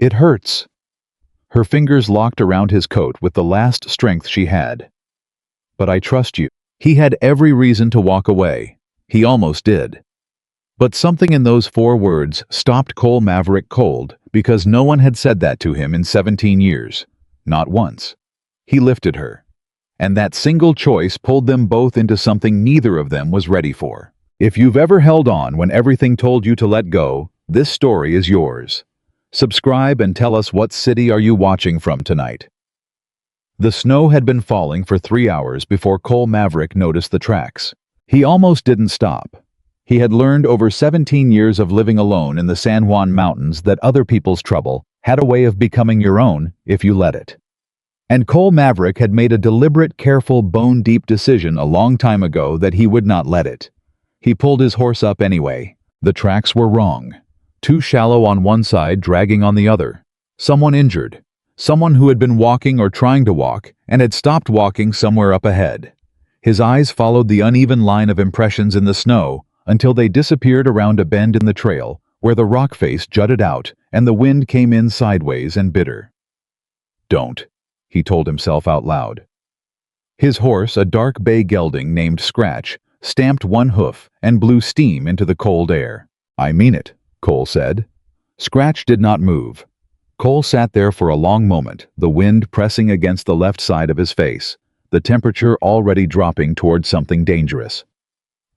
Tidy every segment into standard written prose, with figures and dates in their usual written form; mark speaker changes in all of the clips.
Speaker 1: It hurts." Her fingers locked around his coat with the last strength she had. "But I trust you." He had every reason to walk away. He almost did. But something in those 4 words stopped Cole Maverick cold, because no one had said that to him in 17 years. Not once. He lifted her. And that single choice pulled them both into something neither of them was ready for. If you've ever held on when everything told you to let go, this story is yours. Subscribe and tell us what city are you watching from tonight. The snow had been falling for 3 hours before Cole Maverick noticed the tracks. He almost didn't stop. He had learned over 17 years of living alone in the San Juan Mountains that other people's trouble had a way of becoming your own if you let it. And Cole Maverick had made a deliberate, careful, bone-deep decision a long time ago that he would not let it. He pulled his horse up anyway. The tracks were wrong. Too shallow on one side, dragging on the other. Someone injured. Someone who had been walking or trying to walk and had stopped walking somewhere up ahead. His eyes followed the uneven line of impressions in the snow until they disappeared around a bend in the trail where the rock face jutted out and the wind came in sideways and bitter. "Don't," he told himself out loud. His horse, a dark bay gelding named Scratch, stamped one hoof and blew steam into the cold air. "I mean it," Cole said. Scratch did not move. Cole sat there for a long moment, the wind pressing against the left side of his face, the temperature already dropping toward something dangerous.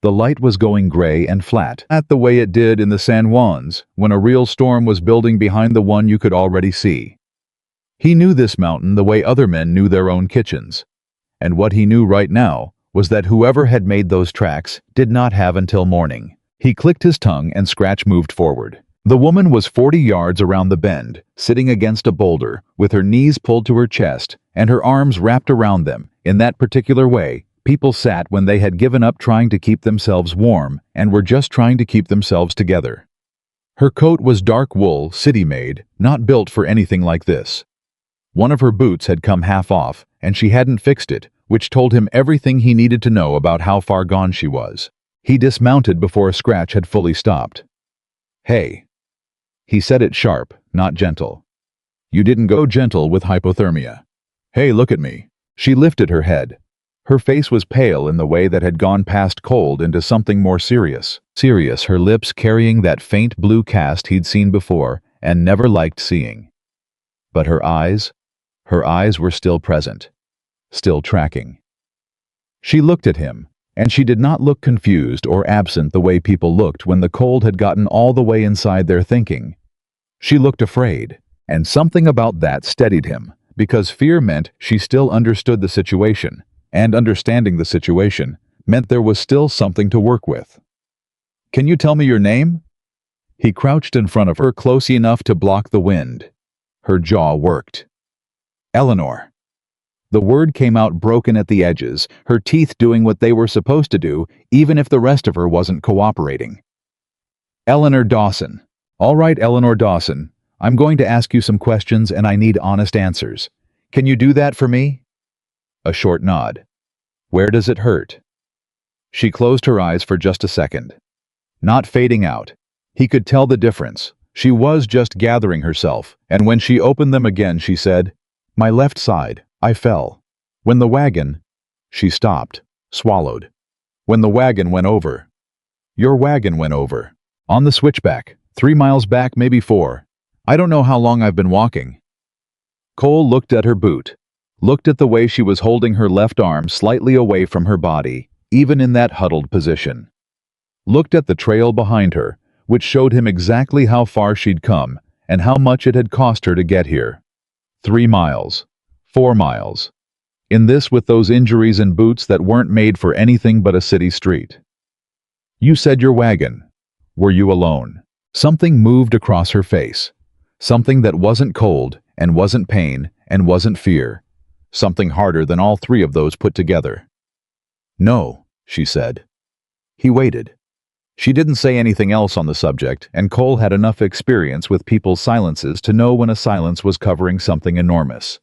Speaker 1: The light was going gray and flat, at the way it did in the San Juans, when a real storm was building behind the one you could already see. He knew this mountain the way other men knew their own kitchens. And what he knew right now was that whoever had made those tracks did not have until morning. He clicked his tongue and Scratch moved forward. The woman was 40 yards around the bend, sitting against a boulder, with her knees pulled to her chest and her arms wrapped around them, in that particular way people sat when they had given up trying to keep themselves warm and were just trying to keep themselves together. Her coat was dark wool, city-made, not built for anything like this. One of her boots had come half off, and she hadn't fixed it, which told him everything he needed to know about how far gone she was. He dismounted before Scratch had fully stopped. "Hey." He said it sharp, not gentle. "You didn't go gentle with hypothermia. Hey, look at me." She lifted her head. Her face was pale in the way that had gone past cold into something more serious. Serious, her lips carrying that faint blue cast he'd seen before and never liked seeing. But her eyes were still present, still tracking. She looked at him, and she did not look confused or absent the way people looked when the cold had gotten all the way inside their thinking. She looked afraid, and something about that steadied him, because fear meant she still understood the situation, and understanding the situation meant there was still something to work with. "Can you tell me your name?" He crouched in front of her close enough to block the wind. Her jaw worked. "Eleanor." The word came out broken at the edges, her teeth doing what they were supposed to do, even if the rest of her wasn't cooperating. "Eleanor Dawson." "All right, Eleanor Dawson. I'm going to ask you some questions and I need honest answers. Can you do that for me?" A short nod. "Where does it hurt?" She closed her eyes for just a second. Not fading out. He could tell the difference. She was just gathering herself, and when she opened them again she said, "My left side. I fell. When the wagon—" She stopped, swallowed. "When the wagon went over." "Your wagon went over. On the switchback. 3 miles back, maybe 4. I don't know how long I've been walking." Cole looked at her boot, looked at the way she was holding her left arm slightly away from her body, even in that huddled position. Looked at the trail behind her, which showed him exactly how far she'd come and how much it had cost her to get here. 3 miles. 4 miles. In this with those injuries and boots that weren't made for anything but a city street. "You said your wagon. Were you alone?" Something moved across her face. Something that wasn't cold, and wasn't pain, and wasn't fear. Something harder than all 3 of those put together. "No," she said. He waited. She didn't say anything else on the subject, and Cole had enough experience with people's silences to know when a silence was covering something enormous.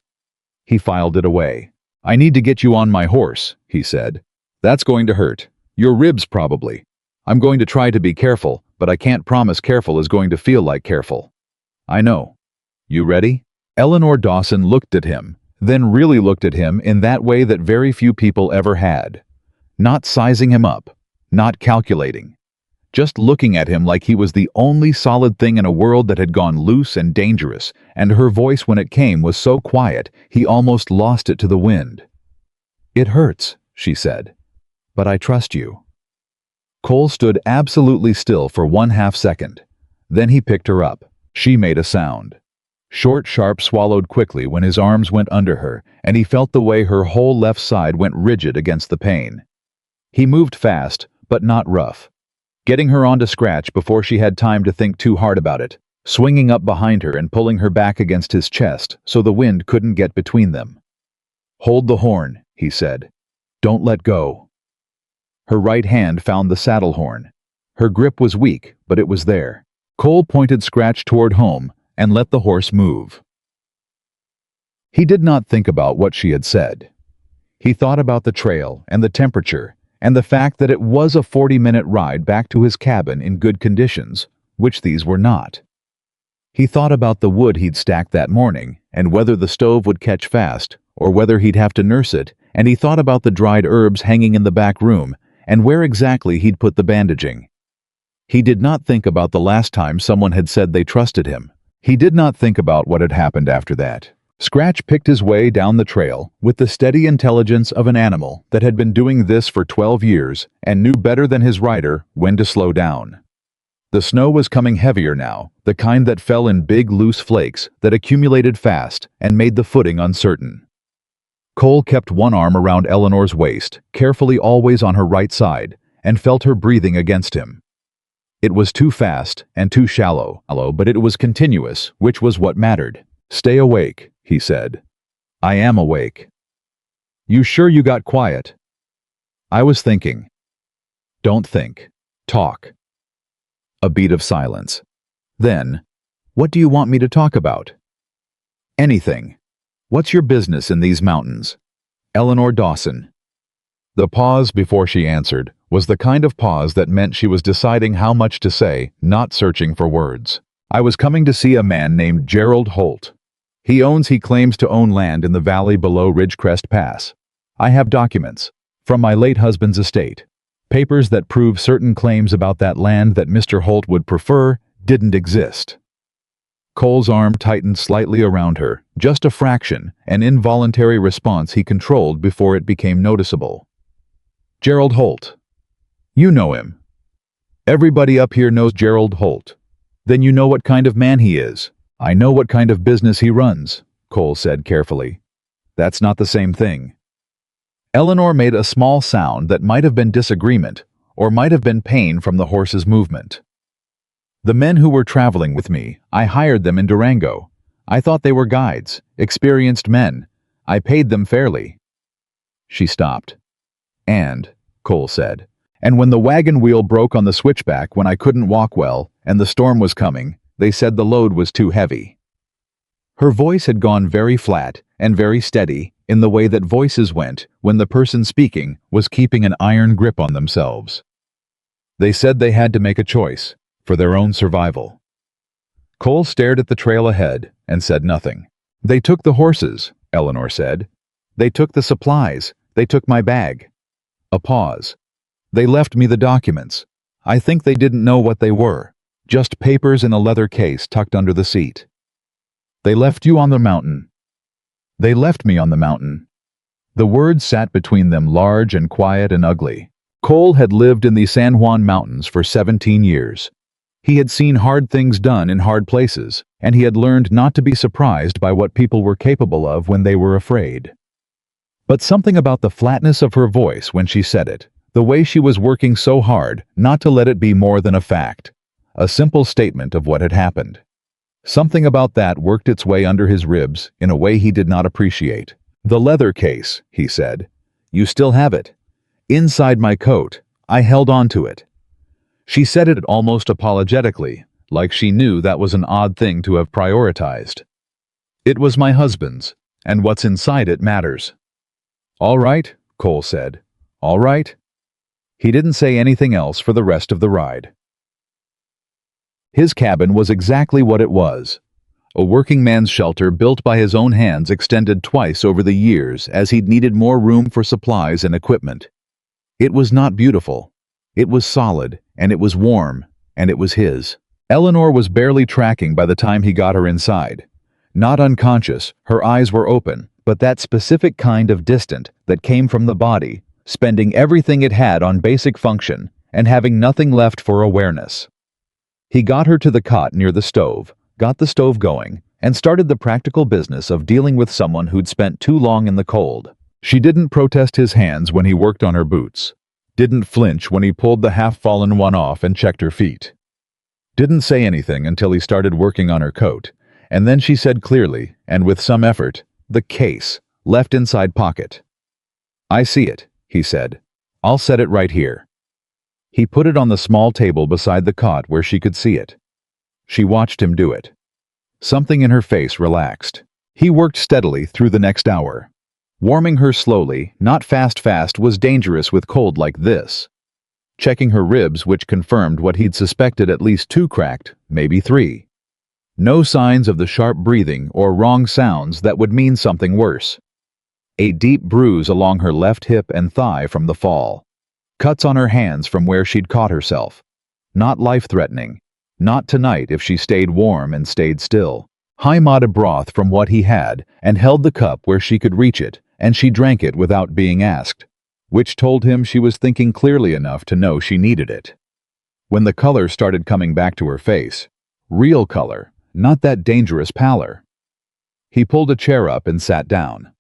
Speaker 1: He filed it away. "I need to get you on my horse," he said. "That's going to hurt. Your ribs probably. I'm going to try to be careful, but I can't promise careful is going to feel like careful." "I know." You ready? Eleanor Dawson looked at him, then really looked at him in that way that very few people ever had. Not sizing him up, not calculating. Just looking at him like he was the only solid thing in a world that had gone loose and dangerous, and her voice when it came was so quiet he almost lost it to the wind. "It hurts," she said, "but I trust you." Cole stood absolutely still for 1/2 second. Then he picked her up. She made a sound. Short, Sharp swallowed quickly when his arms went under her, and he felt the way her whole left side went rigid against the pain. He moved fast, but not rough, getting her onto Scratch before she had time to think too hard about it, swinging up behind her and pulling her back against his chest so the wind couldn't get between them. "Hold the horn," he said. "Don't let go." Her right hand found the saddle horn. Her grip was weak, but it was there. Cole pointed Scratch toward home and let the horse move. He did not think about what she had said. He thought about the trail and the temperature and the fact that it was a 40-minute ride back to his cabin in good conditions, which these were not. He thought about the wood he'd stacked that morning and whether the stove would catch fast or whether he'd have to nurse it, and he thought about the dried herbs hanging in the back room and where exactly he'd put the bandaging. He did not think about the last time someone had said they trusted him. He did not think about what had happened after that. Scratch picked his way down the trail with the steady intelligence of an animal that had been doing this for 12 years and knew better than his rider when to slow down. The snow was coming heavier now, the kind that fell in big loose flakes that accumulated fast and made the footing uncertain. Cole kept one arm around Eleanor's waist, carefully always on her right side, and felt her breathing against him. It was too fast and too shallow, but it was continuous, which was what mattered. "Stay awake," he said. "I am awake." "You sure you got quiet?" "I was thinking." "Don't think. Talk." A beat of silence. Then, "What do you want me to talk about?" "Anything. What's your business in these mountains?" "Eleanor Dawson." The pause before she answered was the kind of pause that meant she was deciding how much to say, not searching for words. "I was coming to see a man named Gerald Holt. He claims to own land in the valley below Ridgecrest Pass. I have documents from my late husband's estate. Papers that prove certain claims about that land that Mr. Holt would prefer didn't exist." Cole's arm tightened slightly around her, just a fraction, an involuntary response he controlled before it became noticeable. "Gerald Holt. You know him. Everybody up here knows Gerald Holt. Then you know what kind of man he is." "I know what kind of business he runs," Cole said carefully. "That's not the same thing." Eleanor made a small sound that might have been disagreement, or might have been pain from the horse's movement. "The men who were traveling with me, I hired them in Durango. I thought they were guides, experienced men. I paid them fairly." She stopped. Cole said, "And when the wagon wheel broke on the switchback when I couldn't walk well, and the storm was coming, they said the load was too heavy." Her voice had gone very flat and very steady in the way that voices went when the person speaking was keeping an iron grip on themselves. "They said they had to make a choice, for their own survival." Cole stared at the trail ahead and said nothing. "They took the horses," Eleanor said. "They took the supplies. They took my bag." A pause. "They left me the documents. I think they didn't know what they were. Just papers in a leather case tucked under the seat." "They left you on the mountain." "They left me on the mountain." The words sat between them large and quiet and ugly. Cole had lived in the San Juan Mountains for 17 years. He had seen hard things done in hard places, and he had learned not to be surprised by what people were capable of when they were afraid. But something about the flatness of her voice when she said it, the way she was working so hard not to let it be more than a fact, a simple statement of what had happened. Something about that worked its way under his ribs in a way he did not appreciate. "The leather case," he said. "You still have it. Inside my coat. I held on to it." She said it almost apologetically, like she knew that was an odd thing to have prioritized. "It was my husband's, and what's inside it matters." "All right," Cole said. "All right." He didn't say anything else for the rest of the ride. His cabin was exactly what it was. A working man's shelter built by his own hands extended twice over the years as he'd needed more room for supplies and equipment. It was not beautiful. It was solid, and it was warm, and it was his. Eleanor was barely tracking by the time he got her inside. Not unconscious, her eyes were open, but that specific kind of distant that came from the body, spending everything it had on basic function and having nothing left for awareness. He got her to the cot near the stove, got the stove going, and started the practical business of dealing with someone who'd spent too long in the cold. She didn't protest his hands when he worked on her boots, didn't flinch when he pulled the half-fallen one off and checked her feet. Didn't say anything until he started working on her coat, and then she said clearly, and with some effort, "The case, left inside pocket." "I see it," he said. "I'll set it right here." He put it on the small table beside the cot where she could see it. She watched him do it. Something in her face relaxed. He worked steadily through the next hour. Warming her slowly, not fast, was dangerous with cold like this. Checking her ribs, which confirmed what he'd suspected, at least 2 cracked, maybe 3. No signs of the sharp breathing or wrong sounds that would mean something worse. A deep bruise along her left hip and thigh from the fall. Cuts on her hands from where she'd caught herself. Not life-threatening. Not tonight if she stayed warm and stayed still. Haimada broth from what he had and held the cup where she could reach it, and she drank it without being asked, which told him she was thinking clearly enough to know she needed it. When the color started coming back to her face, real color, not that dangerous pallor, he pulled a chair up and sat down.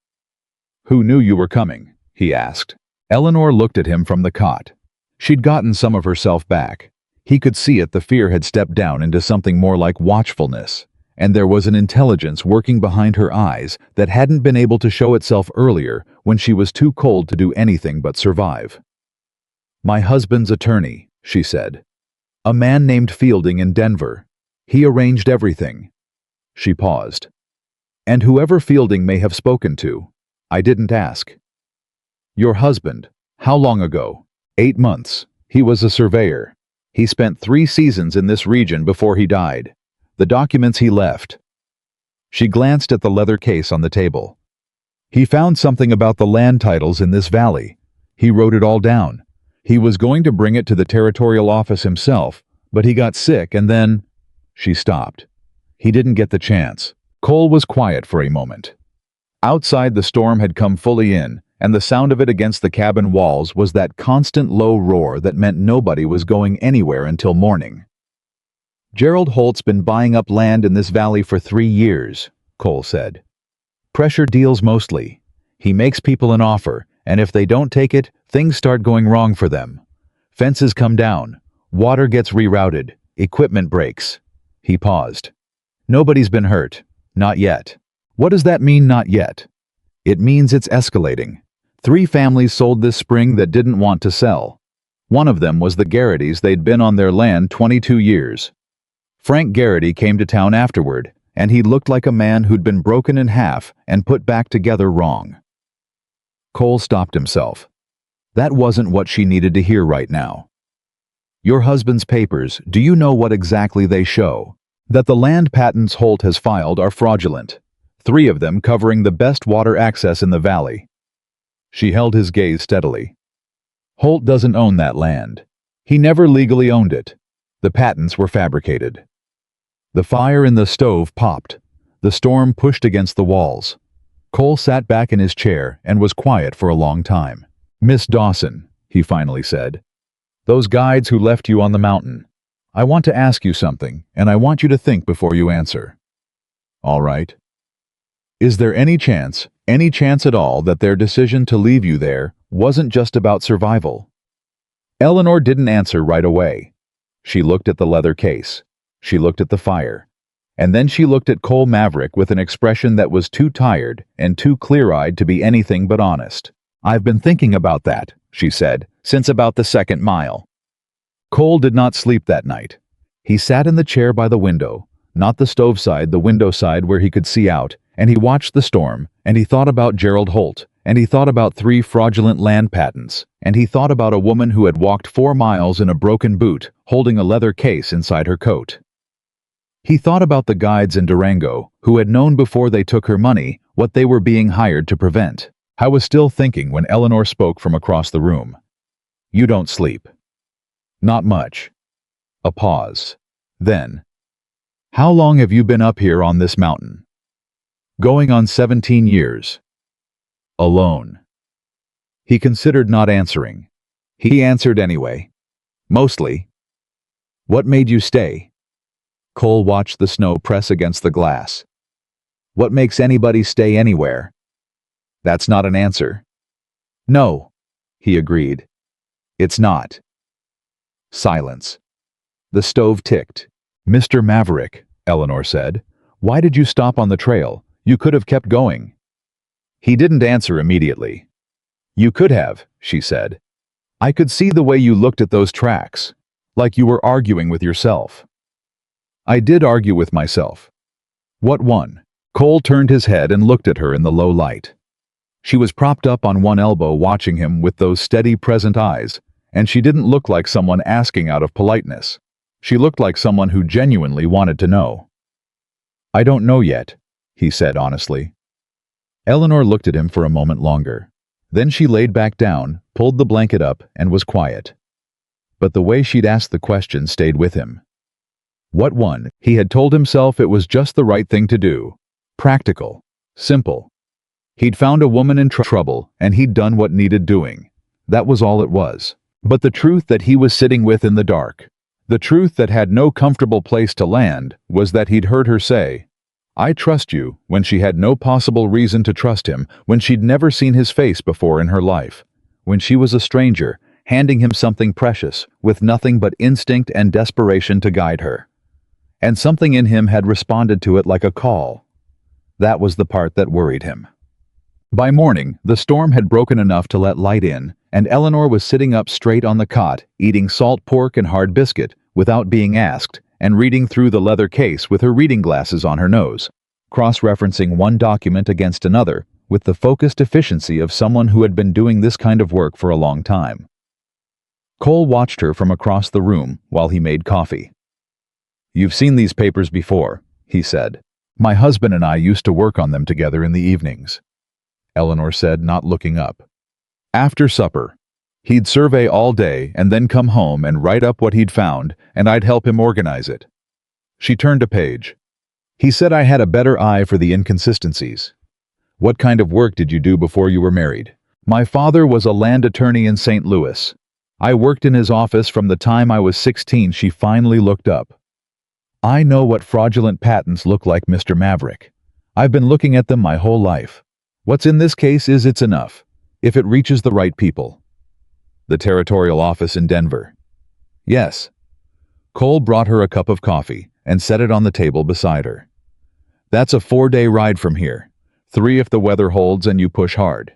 Speaker 1: "Who knew you were coming?" he asked. Eleanor looked at him from the cot. She'd gotten some of herself back. He could see it, the fear had stepped down into something more like watchfulness, and there was an intelligence working behind her eyes that hadn't been able to show itself earlier when she was too cold to do anything but survive. "My husband's attorney," she said. "A man named Fielding in Denver. He arranged everything." She paused. "And whoever Fielding may have spoken to, I didn't ask." "Your husband, how long ago?" 8 months. He was a surveyor. He spent 3 seasons in this region before he died. The documents he left." She glanced at the leather case on the table. "He found something about the land titles in this valley. He wrote it all down. He was going to bring it to the territorial office himself, but he got sick and then—" She stopped. He didn't get the chance. Cole was quiet for a moment. Outside, the storm had come fully in, and the sound of it against the cabin walls was that constant low roar that meant nobody was going anywhere until morning. "Gerald Holt's been buying up land in this valley for 3 years, Cole said. "Pressure deals mostly. He makes people an offer, and if they don't take it, things start going wrong for them. Fences come down, water gets rerouted, equipment breaks." He paused. "Nobody's been hurt. Not yet." "What does that mean, not yet?" "It means it's escalating. 3 families sold this spring that didn't want to sell. One of them was the Garrity's. They'd been on their land 22 years. Frank Garrity came to town afterward, and he looked like a man who'd been broken in half and put back together wrong." Cole stopped himself. That wasn't what she needed to hear right now. "Your husband's papers, do you know what exactly they show?" "That the land patents Holt has filed are fraudulent. 3 of them covering the best water access in the valley." She held his gaze steadily. "Holt doesn't own that land. He never legally owned it. The patents were fabricated." The fire in the stove popped. The storm pushed against the walls. Cole sat back in his chair and was quiet for a long time. "Miss Dawson," he finally said, "those guides who left you on the mountain. I want to ask you something, and I want you to think before you answer." "All right." "Is there any chance at all, that their decision to leave you there wasn't just about survival?" Eleanor didn't answer right away. She looked at the leather case. She looked at the fire. And then she looked at Cole Maverick with an expression that was too tired and too clear-eyed to be anything but honest. "I've been thinking about that," she said, "since about the 2nd mile." Cole did not sleep that night. He sat in the chair by the window, not the stove side, the window side where he could see out, and he watched the storm, and he thought about Gerald Holt, and he thought about 3 fraudulent land patents, and he thought about a woman who had walked 4 miles in a broken boot, holding a leather case inside her coat. He thought about the guides in Durango, who had known before they took her money what they were being hired to prevent. I was still thinking when Eleanor spoke from across the room. You don't sleep. Not much. A pause. Then, how long have you been up here on this mountain? Going on 17 years. Alone. He considered not answering. He answered anyway. Mostly. What made you stay? Cole watched the snow press against the glass. What makes anybody stay anywhere? That's not an answer. No, he agreed. It's not. Silence. The stove ticked. Mr. Maverick, Eleanor said, why did you stop on the trail? You could have kept going. He didn't answer immediately. You could have, she said. I could see the way you looked at those tracks, like you were arguing with yourself. I did argue with myself. What one? Cole turned his head and looked at her in the low light. She was propped up on one elbow watching him with those steady, present eyes, and she didn't look like someone asking out of politeness. She looked like someone who genuinely wanted to know. I don't know yet, he said honestly. Eleanor looked at him for a moment longer. Then she laid back down, pulled the blanket up, and was quiet. But the way she'd asked the question stayed with him. What one? He had told himself it was just the right thing to do. Practical. Simple. He'd found a woman in trouble, and he'd done what needed doing. That was all it was. But the truth that he was sitting with in the dark, the truth that had no comfortable place to land, was that he'd heard her say, I trust you, when she had no possible reason to trust him, when she'd never seen his face before in her life, when she was a stranger, handing him something precious, with nothing but instinct and desperation to guide her. And something in him had responded to it like a call. That was the part that worried him. By morning, the storm had broken enough to let light in, and Eleanor was sitting up straight on the cot, eating salt pork and hard biscuit, without being asked, and reading through the leather case with her reading glasses on her nose, cross-referencing one document against another, with the focused efficiency of someone who had been doing this kind of work for a long time. Cole watched her from across the room while he made coffee. You've seen these papers before, he said. My husband and I used to work on them together in the evenings. Eleanor said, not looking up. After supper, he'd survey all day and then come home and write up what he'd found, and I'd help him organize it. She turned a page. He said I had a better eye for the inconsistencies. What kind of work did you do before you were married? My father was a land attorney in St. Louis. I worked in his office from the time I was 16. She finally looked up. I know what fraudulent patents look like, Mr. Maverick. I've been looking at them my whole life. What's in this case is it's enough, if it reaches the right people. The territorial office in Denver. Yes. Cole brought her a cup of coffee and set it on the table beside her. That's a 4-day ride from here. 3 if the weather holds and you push hard.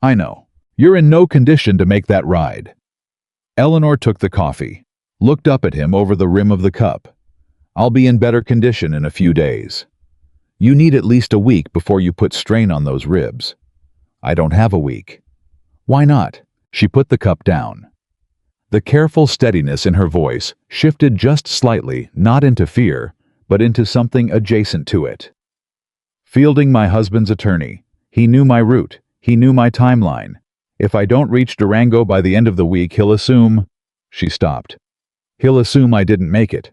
Speaker 1: I know. You're in no condition to make that ride. Eleanor took the coffee, looked up at him over the rim of the cup. I'll be in better condition in a few days. You need at least a week before you put strain on those ribs. I don't have a week. Why not? She put the cup down. The careful steadiness in her voice shifted just slightly, not into fear, but into something adjacent to it. Fielding, my husband's attorney. He knew my route. He knew my timeline. If I don't reach Durango by the end of the week, he'll assume... She stopped. He'll assume I didn't make it.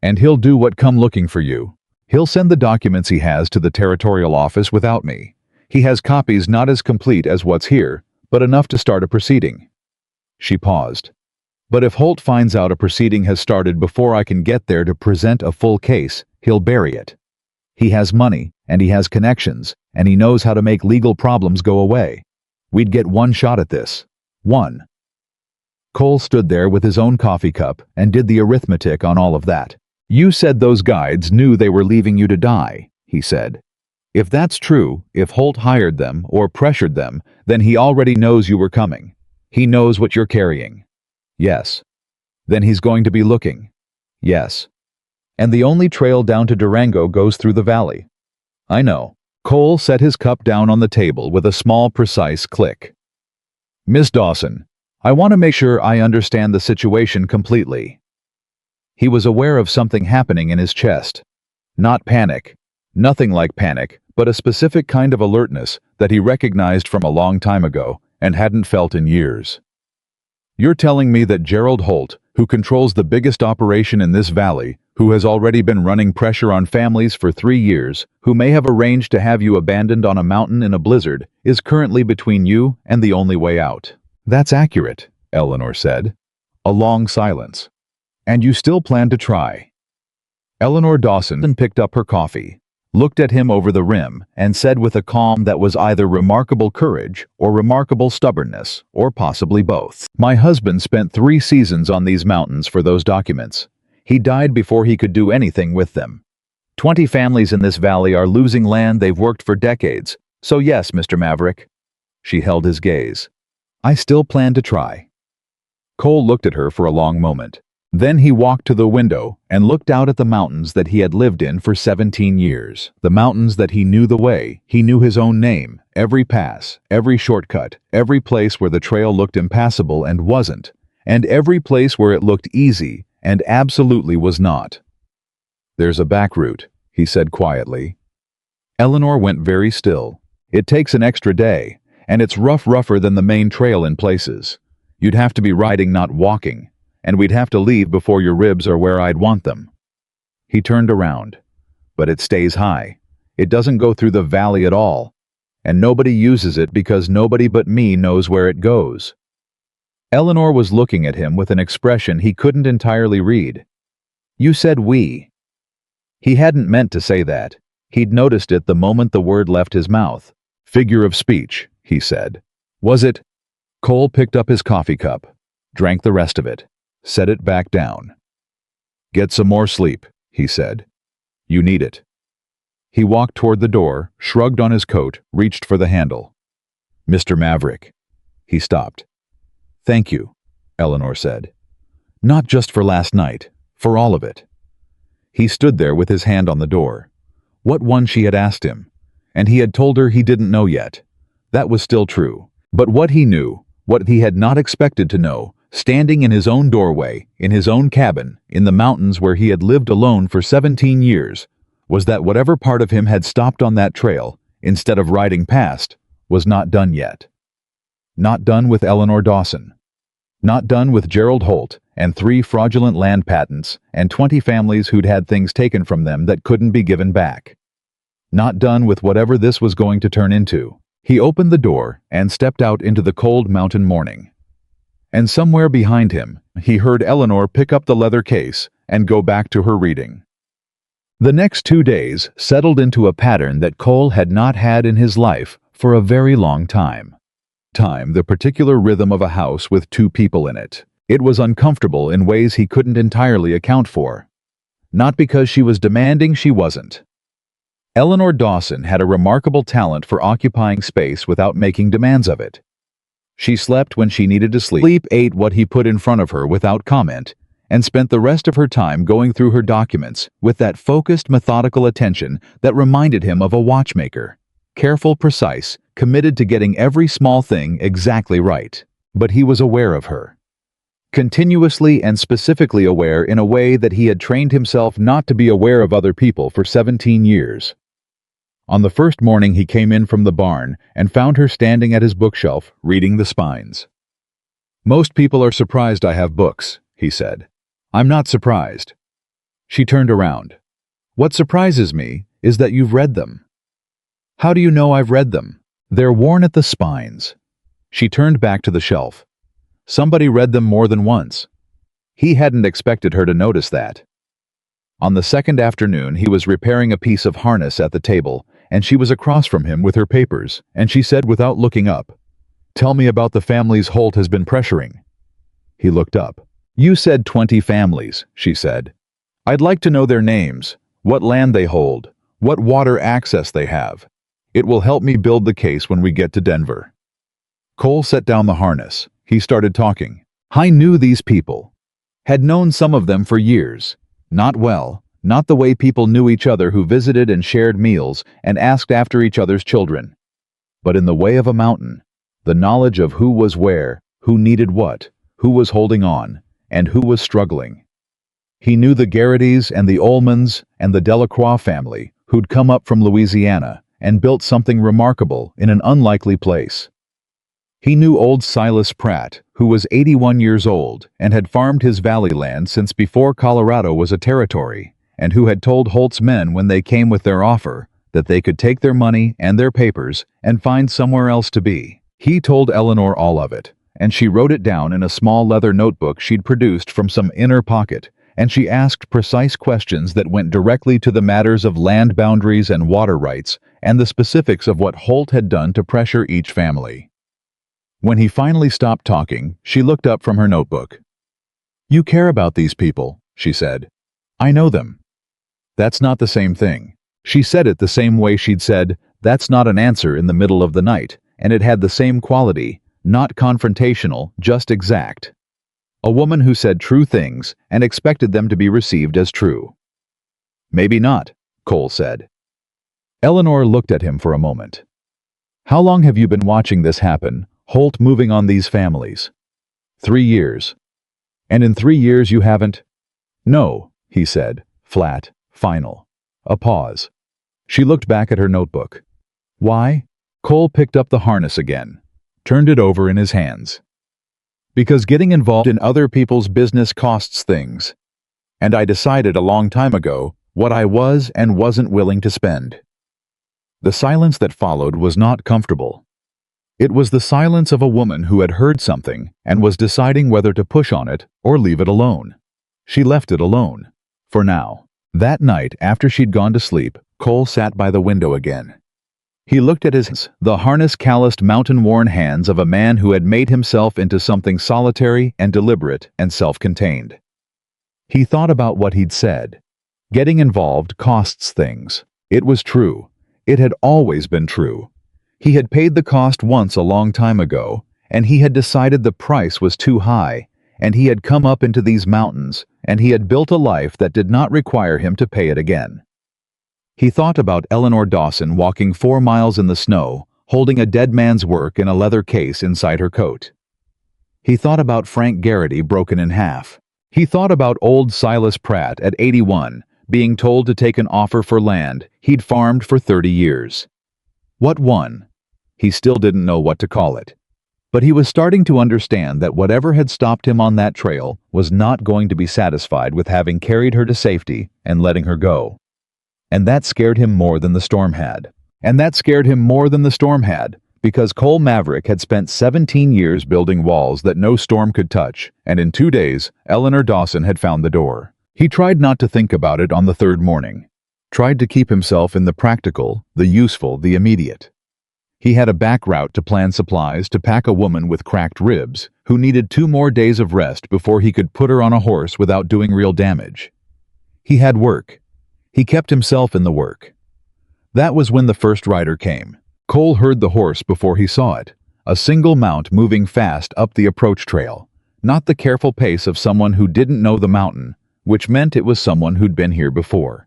Speaker 1: And he'll do what come looking for you. He'll send the documents he has to the territorial office without me. He has copies not as complete as what's here, but enough to start a proceeding. She paused. But if Holt finds out a proceeding has started before I can get there to present a full case, he'll bury it. He has money, and he has connections, and he knows how to make legal problems go away. We'd get one shot at this. One. Cole stood there with his own coffee cup and did the arithmetic on all of that. You said those guides knew they were leaving you to die, he said. If that's true, if Holt hired them or pressured them, then he already knows you were coming. He knows what you're carrying. Yes. Then he's going to be looking. Yes. And the only trail down to Durango goes through the valley. I know. Cole set his cup down on the table with a small, precise click. Miss Dawson, I want to make sure I understand the situation completely. He was aware of something happening in his chest, Not panic. Nothing like panic, but a specific kind of alertness that he recognized from a long time ago and hadn't felt in years. You're telling me that Gerald Holt, who controls the biggest operation in this valley, who has already been running pressure on families for 3 years, who may have arranged to have you abandoned on a mountain in a blizzard, is currently between you and the only way out? That's accurate, Eleanor said. A long silence. And you still plan to try? Eleanor Dawson picked up her coffee, looked at him over the rim, and said with a calm that was either remarkable courage or remarkable stubbornness, or possibly both. My husband spent 3 seasons on these mountains for those documents. He died before he could do anything with them. 20 families in this valley are losing land they've worked for decades, so yes, Mr. Maverick. She held his gaze. I still plan to try. Cole looked at her for a long moment. Then he walked to the window and looked out at the mountains that he had lived in for 17 years. The mountains that he knew the way, he knew his own name, every pass, every shortcut, every place where the trail looked impassable and wasn't, and every place where it looked easy and absolutely was not. There's a back route, he said quietly. Eleanor went very still. It takes an extra day, and it's rougher than the main trail in places. You'd have to be riding, not walking, and we'd have to leave before your ribs are where I'd want them. He turned around. But it stays high. It doesn't go through the valley at all, and nobody uses it because nobody but me knows where it goes. Eleanor was looking at him with an expression he couldn't entirely read. You said we. He hadn't meant to say that. He'd noticed it the moment the word left his mouth. Figure of speech, he said. Was it? Cole picked up his coffee cup, drank the rest of it, set it back down. Get some more sleep, he said. You need it. He walked toward the door, shrugged on his coat, reached for the handle. Mr. Maverick. He stopped. Thank you, Eleanor said. Not just for last night, for all of it. He stood there with his hand on the door. What one she had asked him, and he had told her he didn't know yet. That was still true. But what he knew, what he had not expected to know, standing in his own doorway, in his own cabin, in the mountains where he had lived alone for 17 years, was that whatever part of him had stopped on that trail, instead of riding past, was not done yet. Not done with Eleanor Dawson. Not done with Gerald Holt and 3 fraudulent land patents and 20 families who'd had things taken from them that couldn't be given back. Not done with whatever this was going to turn into. He opened the door and stepped out into the cold mountain morning. And somewhere behind him, he heard Eleanor pick up the leather case and go back to her reading. The next 2 days settled into a pattern that Cole had not had in his life for a very long time. The particular rhythm of a house with 2 people in it. It was uncomfortable in ways he couldn't entirely account for. Not because she was demanding, she wasn't. Eleanor Dawson had a remarkable talent for occupying space without making demands of it. She slept when she needed to sleep, ate what he put in front of her without comment, and spent the rest of her time going through her documents with that focused, methodical attention that reminded him of a watchmaker. Careful, precise, committed to getting every small thing exactly right. But he was aware of her. Continuously and specifically aware in a way that he had trained himself not to be aware of other people for 17 years. On the first morning he came in from the barn and found her standing at his bookshelf, reading the spines. Most people are surprised I have books, he said. I'm not surprised. She turned around. What surprises me is that you've read them. How do you know I've read them? They're worn at the spines. She turned back to the shelf. Somebody read them more than once. He hadn't expected her to notice that. On the second afternoon, he was repairing a piece of harness at the table, and she was across from him with her papers, and she said without looking up, Tell me about the families Holt has been pressuring. He looked up. You said 20 families, she said. I'd like to know their names, what land they hold, what water access they have. It will help me build the case when we get to Denver. Cole set down the harness. He started talking. I knew these people. Had known some of them for years. Not well, not the way people knew each other who visited and shared meals and asked after each other's children. But in the way of a mountain, the knowledge of who was where, who needed what, who was holding on, and who was struggling. He knew the Garrity's and the Ullmans and the Delacroix family who'd come up from Louisiana and built something remarkable in an unlikely place. He knew old Silas Pratt, who was 81 years old and had farmed his valley land since before Colorado was a territory, and who had told Holt's men when they came with their offer that they could take their money and their papers and find somewhere else to be. He told Eleanor all of it, and she wrote it down in a small leather notebook she'd produced from some inner pocket, and she asked precise questions that went directly to the matters of land boundaries and water rights and the specifics of what Holt had done to pressure each family. When he finally stopped talking, she looked up from her notebook. "You care about these people," she said. "I know them." "That's not the same thing." She said it the same way she'd said, "That's not an answer," in the middle of the night, and it had the same quality, not confrontational, just exact. A woman who said true things and expected them to be received as true. "Maybe not," Cole said. Eleanor looked at him for a moment. "How long have you been watching this happen, Holt moving on these families?" 3 years. "And in 3 years you haven't?" "No," he said, flat, final. A pause. She looked back at her notebook. "Why?" Cole picked up the harness again, turned it over in his hands. "Because getting involved in other people's business costs things. And I decided a long time ago what I was and wasn't willing to spend." The silence that followed was not comfortable. It was the silence of a woman who had heard something and was deciding whether to push on it or leave it alone. She left it alone. For now. That night, after she'd gone to sleep, Cole sat by the window again. He looked at his hands, the harness-calloused, mountain-worn hands of a man who had made himself into something solitary and deliberate and self-contained. He thought about what he'd said. Getting involved costs things. It was true. It had always been true. He had paid the cost once a long time ago, and he had decided the price was too high, and he had come up into these mountains, and he had built a life that did not require him to pay it again. He thought about Eleanor Dawson walking 4 miles in the snow, holding a dead man's work in a leather case inside her coat. He thought about Frank Garrity broken in half. He thought about old Silas Pratt at 81, being told to take an offer for land he'd farmed for 30 years. What won? He still didn't know what to call it. But he was starting to understand that whatever had stopped him on that trail was not going to be satisfied with having carried her to safety and letting her go. And that scared him more than the storm had. Because Cole Maverick had spent 17 years building walls that no storm could touch, and in 2 days, Eleanor Dawson had found the door. He tried not to think about it on the third morning. Tried to keep himself in the practical, the useful, the immediate. He had a back route to plan supplies to pack a woman with cracked ribs who needed 2 more days of rest before he could put her on a horse without doing real damage. He had work. He kept himself in the work. That was when the first rider came. Cole heard the horse before he saw it, a single mount moving fast up the approach trail, not the careful pace of someone who didn't know the mountain, which meant it was someone who'd been here before.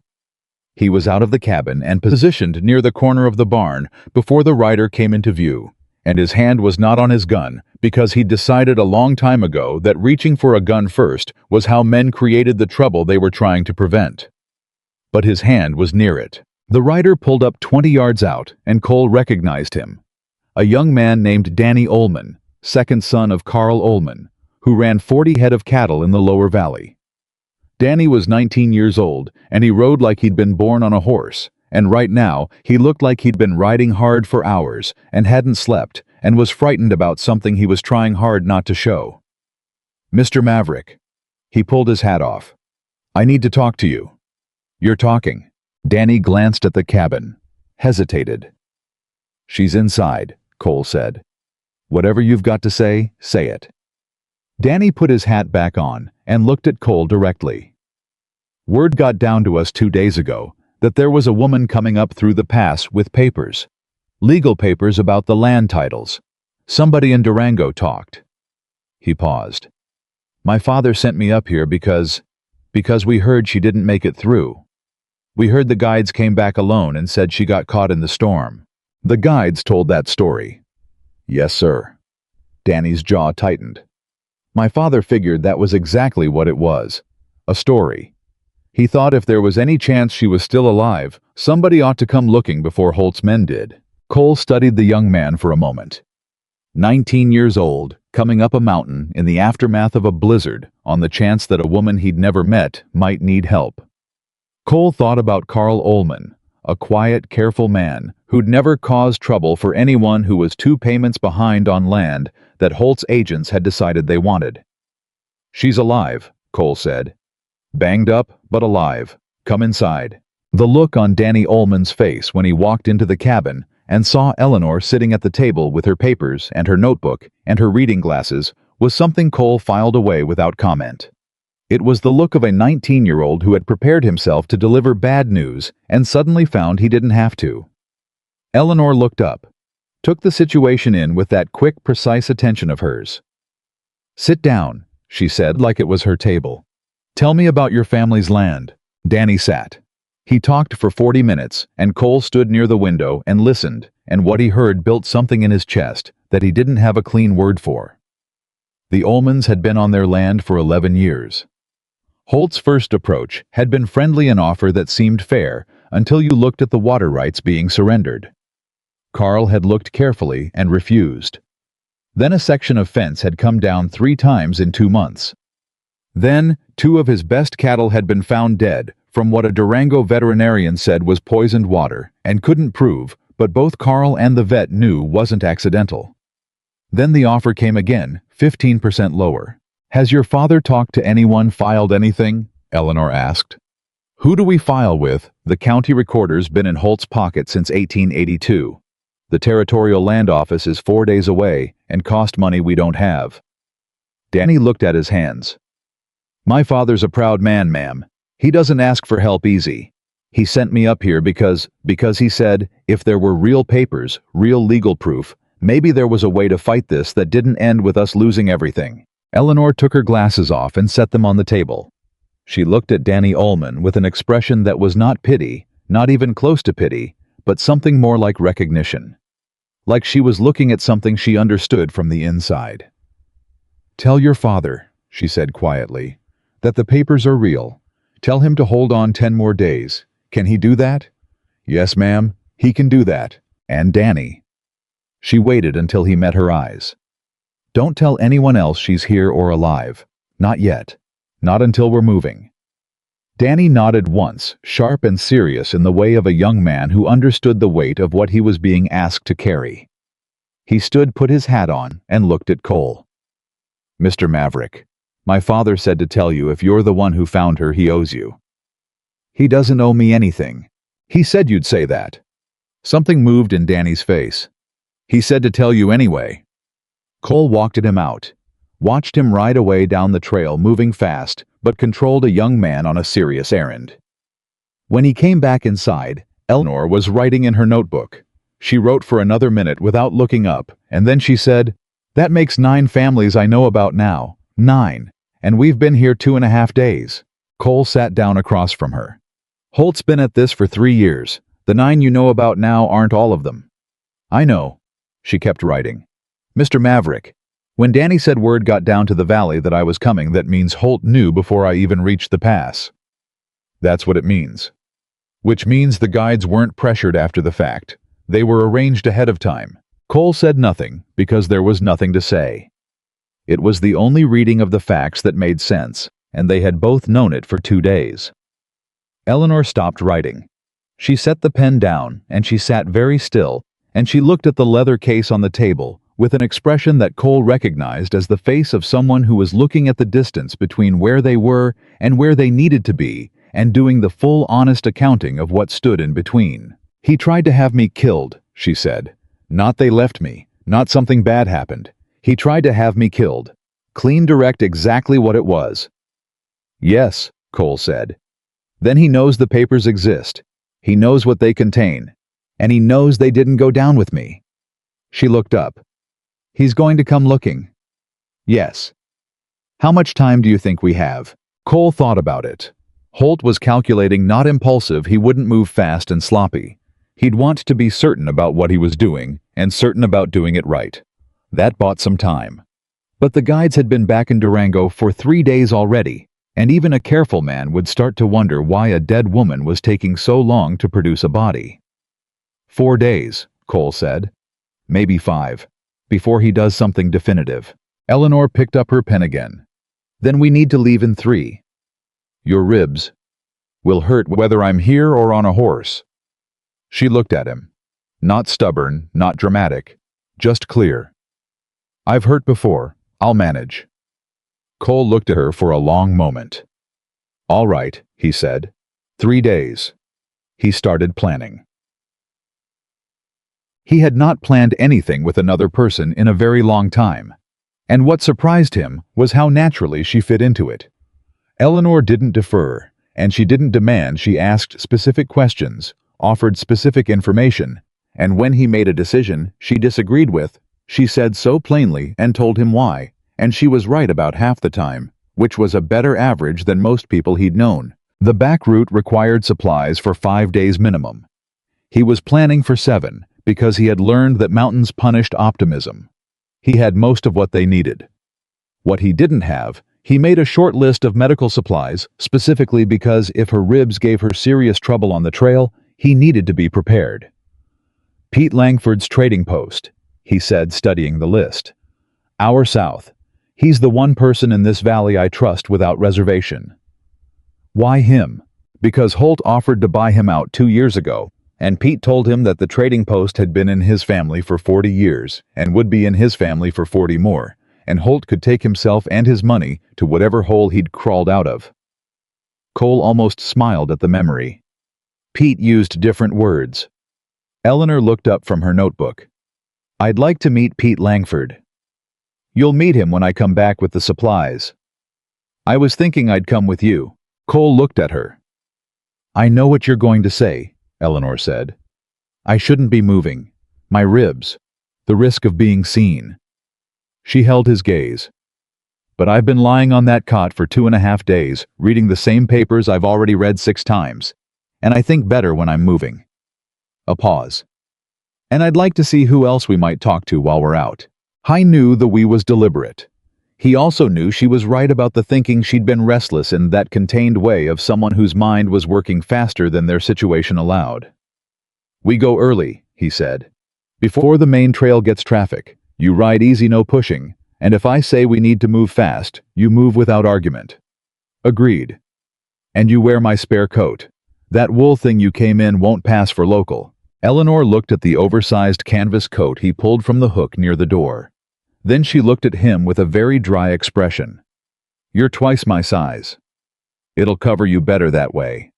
Speaker 1: He was out of the cabin and positioned near the corner of the barn before the rider came into view, and his hand was not on his gun because he'd decided a long time ago that reaching for a gun first was how men created the trouble they were trying to prevent. But his hand was near it. The rider pulled up 20 yards out, and Cole recognized him. A young man named Danny Ullman, second son of Carl Ullman, who ran 40 head of cattle in the lower valley. Danny was 19 years old, and he rode like he'd been born on a horse, and right now he looked like he'd been riding hard for hours and hadn't slept and was frightened about something he was trying hard not to show. "Mr. Maverick." He pulled his hat off. "I need to talk to you." "You're talking." Danny glanced at the cabin, hesitated. "She's inside," Cole said. "Whatever you've got to say it." Danny put his hat back on and looked at Cole directly. "Word got down to us 2 days ago that there was a woman coming up through the pass with papers. Legal papers about the land titles. Somebody in Durango talked." He paused. "My father sent me up here because we heard she didn't make it through. We heard the guides came back alone and said she got caught in the storm." "The guides told that story?" "Yes, sir." Danny's jaw tightened. "My father figured that was exactly what it was. A story. He thought if there was any chance she was still alive, somebody ought to come looking before Holt's men did. Cole studied the young man for a moment. 19 years old, coming up a mountain in the aftermath of a blizzard on the chance that a woman he'd never met might need help. Cole thought about Carl Ullman, a quiet, careful man who'd never caused trouble for anyone who was 2 payments behind on land that Holt's agents had decided they wanted. "She's alive," Cole said. "Banged up, but alive. Come inside." The look on Danny Ullman's face when he walked into the cabin and saw Eleanor sitting at the table with her papers and her notebook and her reading glasses was something Cole filed away without comment. It was the look of a 19-year-old who had prepared himself to deliver bad news and suddenly found he didn't have to. Eleanor looked up, took the situation in with that quick, precise attention of hers. "Sit down," she said like it was her table. "Tell me about your family's land." Danny sat. He talked for 40 minutes, and Cole stood near the window and listened, and what he heard built something in his chest that he didn't have a clean word for. The Ullmans had been on their land for 11 years. Holt's first approach had been friendly, an offer that seemed fair until you looked at the water rights being surrendered. Carl had looked carefully and refused. Then a section of fence had come down 3 times in 2 months. Then 2 of his best cattle had been found dead from what a Durango veterinarian said was poisoned water and couldn't prove, but both Carl and the vet knew wasn't accidental. Then the offer came again, 15% lower. "Has your father talked to anyone, filed anything?" Eleanor asked. "Who do we file with? The county recorder's been in Holt's pocket since 1882. The Territorial Land Office is 4 days away and cost money we don't have." Danny looked at his hands. "My father's a proud man, ma'am. He doesn't ask for help easy. He sent me up here because he said if there were real papers, real legal proof, maybe there was a way to fight this that didn't end with us losing everything." Eleanor took her glasses off and set them on the table. She looked at Danny Ullman with an expression that was not pity, not even close to pity, but something more like recognition. Like she was looking at something she understood from the inside. "Tell your father," she said quietly, "that the papers are real. Tell him to hold on 10 more days. Can he do that?" "Yes, ma'am, he can do that. And Danny." She waited until he met her eyes. "Don't tell anyone else she's here or alive. Not yet. Not until we're moving." Danny nodded once, sharp and serious in the way of a young man who understood the weight of what he was being asked to carry. He stood, put his hat on, and looked at Cole. "Mr. Maverick, my father said to tell you if you're the one who found her, he owes you." "He doesn't owe me anything." "He said you'd say that." Something moved in Danny's face. "He said to tell you anyway." Cole walked him out, watched him ride away down the trail, moving fast, but controlled a young man on a serious errand. When he came back inside, Eleanor was writing in her notebook. She wrote for another minute without looking up, and then she said, "That makes 9 families I know about now. 9. And we've been here 2.5 days. Cole sat down across from her. "Holt's been at this for 3 years. The 9 you know about now aren't all of them." "I know." She kept writing. "Mr. Maverick, when Danny said word got down to the valley that I was coming, that means Holt knew before I even reached the pass." "That's what it means." "Which means the guides weren't pressured after the fact. They were arranged ahead of time." Cole said nothing because there was nothing to say. It was the only reading of the facts that made sense, and they had both known it for 2 days. Eleanor stopped writing. She set the pen down, and she sat very still, and she looked at the leather case on the table with an expression that Cole recognized as the face of someone who was looking at the distance between where they were and where they needed to be and doing the full honest accounting of what stood in between. "He tried to have me killed," she said. "Not they left me, not something bad happened. He tried to have me killed. Clean, direct, exactly what it was." "Yes," Cole said. "Then he knows the papers exist. He knows what they contain. And he knows they didn't go down with me." She looked up. "He's going to come looking." "Yes." "How much time do you think we have?" Cole thought about it. Holt was calculating, not impulsive. He wouldn't move fast and sloppy. He'd want to be certain about what he was doing, and certain about doing it right. That bought some time. But the guides had been back in Durango for 3 days already. And even a careful man would start to wonder why a dead woman was taking so long to produce a body. 4 days, Cole said. Maybe 5. Before he does something definitive. Eleanor picked up her pen again. Then we need to leave in 3. Your ribs will hurt whether I'm here or on a horse. She looked at him. Not stubborn, not dramatic, just clear. I've hurt before. I'll manage. Cole looked at her for a long moment. All right, he said. 3 days. He started planning. He had not planned anything with another person in a very long time, and what surprised him was how naturally she fit into it. Eleanor didn't defer, and she didn't demand. She asked specific questions, offered specific information, and when he made a decision she disagreed with, she said so plainly and told him why, and she was right about half the time, which was a better average than most people he'd known. The back route required supplies for 5 days minimum. He was planning for 7, because he had learned that mountains punished optimism. He had most of what they needed. What he didn't have, he made a short list of medical supplies, specifically because if her ribs gave her serious trouble on the trail, he needed to be prepared. Pete Langford's trading post, he said, studying the list. Hour south. He's the one person in this valley I trust without reservation. Why him? Because Holt offered to buy him out 2 years ago, and Pete told him that the trading post had been in his family for 40 years and would be in his family for 40 more, and Holt could take himself and his money to whatever hole he'd crawled out of. Cole almost smiled at the memory. Pete used different words. Eleanor looked up from her notebook. I'd like to meet Pete Langford. You'll meet him when I come back with the supplies. I was thinking I'd come with you. Cole looked at her. I know what you're going to say, Eleanor said. I shouldn't be moving. My ribs. The risk of being seen. She held his gaze. But I've been lying on that cot for 2.5 days, reading the same papers I've already read 6 times. And I think better when I'm moving. A pause. And I'd like to see who else we might talk to while we're out. I knew the we was deliberate. He also knew she was right about the thinking she'd been restless in that contained way of someone whose mind was working faster than their situation allowed. We go early, he said. Before the main trail gets traffic, you ride easy, no pushing, and if I say we need to move fast, you move without argument. Agreed. And you wear my spare coat. That wool thing you came in won't pass for local. Eleanor looked at the oversized canvas coat he pulled from the hook near the door. Then she looked at him with a very dry expression. You're twice my size. It'll cover you better that way.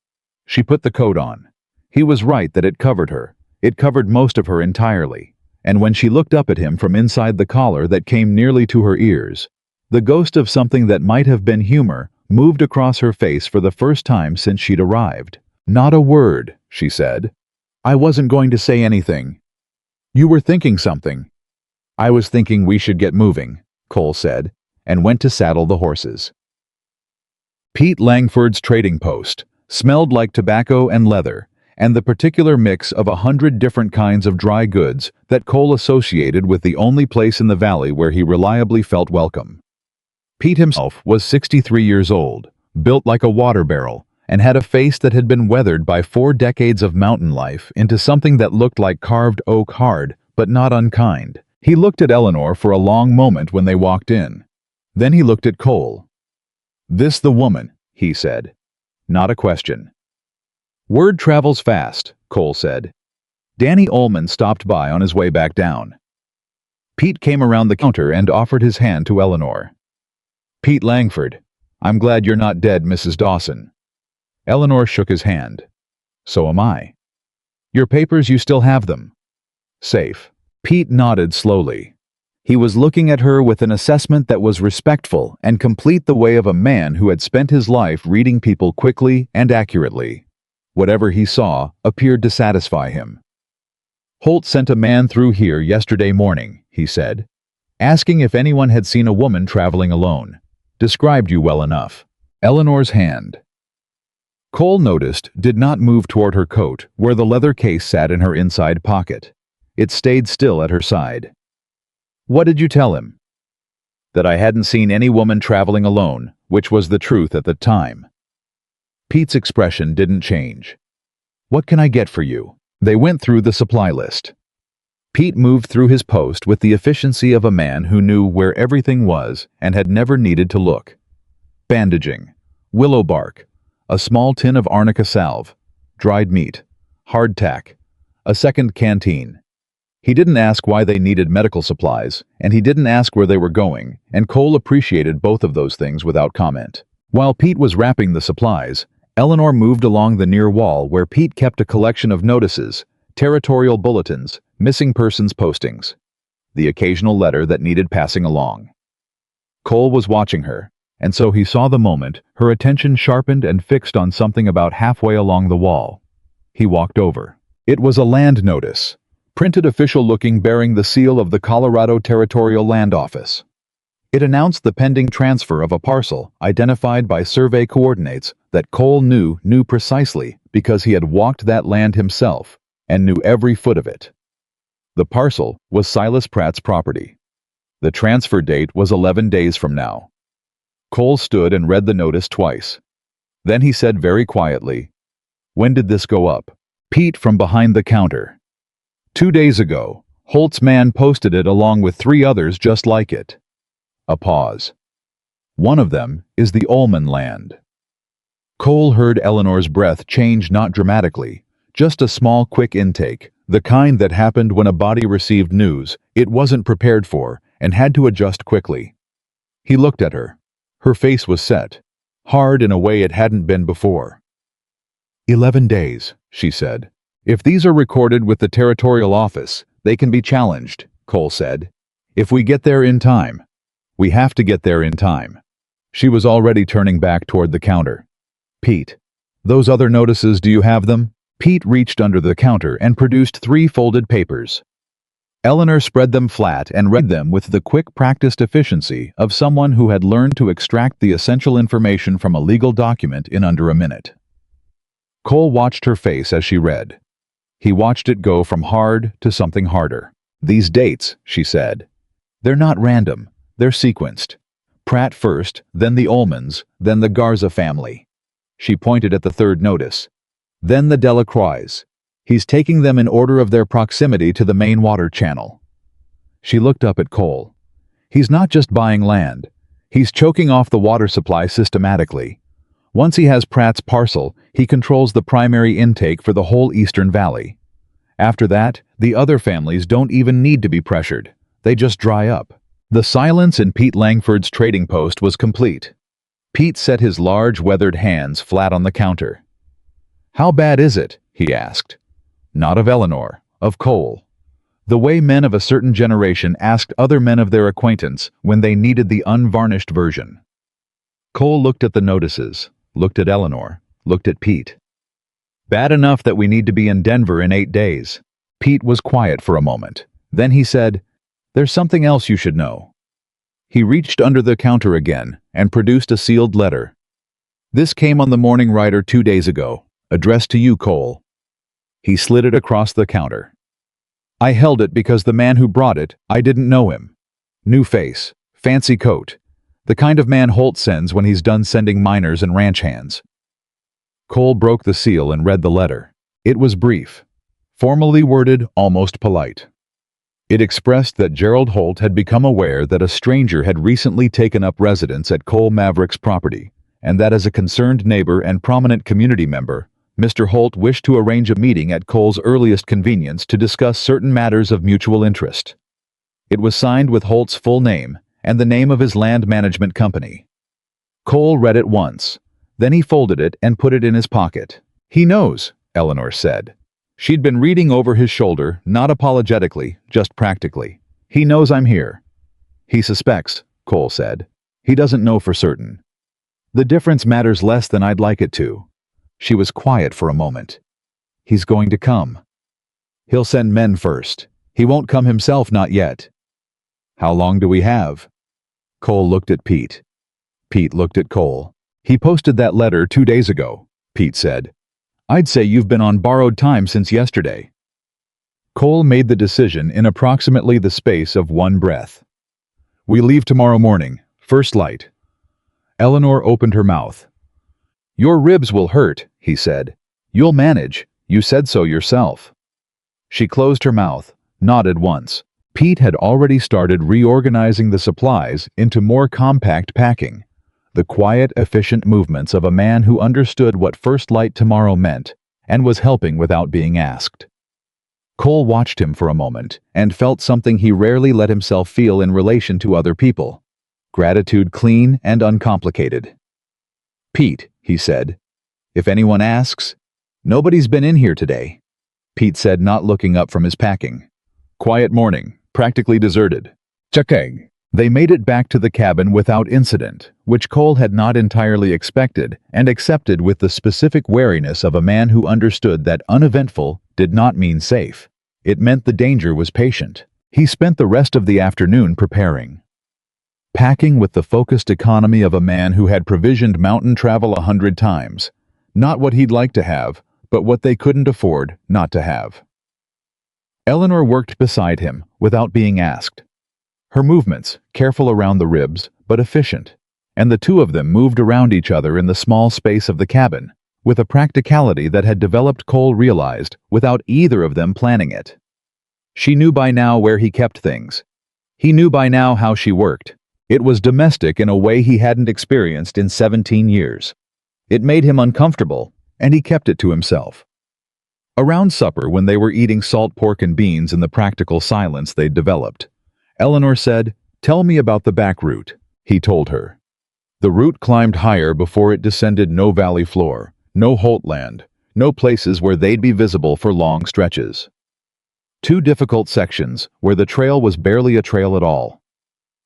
Speaker 1: She put the coat on. He was right that it covered her. It covered most of her entirely. And when she looked up at him from inside the collar that came nearly to her ears, the ghost of something that might have been humor moved across her face for the first time since she'd arrived. Not a word, she said. I wasn't going to say anything. You were thinking something. I was thinking we should get moving, Cole said, and went to saddle the horses. Pete Langford's trading post smelled like tobacco and leather, and the particular mix of 100 different kinds of dry goods that Cole associated with the only place in the valley where he reliably felt welcome. Pete himself was 63 years old, built like a water barrel, and had a face that had been weathered by 4 decades of mountain life into something that looked like carved oak, hard, but not unkind. He looked at Eleanor for a long moment when they walked in. Then he looked at Cole. This the woman, he said. Not a question. Word travels fast, Cole said. Danny Ullman stopped by on his way back down. Pete came around the counter and offered his hand to Eleanor. Pete Langford. I'm glad you're not dead, Mrs. Dawson. Eleanor shook his hand. So am I. Your papers, you still have them? Safe. Pete nodded slowly. He was looking at her with an assessment that was respectful and complete, the way of a man who had spent his life reading people quickly and accurately. Whatever he saw appeared to satisfy him. Holt sent a man through here yesterday morning, he said, asking if anyone had seen a woman traveling alone. Described you well enough. Eleanor's hand, Cole noticed, did not move toward her coat where the leather case sat in her inside pocket. It stayed still at her side. What did you tell him? That I hadn't seen any woman traveling alone, which was the truth at the time. Pete's expression didn't change. "What can I get for you?" They went through the supply list. Pete moved through his post with the efficiency of a man who knew where everything was and had never needed to look. Bandaging, willow bark, a small tin of arnica salve, dried meat, hardtack, a second canteen. He didn't ask why they needed medical supplies, and he didn't ask where they were going, and Cole appreciated both of those things without comment. While Pete was wrapping the supplies, Eleanor moved along the near wall where Pete kept a collection of notices, territorial bulletins, missing persons postings, the occasional letter that needed passing along. Cole was watching her, and so he saw the moment her attention sharpened and fixed on something about halfway along the wall. He walked over. It was a land notice, printed official-looking, bearing the seal of the Colorado Territorial Land Office. It announced the pending transfer of a parcel identified by survey coordinates that Cole knew precisely because he had walked that land himself and knew every foot of it. The parcel was Silas Pratt's property. The transfer date was 11 days from now. Cole stood and read the notice twice. Then he said very quietly, "When did this go up?" Pete from behind the counter. "2 days ago. Holt's man posted it along with 3 others just like it." A pause. "One of them is the Ullman land." Cole heard Eleanor's breath change, not dramatically, just a small quick intake, the kind that happened when a body received news it wasn't prepared for and had to adjust quickly. He looked at her. Her face was set, hard in a way it hadn't been before. 11 days, she said. "If these are recorded with the territorial office, they can be challenged," Cole said. "If we get there in time. We have to get there in time." She was already turning back toward the counter. "Pete, those other notices, do you have them?" Pete reached under the counter and produced 3 folded papers. Eleanor spread them flat and read them with the quick, practiced efficiency of someone who had learned to extract the essential information from a legal document in under a minute. Cole watched her face as she read. He watched it go from hard to something harder. "These dates," she said. "They're not random. They're sequenced. Pratt first, then the Ullmans, then the Garza family." She pointed at the 3rd notice. "Then the Delacroix. He's taking them in order of their proximity to the main water channel." She looked up at Cole. "He's not just buying land. He's choking off the water supply systematically. Once he has Pratt's parcel, he controls the primary intake for the whole Eastern Valley. After that, the other families don't even need to be pressured. They just dry up." The silence in Pete Langford's trading post was complete. Pete set his large, weathered hands flat on the counter. "How bad is it?" he asked. Not of Eleanor, of Cole. The way men of a certain generation asked other men of their acquaintance when they needed the unvarnished version. Cole looked at the notices, looked at Eleanor, looked at Pete. "Bad enough that we need to be in Denver in 8 days. Pete was quiet for a moment. Then he said, "There's something else you should know." He reached under the counter again and produced a sealed letter. "This came on the Morning Rider 2 days ago, addressed to you, Cole." He slid it across the counter. "I held it because the man who brought it, I didn't know him. New face, fancy coat, the kind of man Holt sends when he's done sending miners and ranch hands." Cole broke the seal and read the letter. It was brief, formally worded, almost polite. It expressed that Gerald Holt had become aware that a stranger had recently taken up residence at Cole Maverick's property, and that as a concerned neighbor and prominent community member, Mr. Holt wished to arrange a meeting at Cole's earliest convenience to discuss certain matters of mutual interest. It was signed with Holt's full name and the name of his land management company. Cole read it once. Then he folded it and put it in his pocket. "He knows," Eleanor said. She'd been reading over his shoulder, not apologetically, just practically. "He knows I'm here." "He suspects," Cole said. "He doesn't know for certain. The difference matters less than I'd like it to." She was quiet for a moment. "He's going to come. He'll send men first. He won't come himself, not yet." "How long do we have?" Cole looked at Pete. Pete looked at Cole. "He posted that letter 2 days ago," Pete said. "I'd say you've been on borrowed time since yesterday." Cole made the decision in approximately the space of one breath. "We leave tomorrow morning, first light." Eleanor opened her mouth. "Your ribs will hurt," he said. "You'll manage. You said so yourself." She closed her mouth, nodded once. Pete had already started reorganizing the supplies into more compact packing. The quiet, efficient movements of a man who understood what first light tomorrow meant and was helping without being asked. Cole watched him for a moment and felt something he rarely let himself feel in relation to other people. Gratitude, clean and uncomplicated. "Pete," he said, "if anyone asks, nobody's been in here today," Pete said, not looking up from his packing. "Quiet morning, practically deserted." Chakang. They made it back to the cabin without incident, which Cole had not entirely expected and accepted with the specific wariness of a man who understood that uneventful did not mean safe. It meant the danger was patient. He spent the rest of the afternoon preparing. Packing with the focused economy of a man who had provisioned mountain travel 100 times. Not what he'd like to have, but what they couldn't afford not to have. Eleanor worked beside him without being asked. Her movements, careful around the ribs, but efficient, and the two of them moved around each other in the small space of the cabin, with a practicality that had developed, Cole realized, without either of them planning it. She knew by now where he kept things. He knew by now how she worked. It was domestic in a way he hadn't experienced in 17 years. It made him uncomfortable, and he kept it to himself. Around supper, when they were eating salt pork and beans in the practical silence they'd developed, Eleanor said, "Tell me about the back route," he told her. The route climbed higher before it descended. No valley floor, no holt land, no places where they'd be visible for long stretches. Two difficult sections where the trail was barely a trail at all.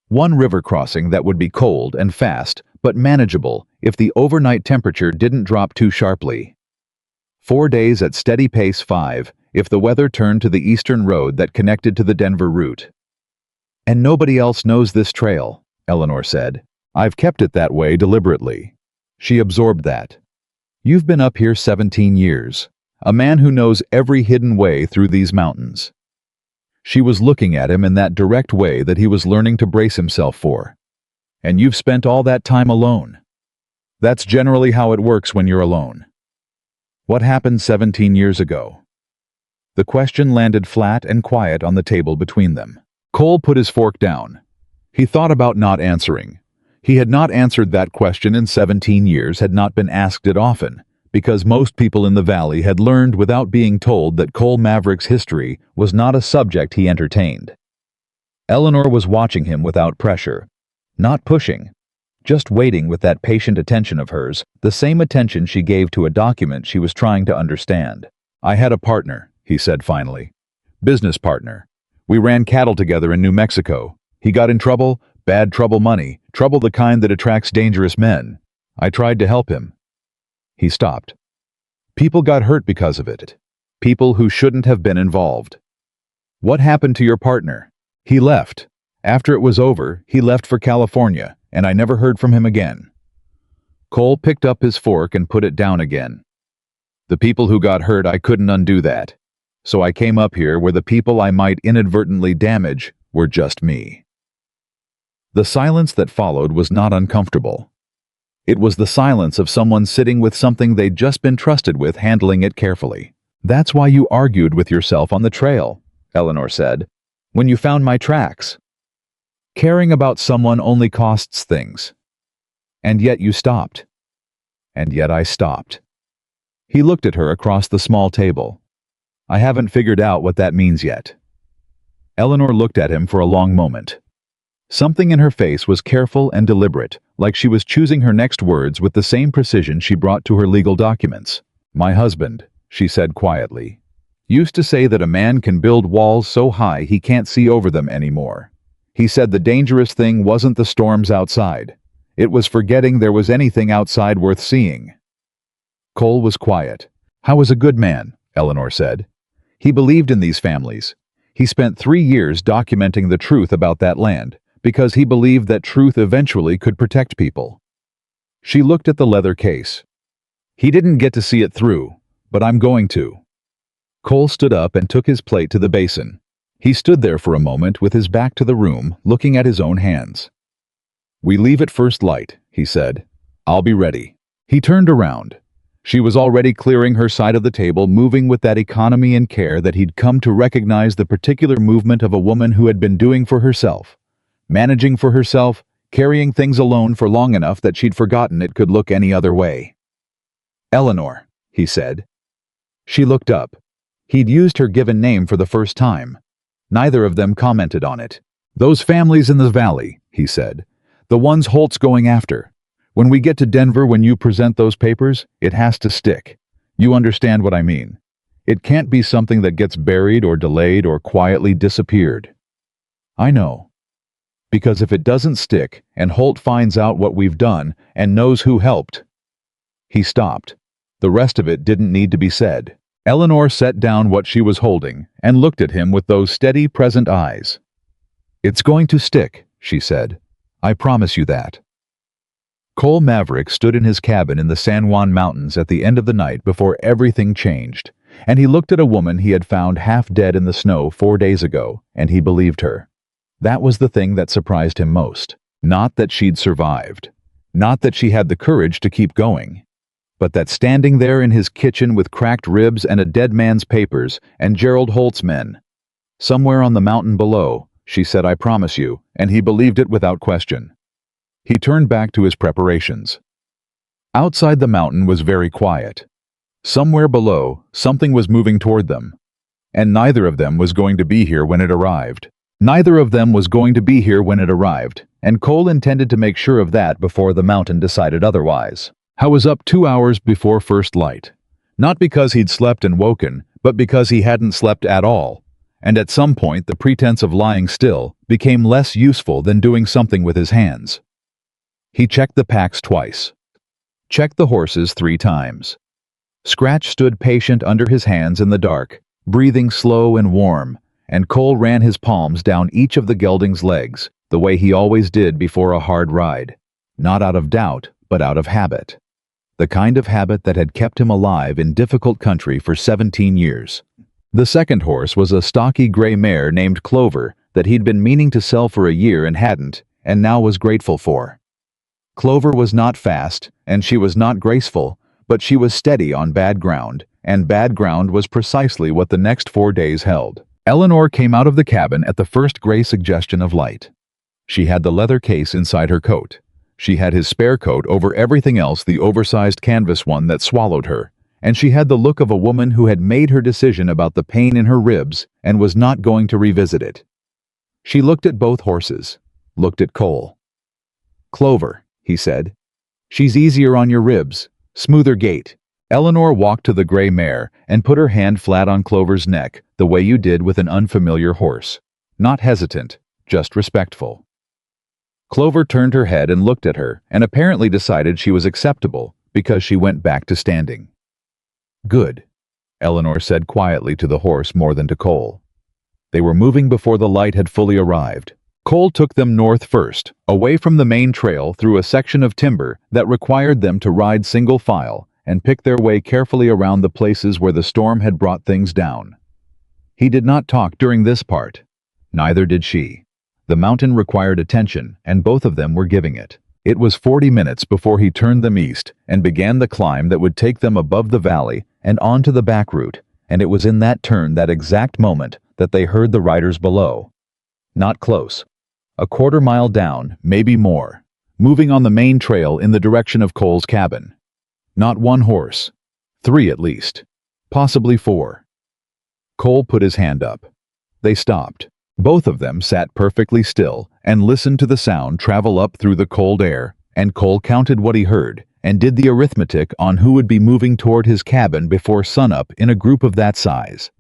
Speaker 1: One river crossing that would be cold and fast, but manageable if the overnight temperature didn't drop too sharply. 4 days at steady pace, 5 if the weather turned to the eastern road that connected to the Denver route. "And nobody else knows this trail," Eleanor said. "I've kept it that way deliberately." She absorbed that. "You've been up here 17 years. A man who knows every hidden way through these mountains." She was looking at him in that direct way that he was learning to brace himself for. "And you've spent all that time alone. That's generally how it works when you're alone." What happened 17 years ago? The question landed flat and quiet on the table between them. Cole put his fork down. He thought about not answering. He had not answered that question in 17 years, had not been asked it often, because most people in the valley had learned without being told that Cole Maverick's history was not a subject he entertained. Eleanor was watching him without pressure, not pushing, just waiting with that patient attention of hers, the same attention she gave to a document she was trying to understand. "I had a partner," he said finally. "Business partner. We ran cattle together in New Mexico. He got in trouble, bad trouble money, trouble the kind that attracts dangerous men. I tried to help him." He stopped. "People got hurt because of it. People who shouldn't have been involved." "What happened to your partner?" "He left. After it was over, he left for California, and I never heard from him again." Cole picked up his fork and put it down again. "The people who got hurt, I couldn't undo that. So I came up here where the people I might inadvertently damage were just me." The silence that followed was not uncomfortable. It was the silence of someone sitting with something they'd just been trusted with, handling it carefully. "That's why you argued with yourself on the trail," Eleanor said, "when you found my tracks. Caring about someone only costs things. And yet you stopped. And yet I stopped." He looked at her across the small table. "I haven't figured out what that means yet." Eleanor looked at him for a long moment. Something in her face was careful and deliberate, like she was choosing her next words with the same precision she brought to her legal documents. "My husband," she said quietly, "used to say that a man can build walls so high he can't see over them anymore. He said the dangerous thing wasn't the storms outside. It was forgetting there was anything outside worth seeing." Cole was quiet. "How was a good man?" Eleanor said. "He believed in these families. He spent 3 years documenting the truth about that land, because he believed that truth eventually could protect people." She looked at the leather case. "He didn't get to see it through, but I'm going to." Cole stood up and took his plate to the basin. He stood there for a moment with his back to the room, looking at his own hands. "We leave at first light," he said. "I'll be ready." He turned around. She was already clearing her side of the table, moving with that economy and care that he'd come to recognize, the particular movement of a woman who had been doing for herself, managing for herself, carrying things alone for long enough that she'd forgotten it could look any other way. "Eleanor," he said. She looked up. He'd used her given name for the first time. Neither of them commented on it. "Those families in the valley," he said. "The ones Holt's going after. When we get to Denver, when you present those papers, it has to stick. You understand what I mean. It can't be something that gets buried or delayed or quietly disappeared." "I know. Because if it doesn't stick, and Holt finds out what we've done and knows who helped..." He stopped. The rest of it didn't need to be said. Eleanor set down what she was holding and looked at him with those steady, present eyes. "It's going to stick," she said. "I promise you that." Cole Maverick stood in his cabin in the San Juan Mountains at the end of the night before everything changed, and he looked at a woman he had found half dead in the snow 4 days ago, and he believed her. That was the thing that surprised him most. Not that she'd survived. Not that she had the courage to keep going. But that standing there in his kitchen with cracked ribs and a dead man's papers and Gerald Holt's men. Somewhere on the mountain below, she said, "I promise you," and he believed it without question. He turned back to his preparations. Outside the mountain was very quiet. Somewhere below, something was moving toward them. And neither of them was going to be here when it arrived. Neither of them was going to be here when it arrived, and Cole intended to make sure of that before the mountain decided otherwise. I was up 2 hours before first light. Not because he'd slept and woken, but because he hadn't slept at all. And at some point the pretense of lying still became less useful than doing something with his hands. He checked the packs twice. Checked the horses 3 times. Scratch stood patient under his hands in the dark, breathing slow and warm, and Cole ran his palms down each of the gelding's legs, the way he always did before a hard ride. Not out of doubt, but out of habit. The kind of habit that had kept him alive in difficult country for 17 years. The second horse was a stocky gray mare named Clover that he'd been meaning to sell for a year and hadn't, and now was grateful for. Clover was not fast, and she was not graceful, but she was steady on bad ground, and bad ground was precisely what the next 4 days held. Eleanor came out of the cabin at the first gray suggestion of light. She had the leather case inside her coat. She had his spare coat over everything else, the oversized canvas one that swallowed her, and she had the look of a woman who had made her decision about the pain in her ribs and was not going to revisit it. She looked at both horses, looked at Cole. "Clover," he said. "She's easier on your ribs, smoother gait." Eleanor walked to the gray mare and put her hand flat on Clover's neck, the way you did with an unfamiliar horse. Not hesitant, just respectful. Clover turned her head and looked at her, and apparently decided she was acceptable, because she went back to standing. "Good," Eleanor said quietly to the horse more than to Cole. They were moving before the light had fully arrived. Cole took them north first, away from the main trail through a section of timber that required them to ride single file and pick their way carefully around the places where the storm had brought things down. He did not talk during this part. Neither did she. The mountain required attention, and both of them were giving it. It was 40 minutes before he turned them east and began the climb that would take them above the valley and onto the back route, and it was in that turn, that exact moment, that they heard the riders below. Not close. A quarter-mile down, maybe more, moving on the main trail in the direction of Cole's cabin. Not one horse. 3 at least. Possibly 4. Cole put his hand up. They stopped. Both of them sat perfectly still and listened to the sound travel up through the cold air, and Cole counted what he heard and did the arithmetic on who would be moving toward his cabin before sunup in a group of that size.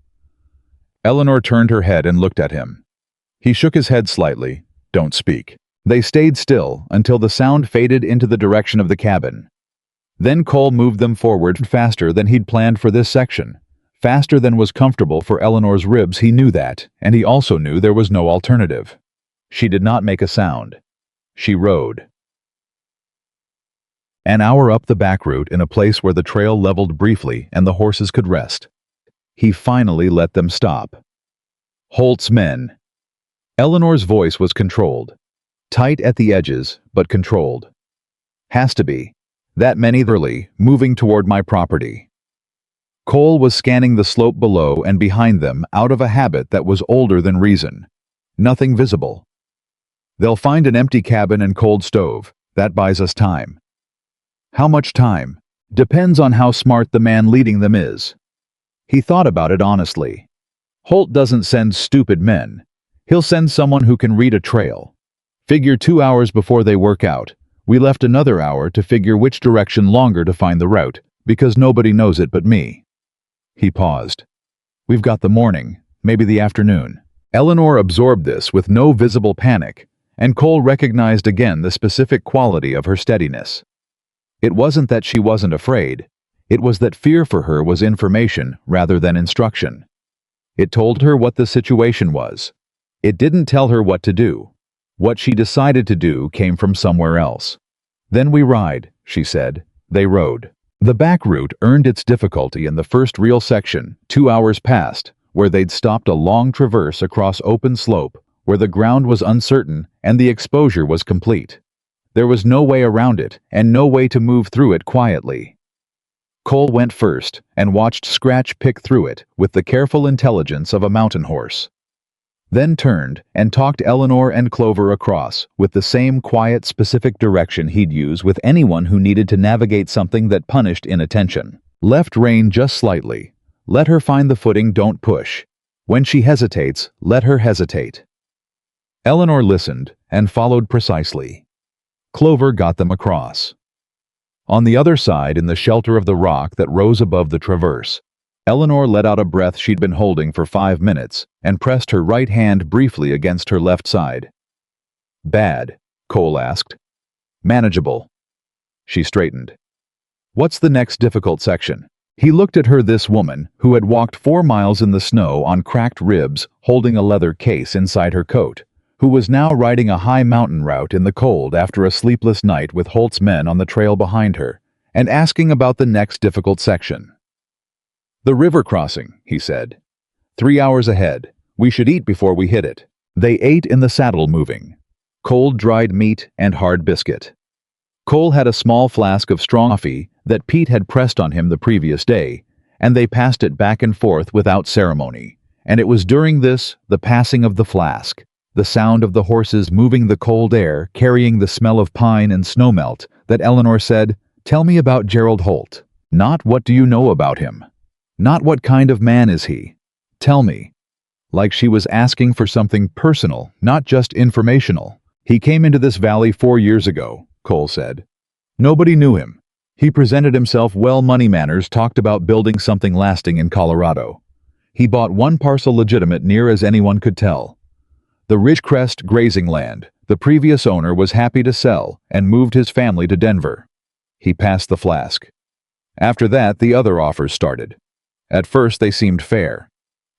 Speaker 1: Eleanor turned her head and looked at him. He shook his head slightly. "Don't speak." They stayed still until the sound faded into the direction of the cabin. Then Cole moved them forward faster than he'd planned for this section. Faster than was comfortable for Eleanor's ribs, he knew that, and he also knew there was no alternative. She did not make a sound. She rode. An hour up the back route in a place where the trail leveled briefly and the horses could rest. He finally let them stop. Holt's men. Eleanor's voice was controlled. Tight at the edges, but controlled. Has to be. That many early, moving toward my property. Cole was scanning the slope below and behind them out of a habit that was older than reason. Nothing visible. They'll find an empty cabin and cold stove. That buys us time. How much time? Depends on how smart the man leading them is. He thought about it honestly. Holt doesn't send stupid men. He'll send someone who can read a trail. Figure 2 hours before they work out. We left another hour to figure which direction longer to find the route, because nobody knows it but me. He paused. We've got the morning, maybe the afternoon. Eleanor absorbed this with no visible panic, and Cole recognized again the specific quality of her steadiness. It wasn't that she wasn't afraid. It was that fear for her was information rather than instruction. It told her what the situation was. It didn't tell her what to do. What she decided to do came from somewhere else. Then we ride, she said. They rode. The back route earned its difficulty in the first real section, 2 hours past, where they'd stopped a long traverse across open slope, where the ground was uncertain and the exposure was complete. There was no way around it and no way to move through it quietly. Cole went first and watched Scratch pick through it with the careful intelligence of a mountain horse. Then turned and talked Eleanor and Clover across with the same quiet, specific direction he'd use with anyone who needed to navigate something that punished inattention. Left rein just slightly. Let her find the footing, don't push. When she hesitates, let her hesitate. Eleanor listened and followed precisely. Clover got them across. On the other side, in the shelter of the rock that rose above the traverse, Eleanor let out a breath she'd been holding for 5 minutes and pressed her right hand briefly against her left side. Bad? Cole asked. Manageable. She straightened. What's the next difficult section? He looked at her, this woman, who had walked 4 miles in the snow on cracked ribs, holding a leather case inside her coat, who was now riding a high mountain route in the cold after a sleepless night with Holt's men on the trail behind her, and asking about the next difficult section. The river crossing, he said. 3 hours ahead. We should eat before we hit it. They ate in the saddle, moving. Cold dried meat and hard biscuit. Cole had a small flask of strong coffee that Pete had pressed on him the previous day, and they passed it back and forth without ceremony. And it was during this, the passing of the flask, the sound of the horses moving the cold air, carrying the smell of pine and snowmelt, that Eleanor said, "Tell me about Gerald Holt. Not what do you know about him. Not what kind of man is he. Tell me." Like she was asking for something personal, not just informational. He came into this valley 4 years ago, Cole said. Nobody knew him. He presented himself well, money manners, talked about building something lasting in Colorado. He bought 1 parcel legitimate, near as anyone could tell. The Ridgecrest grazing land. The previous owner was happy to sell and moved his family to Denver. He passed the flask. After that, the other offers started. At first they seemed fair.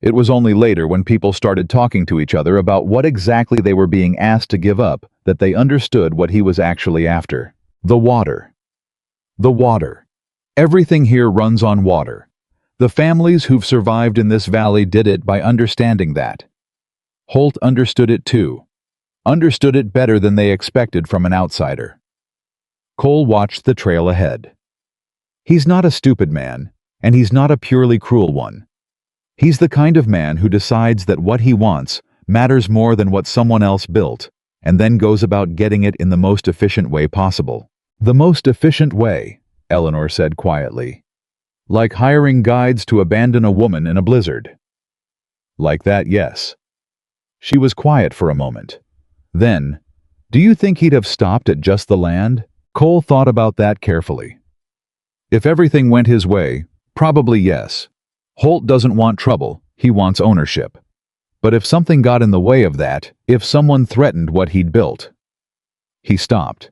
Speaker 1: It was only later, when people started talking to each other about what exactly they were being asked to give up, that they understood what he was actually after. The water. The water. Everything here runs on water. The families who've survived in this valley did it by understanding that. Holt understood it too. Understood it better than they expected from an outsider. Cole watched the trail ahead. He's not a stupid man, and he's not a purely cruel one. He's the kind of man who decides that what he wants matters more than what someone else built, and then goes about getting it in the most efficient way possible. The most efficient way, Eleanor said quietly. Like hiring guides to abandon a woman in a blizzard. Like that, yes. She was quiet for a moment. Then, do you think he'd have stopped at just the land? Cole thought about that carefully. If everything went his way, probably yes. Holt doesn't want trouble, he wants ownership. But if something got in the way of that, if someone threatened what he'd built. He stopped.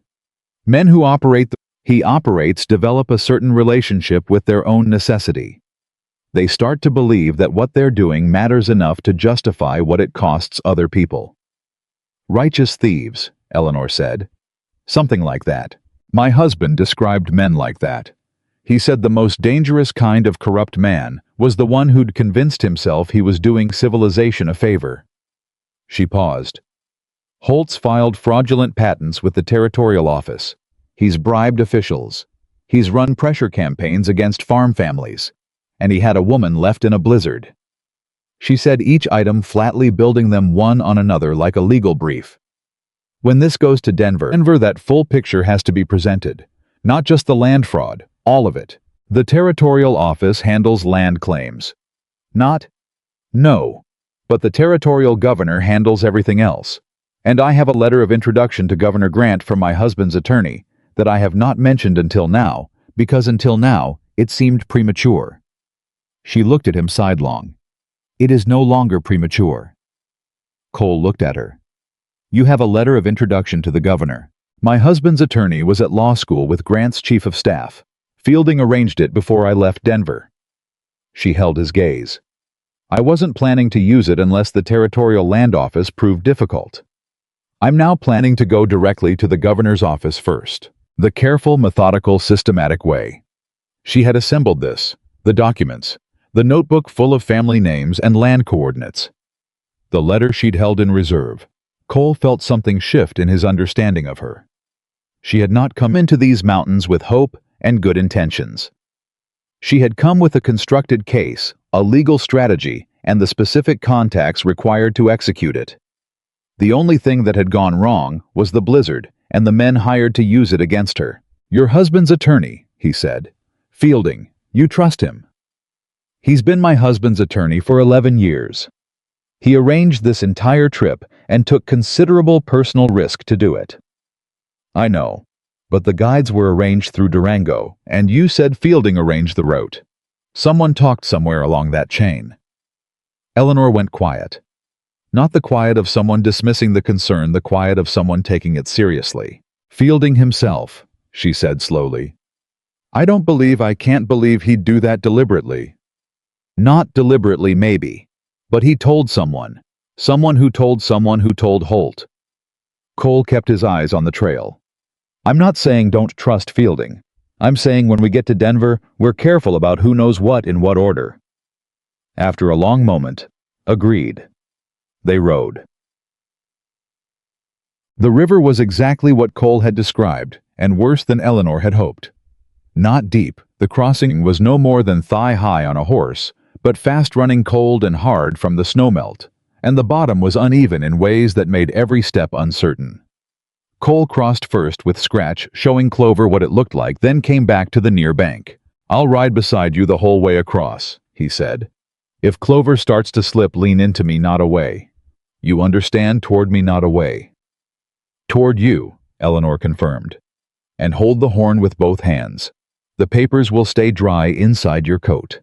Speaker 1: Men who operate he operates develop a certain relationship with their own necessity. They start to believe that what they're doing matters enough to justify what it costs other people. Righteous thieves, Eleanor said. Something like that. My husband described men like that. He said the most dangerous kind of corrupt man was the one who'd convinced himself he was doing civilization a favor. She paused. Holtz filed fraudulent patents with the territorial office. He's bribed officials. He's run pressure campaigns against farm families. And he had a woman left in a blizzard. She said each item flatly building them one on another like a legal brief. When this goes to Denver, that full picture has to be presented. Not just the land fraud, all of it. The territorial office handles land claims. Not? No. But the territorial governor handles everything else. And I have a letter of introduction to Governor Grant from my husband's attorney that I have not mentioned until now, because until now, it seemed premature. She looked at him sidelong. It is no longer premature. Cole looked at her. You have a letter of introduction to the governor. My husband's attorney was at law school with Grant's chief of staff. Fielding arranged it before I left Denver. She held his gaze. I wasn't planning to use it unless the territorial land office proved difficult. I'm now planning to go directly to the governor's office first. The careful, methodical, systematic way. She had assembled this, the documents, the notebook full of family names and land coordinates. The letter she'd held in reserve. Cole felt something shift in his understanding of her. She had not come into these mountains with hope and good intentions. She had come with a constructed case, a legal strategy, and the specific contacts required to execute it. The only thing that had gone wrong was the blizzard and the men hired to use it against her. Your husband's attorney, he said. Fielding, you trust him. He's been my husband's attorney for 11 years. He arranged this entire trip and took considerable personal risk to do it. I know, but the guides were arranged through Durango, and you said Fielding arranged the route. Someone talked somewhere along that chain. Eleanor went quiet. Not the quiet of someone dismissing the concern, the quiet of someone taking it seriously. Fielding himself, she said slowly. I can't believe he'd do that deliberately. Not deliberately, maybe. But he told someone. Someone who told Holt. Cole kept his eyes on the trail. I'm not saying don't trust Fielding. I'm saying when we get to Denver, we're careful about who knows what in what order. After a long moment, agreed. They rode. The river was exactly what Cole had described, and worse than Eleanor had hoped. Not deep, the crossing was no more than thigh-high on a horse, but fast-running cold and hard from the snowmelt, and the bottom was uneven in ways that made every step uncertain. Cole crossed first with Scratch, showing Clover what it looked like, then came back to the near bank. I'll ride beside you the whole way across, he said. If Clover starts to slip, lean into me, not away. You understand? Toward me, not away. Toward you, Eleanor confirmed. And hold the horn with both hands. The papers will stay dry inside your coat.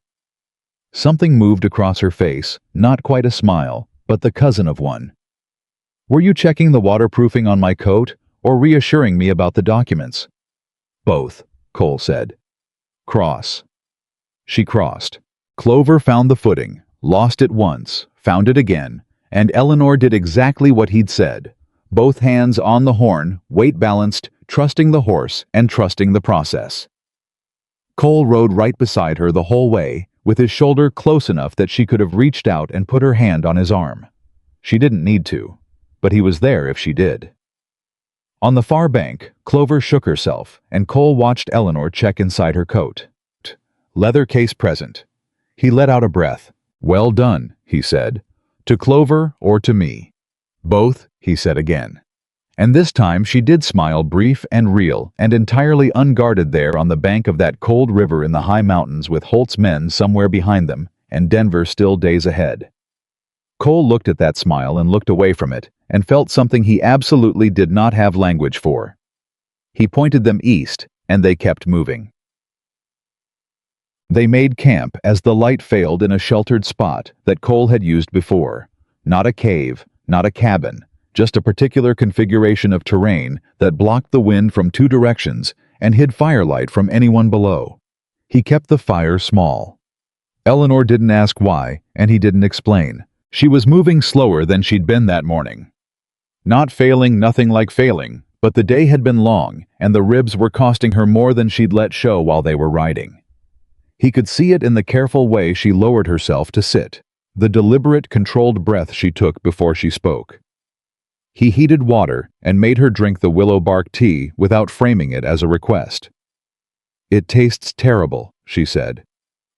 Speaker 1: Something moved across her face, not quite a smile, but the cousin of one. Were you checking the waterproofing on my coat, or reassuring me about the documents? Both, Cole said. Cross. She crossed. Clover found the footing, lost it once, found it again, and Eleanor did exactly what he'd said. Both hands on the horn, weight balanced, trusting the horse and trusting the process. Cole rode right beside her the whole way, with his shoulder close enough that she could have reached out and put her hand on his arm. She didn't need to, but he was there if she did. On the far bank, Clover shook herself, and Cole watched Eleanor check inside her coat. Leather case present. He let out a breath. Well done, he said. To Clover or to me? Both, he said again. And this time she did smile, brief and real, and entirely unguarded there on the bank of that cold river in the high mountains, with Holt's men somewhere behind them, and Denver still days ahead. Cole looked at that smile and looked away from it, and felt something he absolutely did not have language for. He pointed them east, and they kept moving. They made camp as the light failed in a sheltered spot that Cole had used before. Not a cave, not a cabin, just a particular configuration of terrain that blocked the wind from two directions and hid firelight from anyone below. He kept the fire small. Eleanor didn't ask why, and he didn't explain. She was moving slower than she'd been that morning. Not failing, nothing like failing, but the day had been long, and the ribs were costing her more than she'd let show while they were riding. He could see it in the careful way she lowered herself to sit, the deliberate, controlled breath she took before she spoke. He heated water and made her drink the willow bark tea without framing it as a request. "It tastes terrible," she said.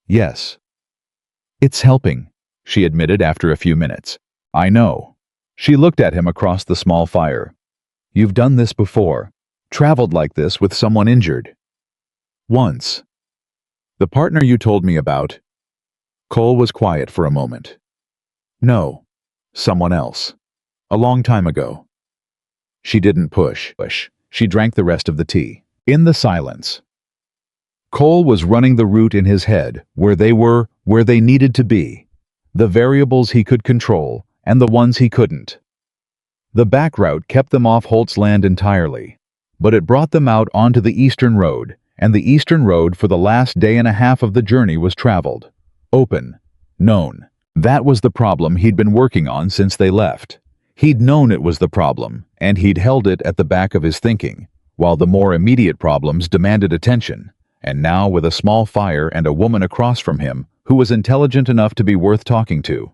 Speaker 1: "Yes." "It's helping," she admitted after a few minutes. "I know." She looked at him across the small fire. "You've done this before. Traveled like this with someone injured." "Once." "The partner you told me about?" Cole was quiet for a moment. "No. Someone else. A long time ago." She didn't push. She drank the rest of the tea. In the silence, Cole was running the route in his head, where they needed to be. The variables he could control, and the ones he couldn't. The back route kept them off Holt's land entirely, but it brought them out onto the eastern road, and the eastern road for the last day and a half of the journey was traveled. Open. Known. That was the problem he'd been working on since they left. He'd known it was the problem, and he'd held it at the back of his thinking, while the more immediate problems demanded attention. And now, with a small fire and a woman across from him who was intelligent enough to be worth talking to.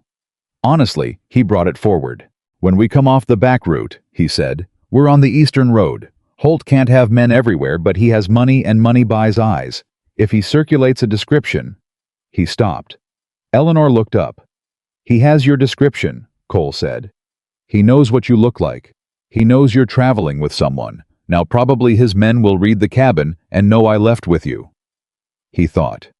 Speaker 1: Honestly, he brought it forward. "When we come off the back route," he said, "we're on the eastern road. Holt can't have men everywhere, but he has money, and money buys eyes. If he circulates a description—" He stopped. Eleanor looked up. "He has your description," Cole said. "He knows what you look like. He knows you're traveling with someone. Now probably his men will read the cabin and know I left with you." He thought.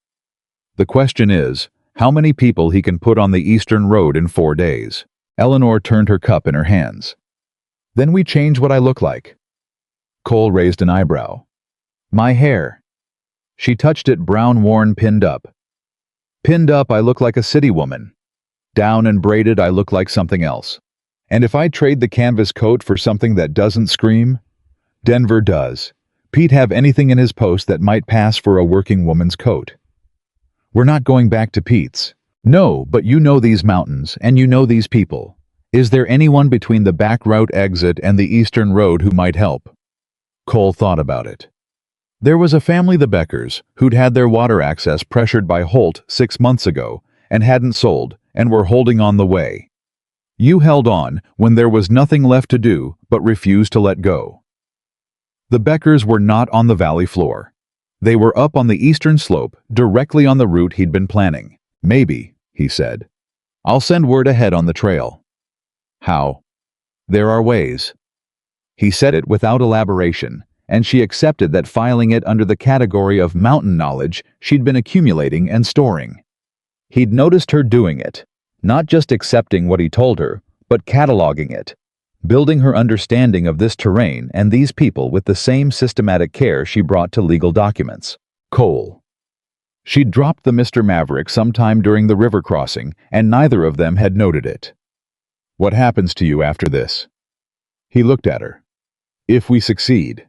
Speaker 1: "The question is, how many people he can put on the eastern road in 4 days." Eleanor turned her cup in her hands. "Then we change what I look like." Cole raised an eyebrow. "My hair." She touched it, brown, worn, pinned up. "Pinned up, I look like a city woman. Down and braided, I look like something else. And if I trade the canvas coat for something that doesn't scream? Denver does. Pete have anything in his post that might pass for a working woman's coat. We're not going back to Pete's." "No, but you know these mountains, and you know these people. Is there anyone between the back route exit and the eastern road who might help?" Cole thought about it. There was a family, the Beckers, who'd had their water access pressured by Holt 6 months ago and hadn't sold and were holding on the way. You held on when there was nothing left to do but refused to let go. The Beckers were not on the valley floor. They were up on the eastern slope, directly on the route he'd been planning. "Maybe," he said. "I'll send word ahead on the trail." "How?" "There are ways." He said it without elaboration, and she accepted that, filing it under the category of mountain knowledge she'd been accumulating and storing. He'd noticed her doing it, not just accepting what he told her, but cataloging it, building her understanding of this terrain and these people with the same systematic care she brought to legal documents. Cole. She'd dropped the Mr. Maverick sometime during the river crossing, and neither of them had noted it. "What happens to you after this?" He looked at her. "If we succeed.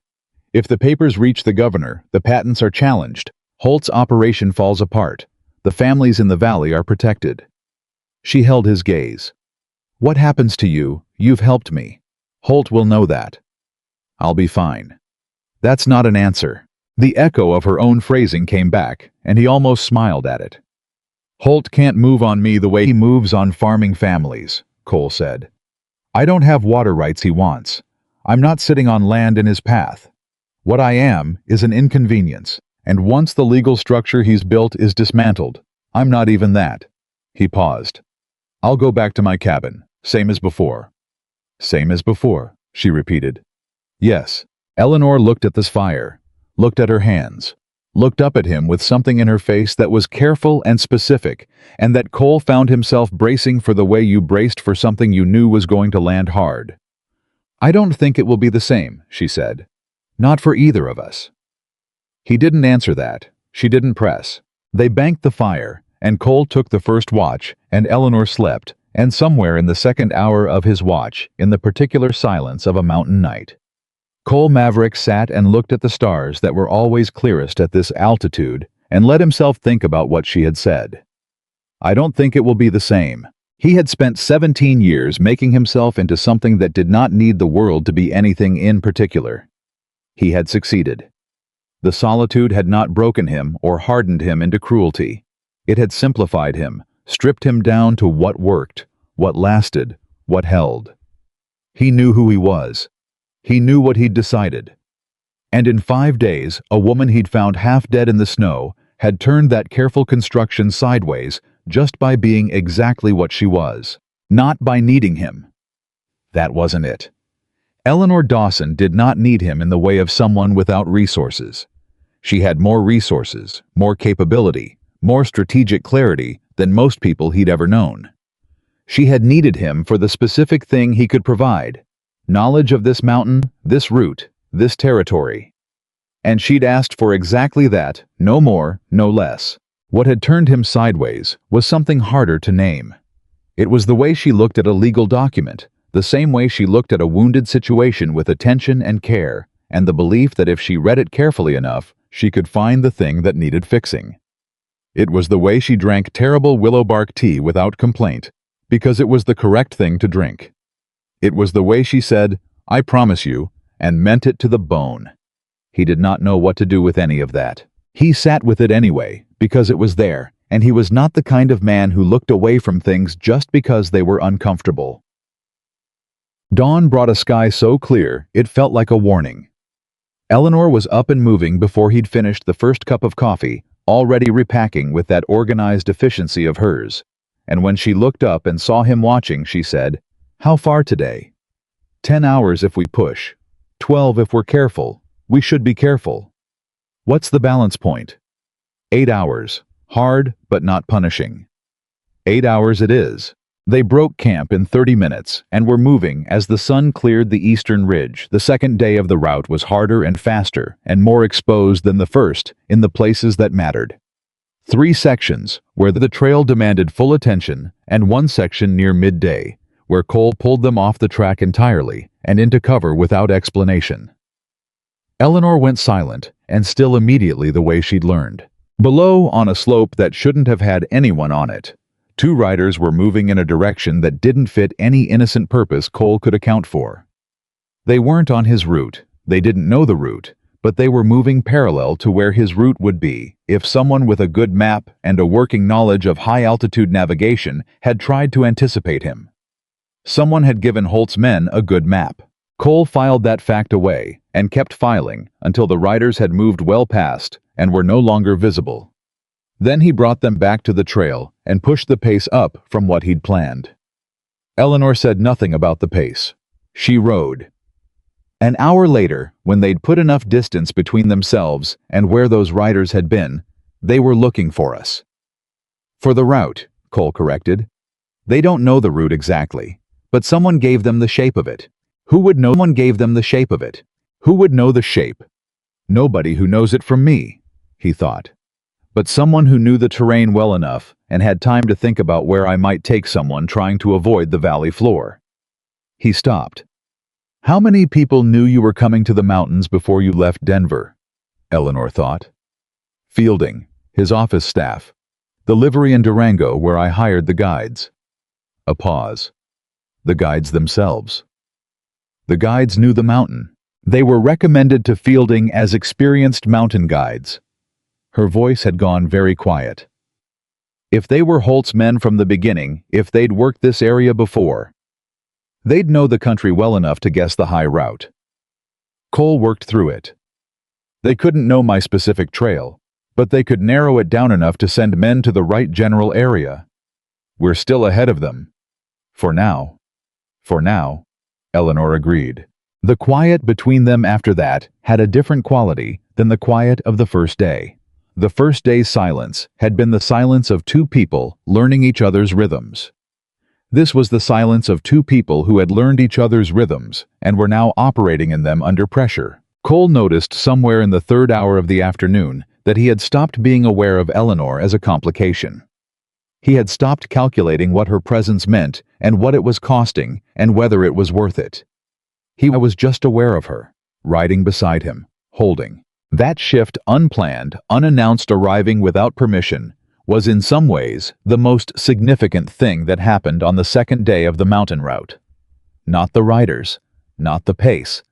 Speaker 1: If the papers reach the governor, the patents are challenged, Holt's operation falls apart, the families in the valley are protected." She held his gaze. "What happens to you? You've helped me. Holt will know that." "I'll be fine." That's not an answer. The echo of her own phrasing came back, and he almost smiled at it. "Holt can't move on me the way he moves on farming families," Cole said. "I don't have water rights he wants. I'm not sitting on land in his path. What I am is an inconvenience, and once the legal structure he's built is dismantled, I'm not even that." He paused. "I'll go back to my cabin, same as before." "Same as before," she repeated. "Yes." Eleanor looked at this fire, looked at her hands, looked up at him with something in her face that was careful and specific, and that Cole found himself bracing for the way you braced for something you knew was going to land hard. "I don't think it will be the same," she said. "Not for either of us." He didn't answer that. She didn't press. They banked the fire, and Cole took the first watch, and Eleanor slept, and somewhere in the second hour of his watch, in the particular silence of a mountain night, Cole Maverick sat and looked at the stars that were always clearest at this altitude and let himself think about what she had said. "I don't think it will be the same." He had spent 17 years making himself into something that did not need the world to be anything in particular. He had succeeded. The solitude had not broken him or hardened him into cruelty. It had simplified him, stripped him down to what worked, what lasted, what held. He knew who he was. He knew what he'd decided. And in 5 days, a woman he'd found half dead in the snow had turned that careful construction sideways just by being exactly what she was, not by needing him. That wasn't it. Eleanor Dawson did not need him in the way of someone without resources. She had more resources, more capability, more strategic clarity than most people he'd ever known. She had needed him for the specific thing he could provide: knowledge of this mountain, this route, this territory. And she'd asked for exactly that, no more, no less. What had turned him sideways was something harder to name. It was the way she looked at a legal document, the same way she looked at a wounded situation with attention and care, and the belief that if she read it carefully enough, she could find the thing that needed fixing. It was the way she drank terrible willowbark tea without complaint, because it was the correct thing to drink. It was the way she said, "I promise you," and meant it to the bone. He did not know what to do with any of that. He sat with it anyway, because it was there, and he was not the kind of man who looked away from things just because they were uncomfortable. Dawn brought a sky so clear it felt like a warning. Eleanor was up and moving before he'd finished the first cup of coffee, already repacking with that organized efficiency of hers. And when she looked up and saw him watching, she said, "How far today?" 10 hours if we push. 12 if we're careful. We should be careful. What's the balance point? 8 hours. Hard, but not punishing. 8 hours it is. They broke camp in 30 minutes and were moving as the sun cleared the eastern ridge. The second day of the route was harder and faster and more exposed than the first in the places that mattered. 3 sections where the trail demanded full attention, and 1 section near midday where Cole pulled them off the track entirely and into cover without explanation. Eleanor went silent, and still immediately the way she'd learned. Below, on a slope that shouldn't have had anyone on it, 2 riders were moving in a direction that didn't fit any innocent purpose Cole could account for. They weren't on his route, they didn't know the route, but they were moving parallel to where his route would be if someone with a good map and a working knowledge of high-altitude navigation had tried to anticipate him. Someone had given Holt's men a good map. Cole filed that fact away and kept filing until the riders had moved well past and were no longer visible. Then he brought them back to the trail and pushed the pace up from what he'd planned. Eleanor said nothing about the pace. She rode. An hour later, when they'd put enough distance between themselves and where those riders had been, they were looking for us. For the route, Cole corrected. They don't know the route exactly, but someone gave them the shape of it. Who would know? Someone gave them the shape of it. Who would know the shape? Nobody who knows it from me, he thought. But someone who knew the terrain well enough and had time to think about where I might take someone trying to avoid the valley floor. He stopped. How many people knew you were coming to the mountains before you left Denver? Eleanor thought. Fielding, his office staff, the livery in Durango where I hired the guides. A pause. The guides themselves. The guides knew the mountain. They were recommended to Fielding as experienced mountain guides. Her voice had gone very quiet. If they were Holt's men from the beginning, if they'd worked this area before, they'd know the country well enough to guess the high route. Cole worked through it. They couldn't know my specific trail, but they could narrow it down enough to send men to the right general area. We're still ahead of them. For now. For now, Eleanor agreed. The quiet between them after that had a different quality than the quiet of the first day. The first day's silence had been the silence of 2 people learning each other's rhythms. This was the silence of 2 people who had learned each other's rhythms and were now operating in them under pressure. Cole noticed somewhere in the 3rd hour of the afternoon that he had stopped being aware of Eleanor as a complication. He had stopped calculating what her presence meant and what it was costing and whether it was worth it. He was just aware of her, riding beside him, holding. That shift, unplanned, unannounced, arriving without permission, was in some ways the most significant thing that happened on the 2nd day of the mountain route. Not the riders, not the pace,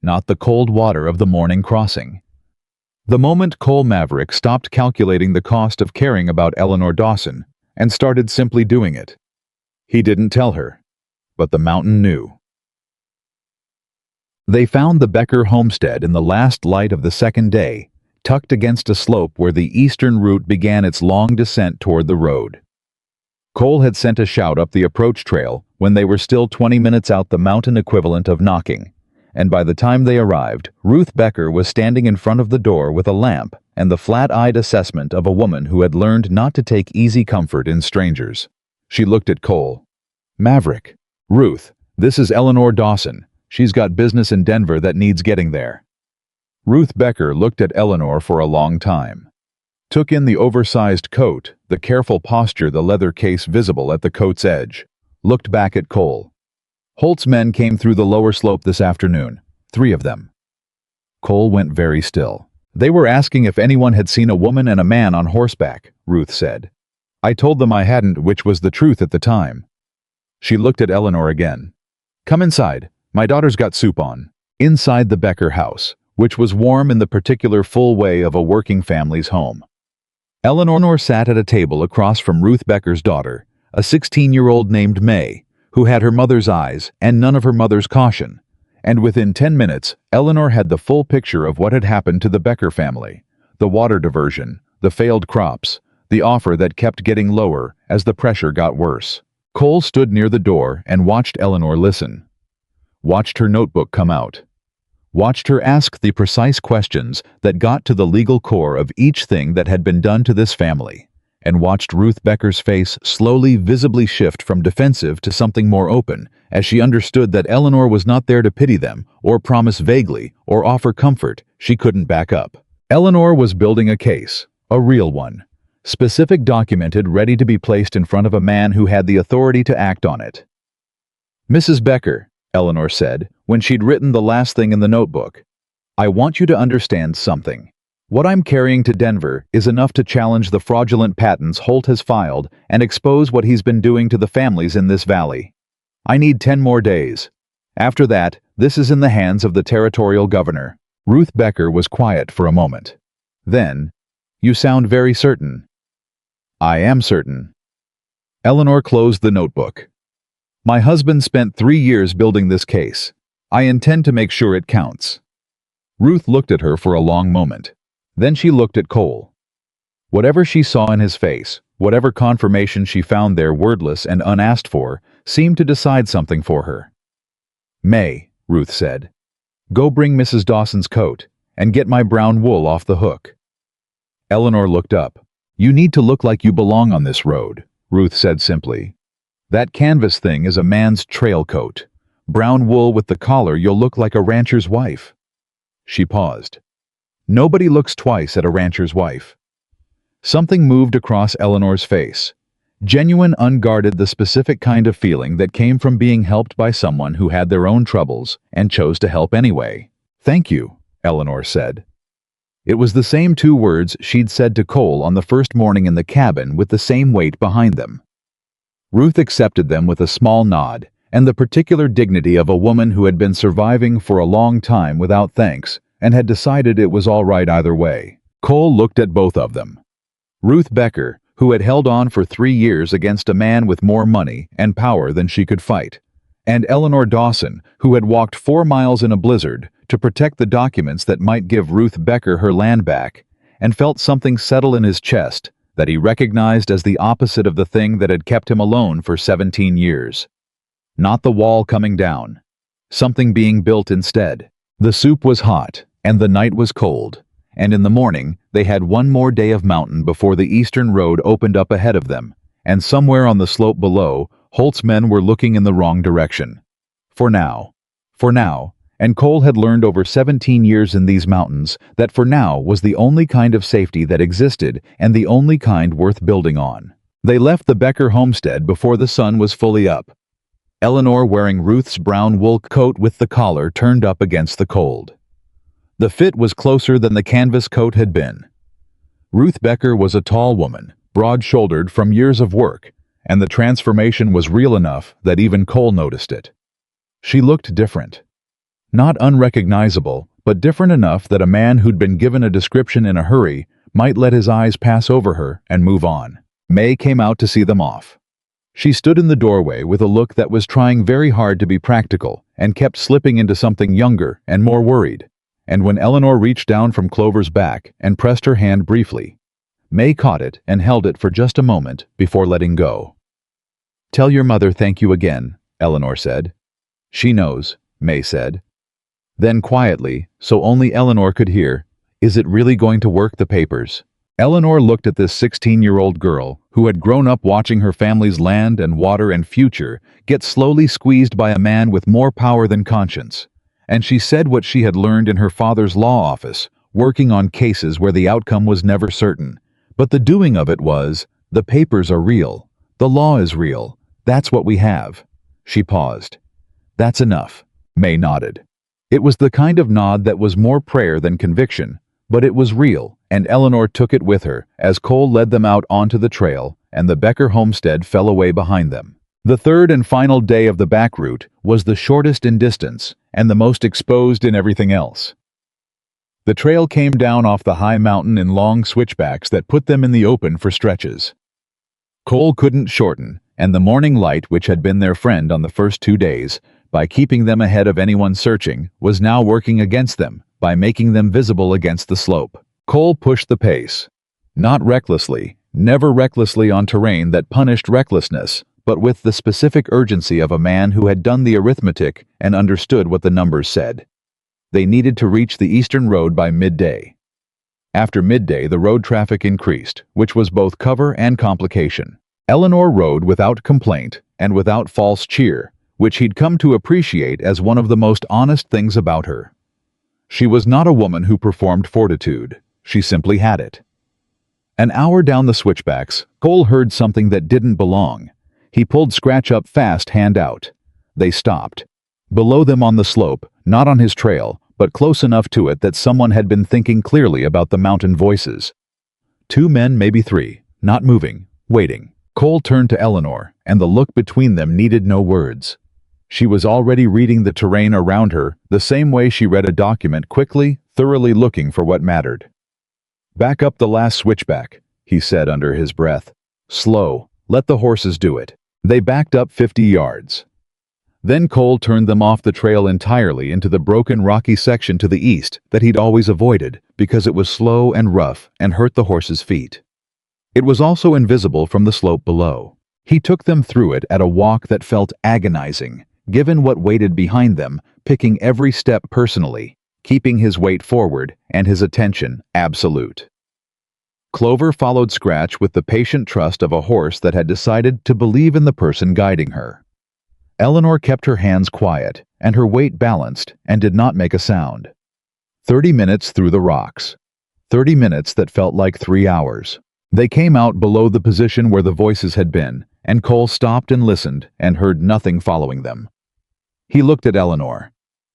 Speaker 1: not the cold water of the morning crossing. The moment Cole Maverick stopped calculating the cost of caring about Eleanor Dawson and started simply doing it. He didn't tell her, but the mountain knew. They found the Becker homestead in the last light of the second day, tucked against a slope where the eastern route began its long descent toward the road. Cole had sent a shout up the approach trail when they were still 20 minutes out the mountain equivalent of knocking, and by the time they arrived, Ruth Becker was standing in front of the door with a lamp and the flat-eyed assessment of a woman who had learned not to take easy comfort in strangers. She looked at Cole. "Maverick. Ruth, this is Eleanor Dawson. She's got business in Denver that needs getting there." Ruth Becker looked at Eleanor for a long time. Took in the oversized coat, the careful posture, the leather case visible at the coat's edge. Looked back at Cole. "Holt's men came through the lower slope this afternoon. 3 of them." Cole went very still. "They were asking if anyone had seen a woman and a man on horseback," Ruth said. "I told them I hadn't, which was the truth at the time." She looked at Eleanor again. "Come inside. My daughter's got soup on." Inside the Becker house, which was warm in the particular full way of a working family's home. Eleanor sat at a table across from Ruth Becker's daughter, a 16-year-old named May, who had her mother's eyes and none of her mother's caution. And within 10 minutes, Eleanor had the full picture of what had happened to the Becker family: the water diversion, the failed crops, the offer that kept getting lower as the pressure got worse. Cole stood near the door and watched Eleanor listen. Watched her notebook come out. Watched her ask the precise questions that got to the legal core of each thing that had been done to this family, and watched Ruth Becker's face slowly, visibly shift from defensive to something more open as she understood that Eleanor was not there to pity them or promise vaguely or offer comfort she couldn't back up. Eleanor was building a case, a real one, specific, documented, ready to be placed in front of a man who had the authority to act on it. "Mrs. Becker," Eleanor said, when she'd written the last thing in the notebook, "I want you to understand something. What I'm carrying to Denver is enough to challenge the fraudulent patents Holt has filed and expose what he's been doing to the families in this valley. I need 10 more days. After that, this is in the hands of the territorial governor." Ruth Becker was quiet for a moment. Then, "You sound very certain." "I am certain." Eleanor closed the notebook. "My husband spent 3 years building this case. I intend to make sure it counts." Ruth looked at her for a long moment. Then she looked at Cole. Whatever she saw in his face, whatever confirmation she found there wordless and unasked for, seemed to decide something for her. "May," Ruth said, "go bring Mrs. Dawson's coat, and get my brown wool off the hook." Eleanor looked up. "You need to look like you belong on this road," Ruth said simply. "That canvas thing is a man's trail coat. Brown wool with the collar, you'll look like a rancher's wife." She paused. Nobody looks twice at a rancher's wife. Something moved across Eleanor's face. Genuine, unguarded, the specific kind of feeling that came from being helped by someone who had their own troubles and chose to help anyway. "Thank you," Eleanor said. It was the same 2 words she'd said to Cole on the first morning in the cabin, with the same weight behind them. Ruth accepted them with a small nod, and the particular dignity of a woman who had been surviving for a long time without thanks and had decided it was all right either way. Cole looked at both of them. Ruth Becker, who had held on for 3 years against a man with more money and power than she could fight, and Eleanor Dawson, who had walked 4 miles in a blizzard to protect the documents that might give Ruth Becker her land back, and felt something settle in his chest that he recognized as the opposite of the thing that had kept him alone for 17 years. Not the wall coming down. Something being built instead. The soup was hot, and the night was cold, and in the morning they had 1 more day of mountain before the eastern road opened up ahead of them, and somewhere on the slope below, Holt's men were looking in the wrong direction. For now, and Cole had learned over 17 years in these mountains that for now was the only kind of safety that existed and the only kind worth building on. They left the Becker homestead before the sun was fully up. Eleanor wearing Ruth's brown wool coat with the collar turned up against the cold. The fit was closer than the canvas coat had been. Ruth Becker was a tall woman, broad-shouldered from years of work, and the transformation was real enough that even Cole noticed it. She looked different. Not unrecognizable, but different enough that a man who'd been given a description in a hurry might let his eyes pass over her and move on. May came out to see them off. She stood in the doorway with a look that was trying very hard to be practical, and kept slipping into something younger and more worried. And when Eleanor reached down from Clover's back and pressed her hand briefly, May caught it and held it for just a moment before letting go. "Tell your mother thank you again," Eleanor said. "She knows," May said. Then quietly, so only Eleanor could hear, "Is it really going to work, the papers?" Eleanor looked at this 16-year-old girl who had grown up watching her family's land and water and future get slowly squeezed by a man with more power than conscience. And she said what she had learned in her father's law office, working on cases where the outcome was never certain. But the doing of it was, the papers are real. The law is real. That's what we have. She paused. "That's enough," May nodded. It was the kind of nod that was more prayer than conviction, but it was real, and Eleanor took it with her as Cole led them out onto the trail and the Becker homestead fell away behind them. The third and final day of the back route was the shortest in distance and the most exposed in everything else. The trail came down off the high mountain in long switchbacks that put them in the open for stretches. Cole couldn't shorten, and the morning light, which had been their friend on the first 2 days, by keeping them ahead of anyone searching, was now working against them, by making them visible against the slope. Cole pushed the pace. Not recklessly, never recklessly on terrain that punished recklessness, but with the specific urgency of a man who had done the arithmetic and understood what the numbers said. They needed to reach the eastern road by midday. After midday, the road traffic increased, which was both cover and complication. Eleanor rode without complaint and without false cheer, which he'd come to appreciate as one of the most honest things about her. She was not a woman who performed fortitude. She simply had it. An hour down the switchbacks, Cole heard something that didn't belong. He pulled Scratch up fast, hand out. They stopped. Below them on the slope, not on his trail, but close enough to it that someone had been thinking clearly about the mountain voices. 2 men, maybe 3, not moving, waiting. Cole turned to Eleanor, and the look between them needed no words. She was already reading the terrain around her the same way she read a document, quickly, thoroughly looking for what mattered. "Back up the last switchback," he said under his breath. "Slow. Let the horses do it." They backed up 50 yards. Then Cole turned them off the trail entirely into the broken rocky section to the east that he'd always avoided because it was slow and rough and hurt the horses' feet. It was also invisible from the slope below. He took them through it at a walk that felt agonizing, given what waited behind them, picking every step personally, keeping his weight forward and his attention absolute. Clover followed Scratch with the patient trust of a horse that had decided to believe in the person guiding her. Eleanor kept her hands quiet and her weight balanced and did not make a sound. 30 minutes through the rocks. 30 minutes that felt like 3 hours. They came out below the position where the voices had been, and Cole stopped and listened and heard nothing following them. He looked at Eleanor.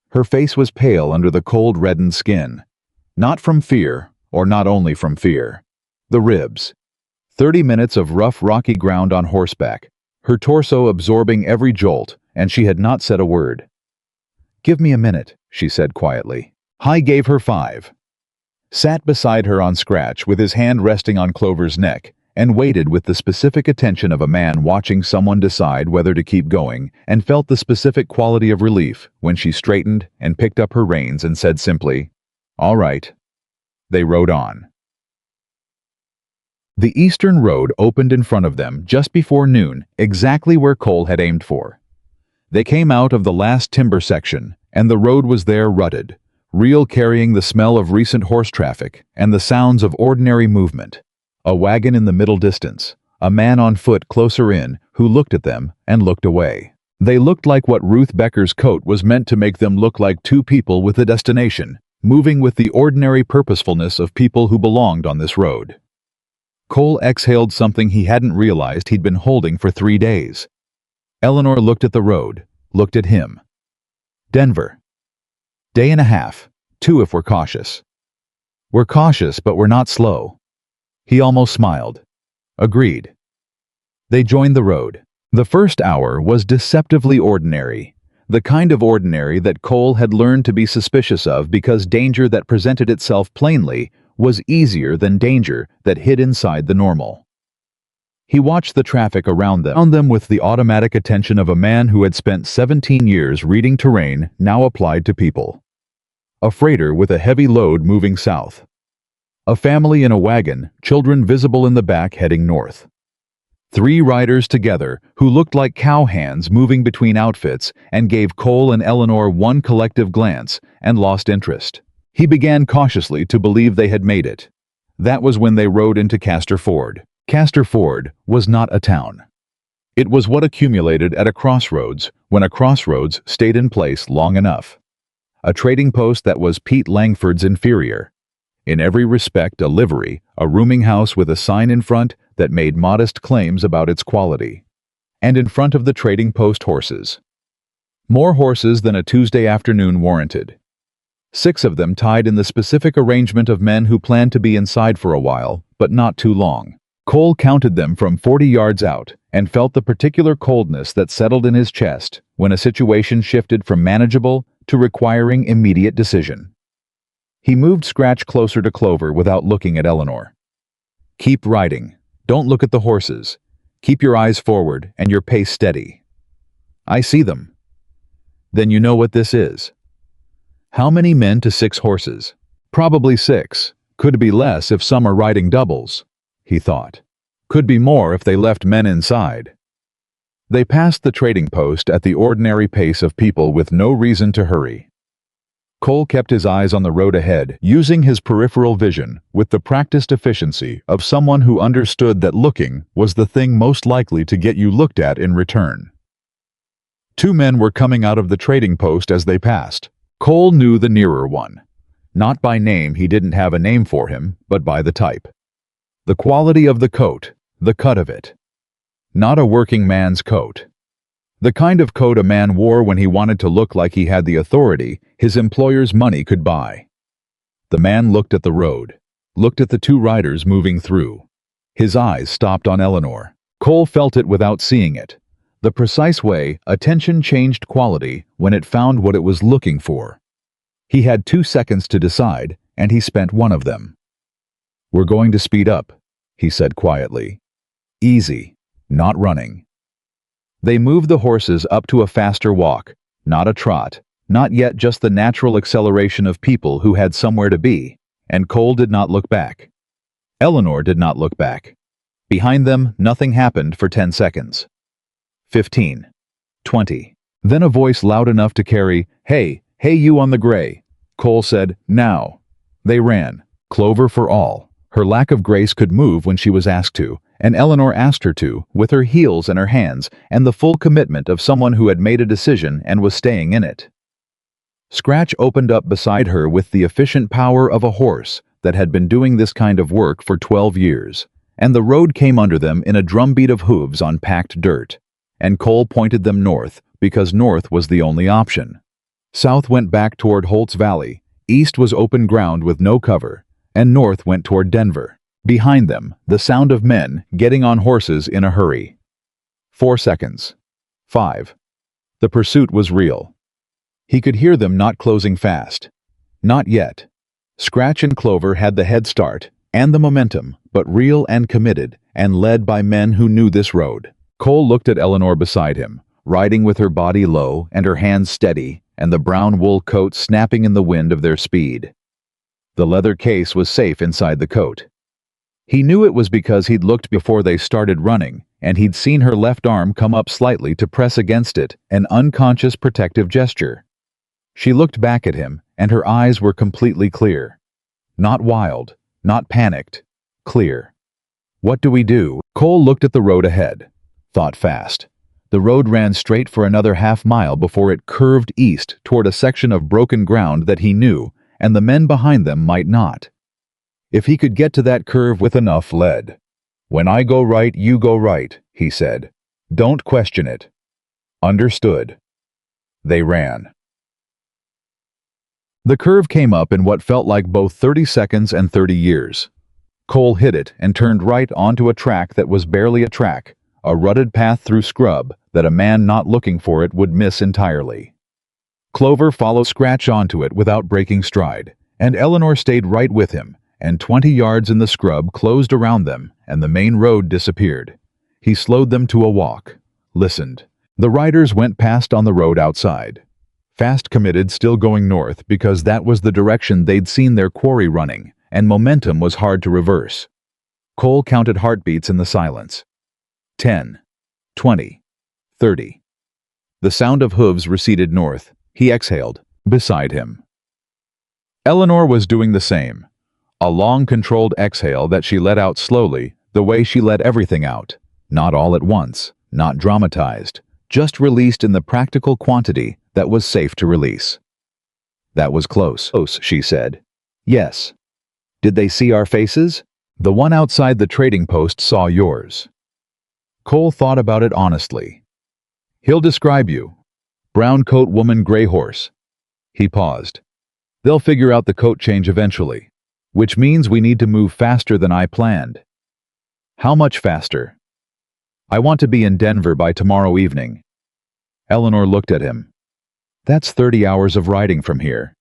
Speaker 1: Her face was pale under the cold reddened skin. Not from fear, or not only from fear. The ribs. 30 minutes of rough rocky ground on horseback, her torso absorbing every jolt, and she had not said a word. "Give me a minute," she said quietly. High gave her 5. Sat beside her on Scratch with his hand resting on Clover's neck, and waited with the specific attention of a man watching someone decide whether to keep going, and felt the specific quality of relief when she straightened and picked up her reins and said simply, "All right." They rode on. The eastern road opened in front of them just before noon, exactly where Cole had aimed for. They came out of the last timber section, and the road was there rutted, real, carrying the smell of recent horse traffic and the sounds of ordinary movement. A wagon in the middle distance, a man on foot closer in who looked at them and looked away. They looked like what Ruth Becker's coat was meant to make them look, like 2 people with a destination, moving with the ordinary purposefulness of people who belonged on this road. Cole exhaled something he hadn't realized he'd been holding for 3 days. Eleanor looked at the road, looked at him. Denver. Day and a half, 2 if we're cautious. We're cautious, but we're not slow. He almost smiled. Agreed. They joined the road. The first hour was deceptively ordinary, the kind of ordinary that Cole had learned to be suspicious of because danger that presented itself plainly was easier than danger that hid inside the normal. He watched the traffic around them with the automatic attention of a man who had spent 17 years reading terrain now applied to people. A freighter with a heavy load moving south. A family in a wagon, children visible in the back heading north. 3 riders together who looked like cowhands moving between outfits and gave Cole and Eleanor one collective glance and lost interest. He began cautiously to believe they had made it. That was when they rode into Castor Ford. Castor Ford was not a town. It was what accumulated at a crossroads when a crossroads stayed in place long enough. A trading post that was Pete Langford's inferior. In every respect a livery, a rooming house with a sign in front that made modest claims about its quality. And in front of the trading post horses. More horses than a Tuesday afternoon warranted. 6 of them tied in the specific arrangement of men who planned to be inside for a while, but not too long. Cole counted them from 40 yards out and felt the particular coldness that settled in his chest when a situation shifted from manageable to requiring immediate decision. He moved Scratch closer to Clover without looking at Eleanor. Keep riding. Don't look at the horses. Keep your eyes forward and your pace steady. I see them. Then you know what this is. How many men to 6 horses? Probably 6. Could be less if some are riding doubles, he thought. Could be more if they left men inside. They passed the trading post at the ordinary pace of people with no reason to hurry. Cole kept his eyes on the road ahead, using his peripheral vision with the practiced efficiency of someone who understood that looking was the thing most likely to get you looked at in return. 2 men were coming out of the trading post as they passed. Cole knew the nearer one. Not by name, he didn't have a name for him, but by the type. The quality of the coat, the cut of it. Not a working man's coat. The kind of coat a man wore when he wanted to look like he had the authority his employer's money could buy. The man looked at the road, looked at the 2 riders moving through. His eyes stopped on Eleanor. Cole felt it without seeing it. The precise way attention changed quality when it found what it was looking for. He had 2 seconds to decide, and he spent one of them. "We're going to speed up," he said quietly. "Easy, not running." They moved the horses up to a faster walk, not a trot, not yet just the natural acceleration of people who had somewhere to be, and Cole did not look back. Eleanor did not look back. Behind them, nothing happened for 10 seconds. 15. 20. Then a voice loud enough to carry, "Hey, hey you on the gray." Cole said, "Now." They ran. Clover for all. Her lack of grace could move when she was asked to, and Eleanor asked her to, with her heels and her hands, and the full commitment of someone who had made a decision and was staying in it. Scratch opened up beside her with the efficient power of a horse that had been doing this kind of work for 12 years, and the road came under them in a drumbeat of hooves on packed dirt. And Cole pointed them north, because north was the only option. South went back toward Holt's Valley, east was open ground with no cover, and north went toward Denver. Behind them, the sound of men getting on horses in a hurry. 4 seconds. 5. The pursuit was real. He could hear them not closing fast. Not yet. Scratch and Clover had the head start, and the momentum, but real and committed, and led by men who knew this road. Cole looked at Eleanor beside him, riding with her body low and her hands steady, and the brown wool coat snapping in the wind of their speed. The leather case was safe inside the coat. He knew it was because he'd looked before they started running, and he'd seen her left arm come up slightly to press against it, an unconscious protective gesture. She looked back at him, and her eyes were completely clear. Not wild, not panicked, clear. "What do we do?" Cole looked at the road ahead. Thought fast. The road ran straight for another half-mile before it curved east toward a section of broken ground that he knew, and the men behind them might not. If he could get to that curve with enough lead. "When I go right, you go right," he said. "Don't question it." Understood. They ran. The curve came up in what felt like both 30 seconds and 30 years. Cole hit it and turned right onto a track that was barely a track, a rutted path through scrub that a man not looking for it would miss entirely. Clover followed Scratch onto it without breaking stride, and Eleanor stayed right with him, and 20 yards in the scrub closed around them, and the main road disappeared. He slowed them to a walk, listened. The riders went past on the road outside. Fast committed, still going north because that was the direction they'd seen their quarry running, and momentum was hard to reverse. Cole counted heartbeats in the silence. 10, 20, 30. The sound of hooves receded north. He exhaled, beside him. Eleanor was doing the same. A long, controlled exhale that she let out slowly, the way she let everything out. Not all at once, not dramatized, just released in the practical quantity that was safe to release. That was close, she said. Yes. Did they see our faces? The one outside the trading post saw yours. Cole thought about it honestly. He'll describe you. Brown coat woman, gray horse. He paused. They'll figure out the coat change eventually, which means we need to move faster than I planned. How much faster? I want to be in Denver by tomorrow evening. Eleanor looked at him. That's 30 hours of riding from here.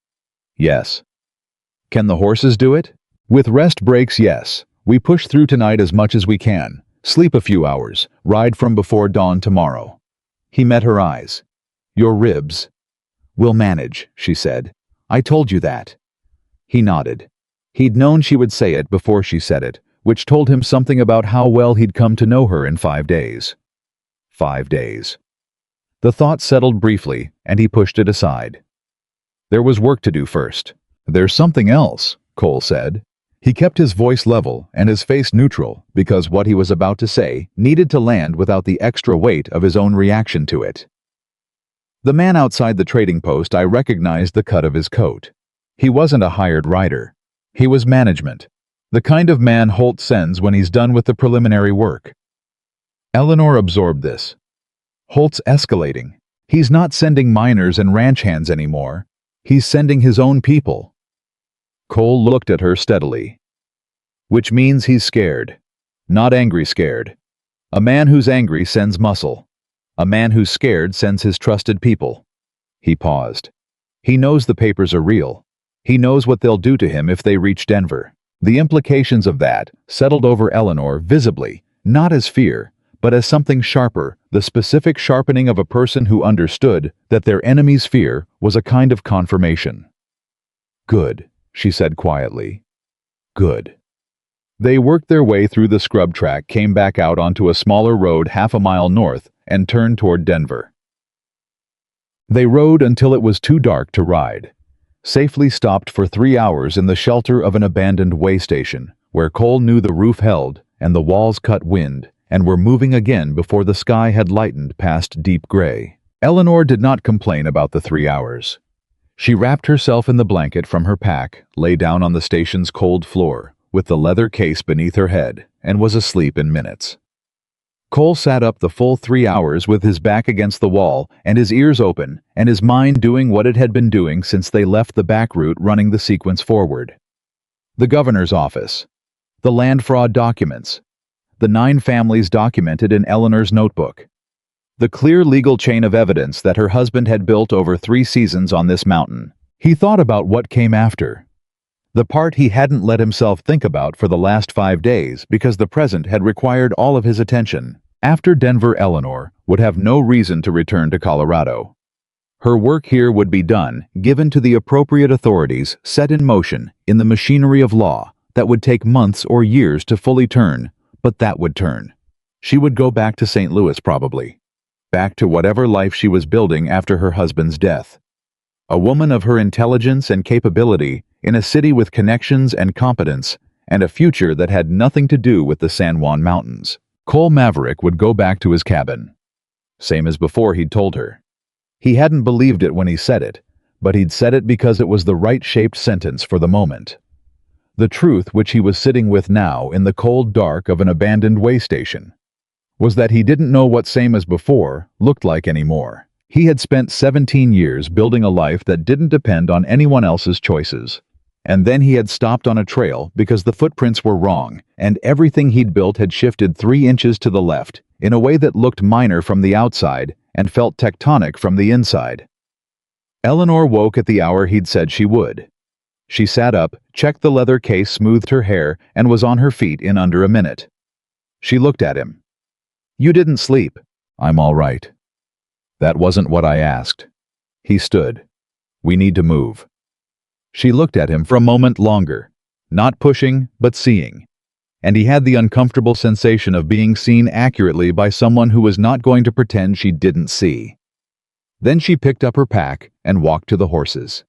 Speaker 1: Yes. Can the horses do it? With rest breaks, yes. We push through tonight as much as we can. Sleep a few hours. Ride from before dawn tomorrow. He met her eyes. Your ribs. We'll manage, she said. I told you that. He nodded. He'd known she would say it before she said it, which told him something about how well he'd come to know her in 5 days. 5 days. The thought settled briefly, and he pushed it aside. There was work to do first. There's something else, Cole said. He kept his voice level and his face neutral because what he was about to say needed to land without the extra weight of his own reaction to it. The man outside the trading post, I recognized the cut of his coat. He wasn't a hired rider. He was management. The kind of man Holt sends when he's done with the preliminary work. Eleanor absorbed this. Holt's escalating. He's not sending miners and ranch hands anymore. He's sending his own people. Cole looked at her steadily. Which means he's scared. Not angry scared. A man who's angry sends muscle. A man who's scared sends his trusted people. He paused. He knows the papers are real. He knows what they'll do to him if they reach Denver. The implications of that settled over Eleanor visibly, not as fear, but as something sharper, the specific sharpening of a person who understood that their enemy's fear was a kind of confirmation. Good, she said quietly. Good. They worked their way through the scrub track, came back out onto a smaller road half a mile north, and turned toward Denver. They rode until it was too dark to ride. Safely stopped for 3 hours in the shelter of an abandoned way station, where Cole knew the roof held and the walls cut wind, and were moving again before the sky had lightened past deep gray. Eleanor did not complain about the 3 hours. She wrapped herself in the blanket from her pack, lay down on the station's cold floor, with the leather case beneath her head, and was asleep in minutes. Cole sat up the full 3 hours with his back against the wall and his ears open, and his mind doing what it had been doing since they left the back route running the sequence forward. The governor's office. The land fraud documents. The 9 families documented in Eleanor's notebook. The clear legal chain of evidence that her husband had built over 3 seasons on this mountain. He thought about what came after. The part he hadn't let himself think about for the last 5 days because the present had required all of his attention. After Denver, Eleanor would have no reason to return to Colorado. Her work here would be done, given to the appropriate authorities, set in motion, in the machinery of law, that would take months or years to fully turn, but that would turn. She would go back to St. Louis probably. Back to whatever life she was building after her husband's death. A woman of her intelligence and capability in a city with connections and competence, and a future that had nothing to do with the San Juan Mountains. Cole Maverick would go back to his cabin. Same as before he'd told her. He hadn't believed it when he said it, but he'd said it because it was the right-shaped sentence for the moment. The truth which he was sitting with now in the cold dark of an abandoned way station was that he didn't know what same as before looked like anymore. He had spent 17 years building a life that didn't depend on anyone else's choices. And then he had stopped on a trail because the footprints were wrong, and everything he'd built had shifted 3 inches to the left, in a way that looked minor from the outside and felt tectonic from the inside. Eleanor woke at the hour he'd said she would. She sat up, checked the leather case, smoothed her hair, and was on her feet in under a minute. She looked at him. You didn't sleep. I'm all right. That wasn't what I asked. He stood. We need to move. She looked at him for a moment longer, not pushing, but seeing. And he had the uncomfortable sensation of being seen accurately by someone who was not going to pretend she didn't see. Then she picked up her pack and walked to the horses.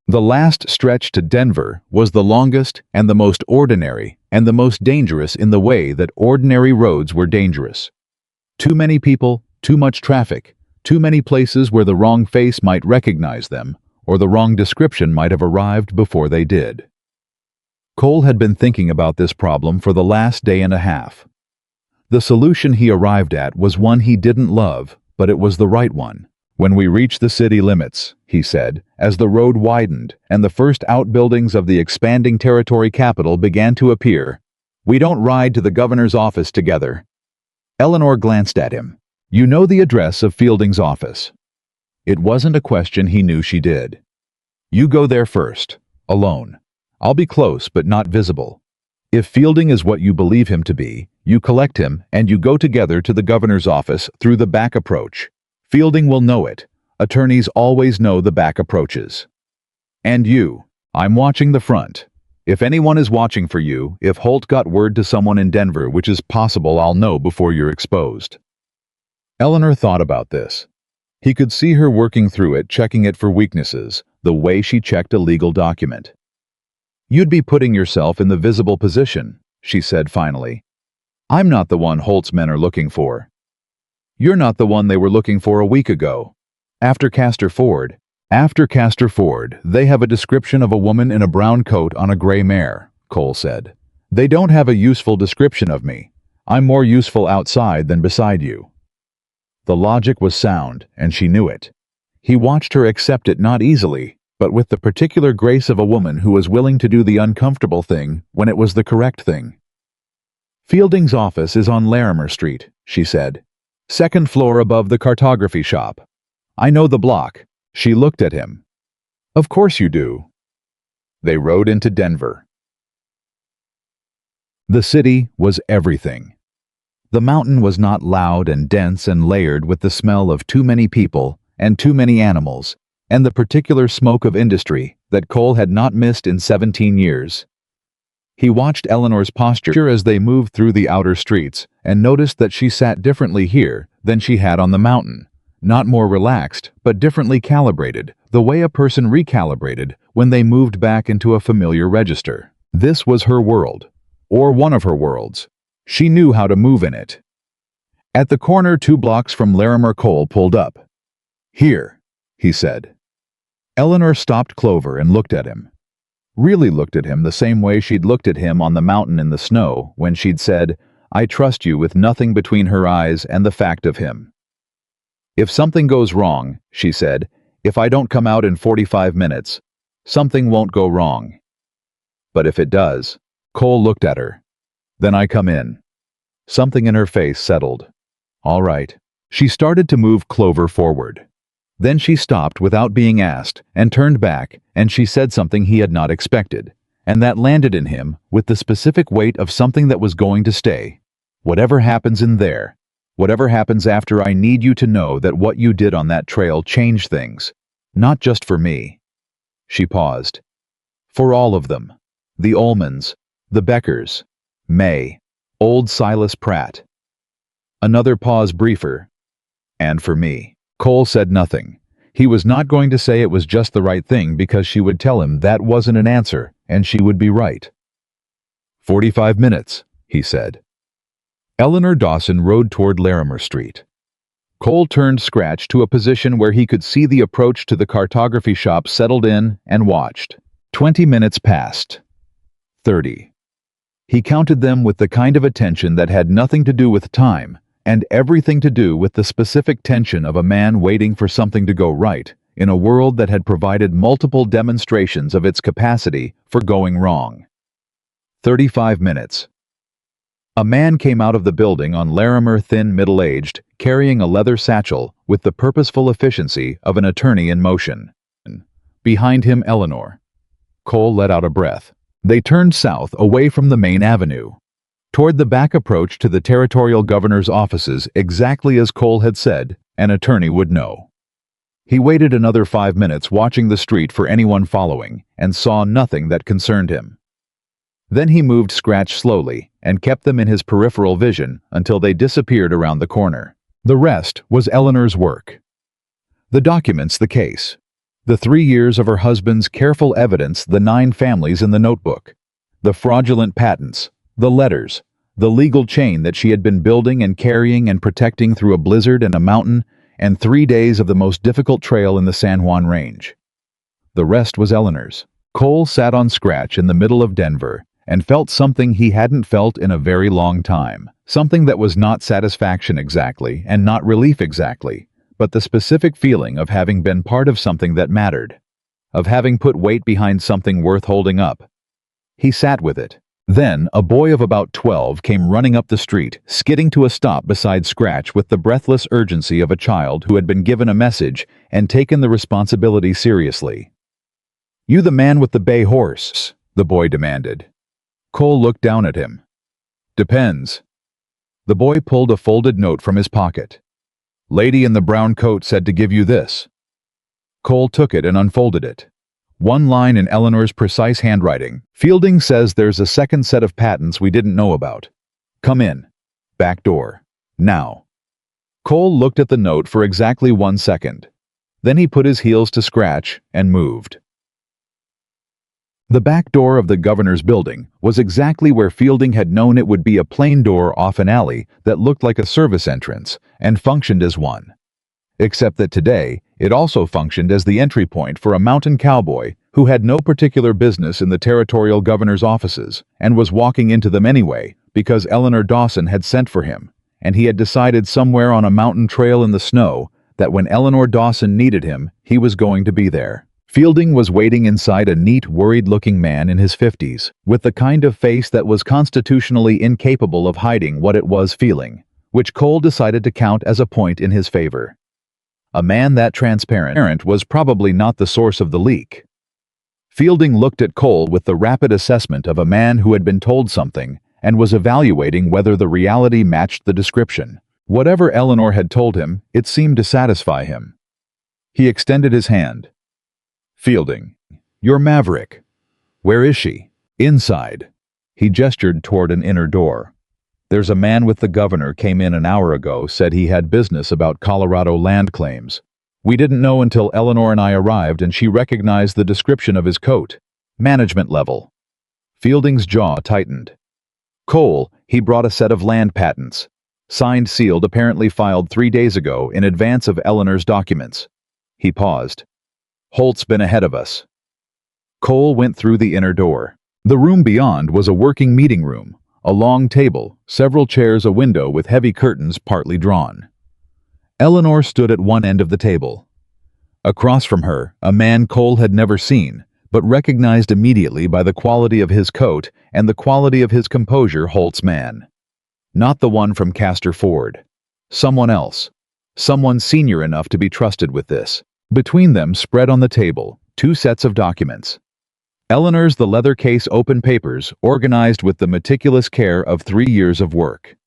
Speaker 1: The last stretch to Denver was the longest and the most ordinary and the most dangerous in the way that ordinary roads were dangerous. Too many people, too much traffic, too many places where the wrong face might recognize them, or the wrong description might have arrived before they did. Cole had been thinking about this problem for the last day and a half. The solution he arrived at was one he didn't love, but it was the right one. When we reach the city limits, he said, as the road widened and the first outbuildings of the expanding territory capital began to appear, we don't ride to the governor's office together. Eleanor glanced at him. You know the address of Fielding's office. It wasn't a question, he knew she did. You go there first, alone. I'll be close but not visible. If Fielding is what you believe him to be, you collect him and you go together to the governor's office through the back approach. Fielding will know it. Attorneys always know the back approaches. And you, I'm watching the front. If anyone is watching for you, if Holt got word to someone in Denver, which is possible, I'll know before you're exposed. Eleanor thought about this. He could see her working through it, checking it for weaknesses, the way she checked a legal document. You'd be putting yourself in the visible position, she said finally. I'm not the one Holt's men are looking for. You're not the one they were looking for a week ago. After Castor Ford, they have a description of a woman in a brown coat on a gray mare, Cole said. They don't have a useful description of me. I'm more useful outside than beside you. The logic was sound, and she knew it. He watched her accept it, not easily, but with the particular grace of a woman who was willing to do the uncomfortable thing when it was the correct thing. Fielding's office is on Larimer Street, she said. Second floor above the cartography shop. I know the block. She looked at him. Of course you do. They rode into Denver. The city was everything. The mountain was not loud and dense and layered with the smell of too many people and too many animals, and the particular smoke of industry that Cole had not missed in 17 years. He watched Eleanor's posture as they moved through the outer streets and noticed that she sat differently here than she had on the mountain. Not more relaxed, but differently calibrated, the way a person recalibrated when they moved back into a familiar register. This was her world, or one of her worlds. She knew how to move in it. At the corner 2 blocks from Larimer, Cole pulled up. Here, he said. Eleanor stopped Clover and looked at him. Really looked at him the same way she'd looked at him on the mountain in the snow when she'd said, I trust you, with nothing between her eyes and the fact of him. If something goes wrong, she said, if I don't come out in 45 minutes, something won't go wrong. But if it does, Cole looked at her. Then I come in. Something in her face settled. All right. She started to move Clover forward. Then she stopped without being asked and turned back, and she said something he had not expected, and that landed in him with the specific weight of something that was going to stay. Whatever happens in there, whatever happens after, I need you to know that what you did on that trail changed things. Not just for me. She paused. For all of them. The Ullmans, the Beckers, May, old Silas Pratt. Another pause, briefer. And for me. Cole said nothing. He was not going to say it was just the right thing, because she would tell him that wasn't an answer, and she would be right. 45 minutes, he said. Eleanor Dawson rode toward Larimer Street. Cole turned Scratch to a position where he could see the approach to the cartography shop, settled in, and watched. 20 minutes passed. 30. He counted them with the kind of attention that had nothing to do with time, and everything to do with the specific tension of a man waiting for something to go right in a world that had provided multiple demonstrations of its capacity for going wrong. 35 minutes. A man came out of the building on Larimer, thin, middle-aged, carrying a leather satchel with the purposeful efficiency of an attorney in motion. Behind him, Eleanor. Cole let out a breath. They turned south away from the main avenue. toward the back approach to the territorial governor's offices exactly as Cole had said an attorney would know. He waited another 5 minutes watching the street for anyone following and saw nothing that concerned him. Then he moved Scratch slowly and kept them in his peripheral vision until they disappeared around the corner. The rest was Eleanor's work. The documents, the case. The 3 years of her husband's careful evidence, the 9 families in the notebook. The fraudulent patents, the letters, the legal chain that she had been building and carrying and protecting through a blizzard and a mountain, and 3 days of the most difficult trail in the San Juan Range. The rest was Eleanor's. Cole sat on Scratch in the middle of Denver and felt something he hadn't felt in a very long time. Something that was not satisfaction exactly and not relief exactly, but the specific feeling of having been part of something that mattered, of having put weight behind something worth holding up. He sat with it. Then a boy of about 12 came running up the street, skidding to a stop beside Scratch with the breathless urgency of a child who had been given a message and taken the responsibility seriously. "You the man with the bay horse?" the boy demanded. Cole looked down at him. "Depends." The boy pulled a folded note from his pocket. "Lady in the brown coat said to give you this." Cole took it and unfolded it. One line in Eleanor's precise handwriting. "Fielding says there's a second set of patents we didn't know about. Come in. Back door. Now." Cole looked at the note for exactly 1 second. Then he put his heels to Scratch and moved. The back door of the governor's building was exactly where Fielding had known it would be, a plain door off an alley that looked like a service entrance and functioned as one. Except that today, it also functioned as the entry point for a mountain cowboy who had no particular business in the territorial governor's offices and was walking into them anyway because Eleanor Dawson had sent for him, and he had decided somewhere on a mountain trail in the snow that when Eleanor Dawson needed him, he was going to be there. Fielding was waiting inside a neat, worried-looking man in his 50s, with the kind of face that was constitutionally incapable of hiding what it was feeling, which Cole decided to count as a point in his favor. A man that transparent was probably not the source of the leak. Fielding looked at Cole with the rapid assessment of a man who had been told something and was evaluating whether the reality matched the description. Whatever Eleanor had told him, it seemed to satisfy him. He extended his hand. "Fielding, you're Maverick. Where is she?" "Inside." He gestured toward an inner door. "There's a man with the governor came in an hour ago, said he had business about Colorado land claims. We didn't know until Eleanor and I arrived and she recognized the description of his coat. Management level." Fielding's jaw tightened. "Cole, he brought a set of land patents. Signed, sealed, apparently filed 3 days ago in advance of Eleanor's documents." He paused. "Holt's been ahead of us." Cole went through the inner door. The room beyond was a working meeting room, a long table, several chairs, a window with heavy curtains partly drawn. Eleanor stood at one end of the table. Across from her, a man Cole had never seen, but recognized immediately by the quality of his coat and the quality of his composure, Holt's man. Not the one from Castor Ford. Someone else. Someone senior enough to be trusted with this. Between them, spread on the table, 2 sets of documents. Eleanor's the leather case open papers, organized with the meticulous care of 3 years of work.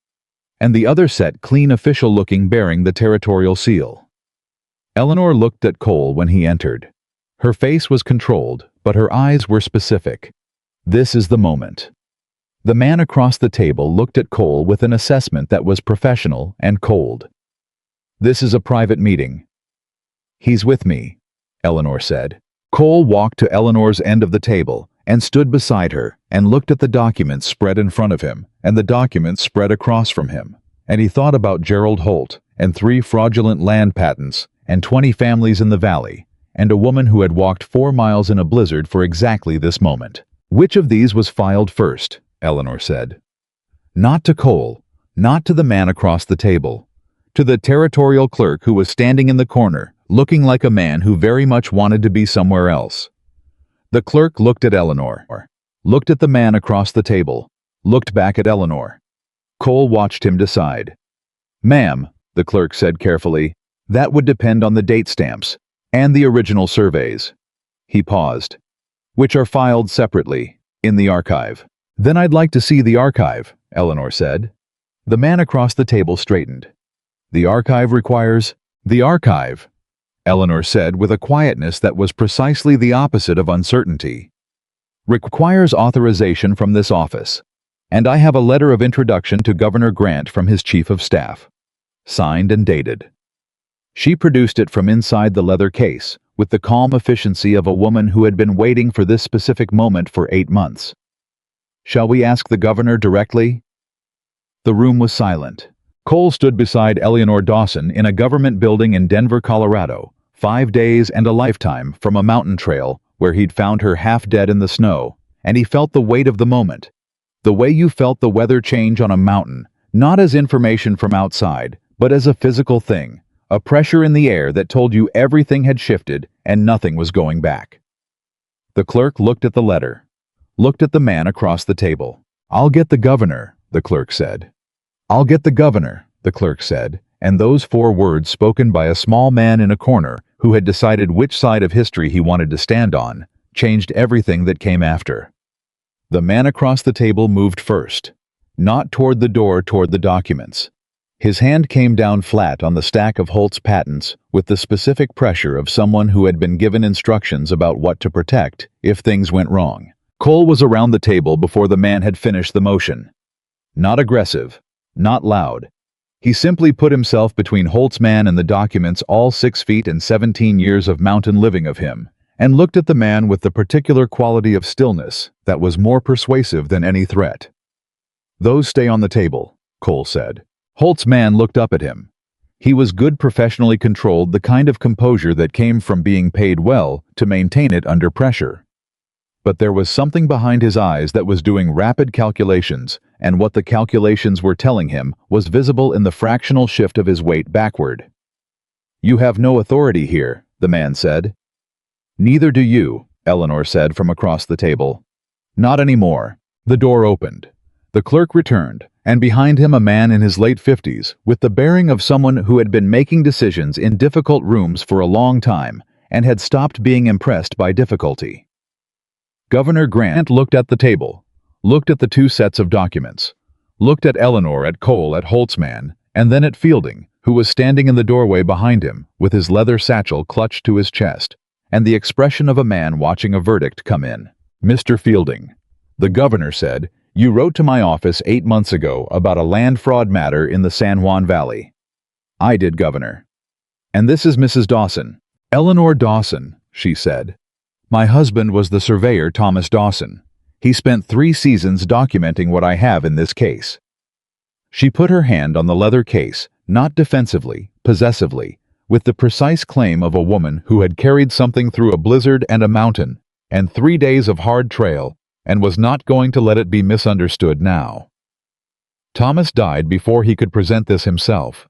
Speaker 1: And the other set clean, official-looking, bearing the territorial seal. Eleanor looked at Cole when he entered. Her face was controlled, but her eyes were specific. This is the moment. The man across the table looked at Cole with an assessment that was professional and cold. "This is a private meeting." "He's with me," Eleanor said. Cole walked to Eleanor's end of the table and stood beside her and looked at the documents spread in front of him and the documents spread across from him. And he thought about Gerald Holt and 3 fraudulent land patents and 20 families in the valley and a woman who had walked 4 miles in a blizzard for exactly this moment. Which of these was filed first? Eleanor said. Not to Cole, not to the man across the table. To the territorial clerk who was standing in the corner, looking like a man who very much wanted to be somewhere else. The clerk looked at Eleanor, looked at the man across the table, looked back at Eleanor. Cole watched him decide. "Ma'am," the clerk said carefully, "that would depend on the date stamps and the original surveys." He paused. "Which are filed separately, in the archive." "Then I'd like to see the archive," Eleanor said. The man across the table straightened. The archive requires... The archive, Eleanor said with a quietness that was precisely the opposite of uncertainty. Requires authorization from this office. And I have a letter of introduction to Governor Grant from his chief of staff. Signed and dated. She produced it from inside the leather case, with the calm efficiency of a woman who had been waiting for this specific moment for 8 months. Shall we ask the governor directly? The room was silent. Cole stood beside Eleanor Dawson in a government building in Denver, Colorado, 5 days and a lifetime from a mountain trail where he'd found her half dead in the snow, and he felt the weight of the moment. The way you felt the weather change on a mountain, not as information from outside, but as a physical thing, a pressure in the air that told you everything had shifted and nothing was going back. The clerk looked at the letter, looked at the man across the table. I'll get the governor, the clerk said. I'll get the governor, the clerk said, and those 4 words spoken by a small man in a corner who had decided which side of history he wanted to stand on, changed everything that came after. The man across the table moved first, not toward the door toward the documents. His hand came down flat on the stack of Holt's patents with the specific pressure of someone who had been given instructions about what to protect if things went wrong. Cole was around the table before the man had finished the motion. Not aggressive, not loud. He simply put himself between Holt's man and the documents, all 6 feet and 17 years of mountain living of him, and looked at the man with the particular quality of stillness that was more persuasive than any threat. Those stay on the table, Cole said. Holt's man looked up at him. He was good, professionally controlled, the kind of composure that came from being paid well to maintain it under pressure. But there was something behind his eyes that was doing rapid calculations, and what the calculations were telling him was visible in the fractional shift of his weight backward. You have no authority here, the man said. Neither do you, Eleanor said from across the table. Not anymore. The door opened. The clerk returned, and behind him a man in his late 50s, with the bearing of someone who had been making decisions in difficult rooms for a long time and had stopped being impressed by difficulty. Governor Grant looked at the table, looked at the 2 sets of documents, looked at Eleanor, at Cole, at Holt's man, and then at Fielding, who was standing in the doorway behind him with his leather satchel clutched to his chest, and the expression of a man watching a verdict come in. Mr. Fielding, the governor said, you wrote to my office 8 months ago about a land fraud matter in the San Juan Valley. I did, Governor. And this is Mrs. Dawson. Eleanor Dawson, she said. My husband was the surveyor Thomas Dawson. He spent 3 seasons documenting what I have in this case. She put her hand on the leather case, not defensively, possessively, with the precise claim of a woman who had carried something through a blizzard and a mountain, and 3 days of hard trail, and was not going to let it be misunderstood now. Thomas died before he could present this himself.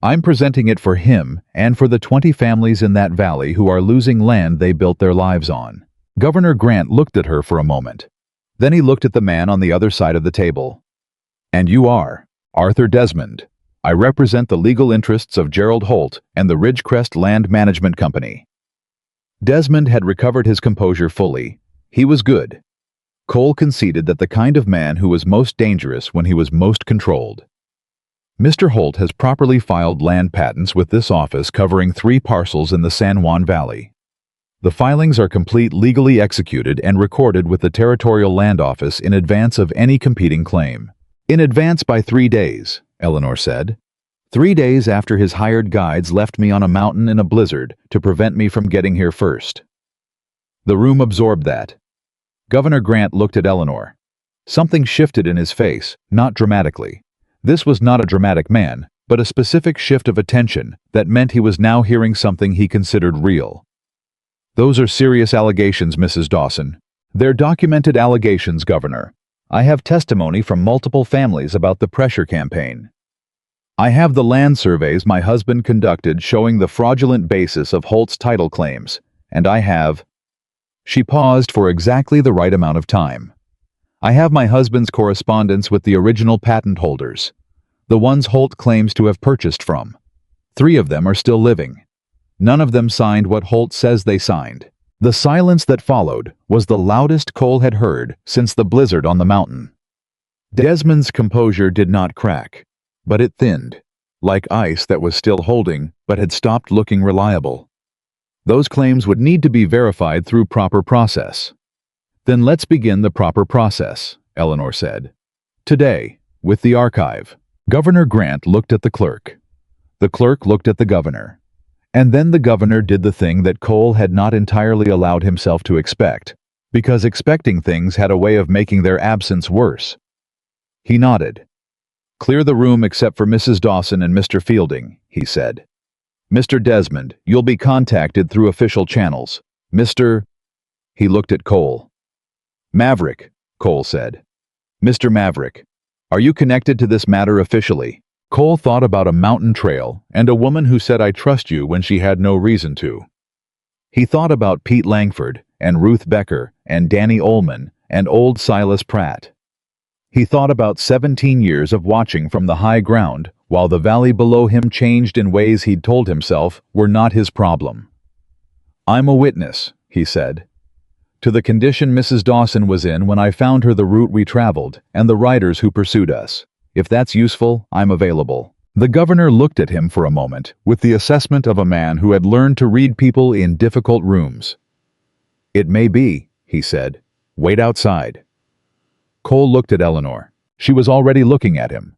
Speaker 1: I'm presenting it for him and for the 20 families in that valley who are losing land they built their lives on. Governor Grant looked at her for a moment. Then he looked at the man on the other side of the table. And you are Arthur Desmond. I represent the legal interests of Gerald Holt and the Ridgecrest Land Management Company. Desmond had recovered his composure fully. He was good. Cole conceded that the kind of man who was most dangerous when he was most controlled. Mr. Holt has properly filed land patents with this office covering 3 parcels in the San Juan Valley. The filings are complete, legally executed, and recorded with the Territorial Land Office in advance of any competing claim. In advance by 3 days, Eleanor said. 3 days after his hired guides left me on a mountain in a blizzard to prevent me from getting here first. The room absorbed that. Governor Grant looked at Eleanor. Something shifted in his face, not dramatically. This was not a dramatic man, but a specific shift of attention that meant he was now hearing something he considered real. Those are serious allegations, Mrs. Dawson. They're documented allegations, Governor. I have testimony from multiple families about the pressure campaign. I have the land surveys my husband conducted showing the fraudulent basis of Holt's title claims, and I have... She paused for exactly the right amount of time. I have my husband's correspondence with the original patent holders, the ones Holt claims to have purchased from. 3 of them are still living. None of them signed what Holt says they signed. The silence that followed was the loudest Cole had heard since the blizzard on the mountain. Desmond's composure did not crack, but it thinned, like ice that was still holding but had stopped looking reliable. Those claims would need to be verified through proper process. Then let's begin the proper process, Eleanor said. Today, with the archive. Governor Grant looked at the clerk. The clerk looked at the governor. And then the governor did the thing that Cole had not entirely allowed himself to expect, because expecting things had a way of making their absence worse. He nodded. "Clear the room except for Mrs. Dawson and Mr. Fielding," he said. "Mr. Desmond, you'll be contacted through official channels. Mr. He looked at Cole. "Maverick," Cole said. "Mr. Maverick, are you connected to this matter officially?" Cole thought about a mountain trail and a woman who said "I trust you" when she had no reason to. He thought about Pete Langford and Ruth Becker and Danny Ullman and old Silas Pratt. He thought about 17 years of watching from the high ground while the valley below him changed in ways he'd told himself were not his problem. "I'm a witness," he said, "to the condition Mrs. Dawson was in when I found her, the route we traveled, and the riders who pursued us. If that's useful, I'm available." The governor looked at him for a moment with the assessment of a man who had learned to read people in difficult rooms. "It may be," he said. "Wait outside." Cole looked at Eleanor. She was already looking at him.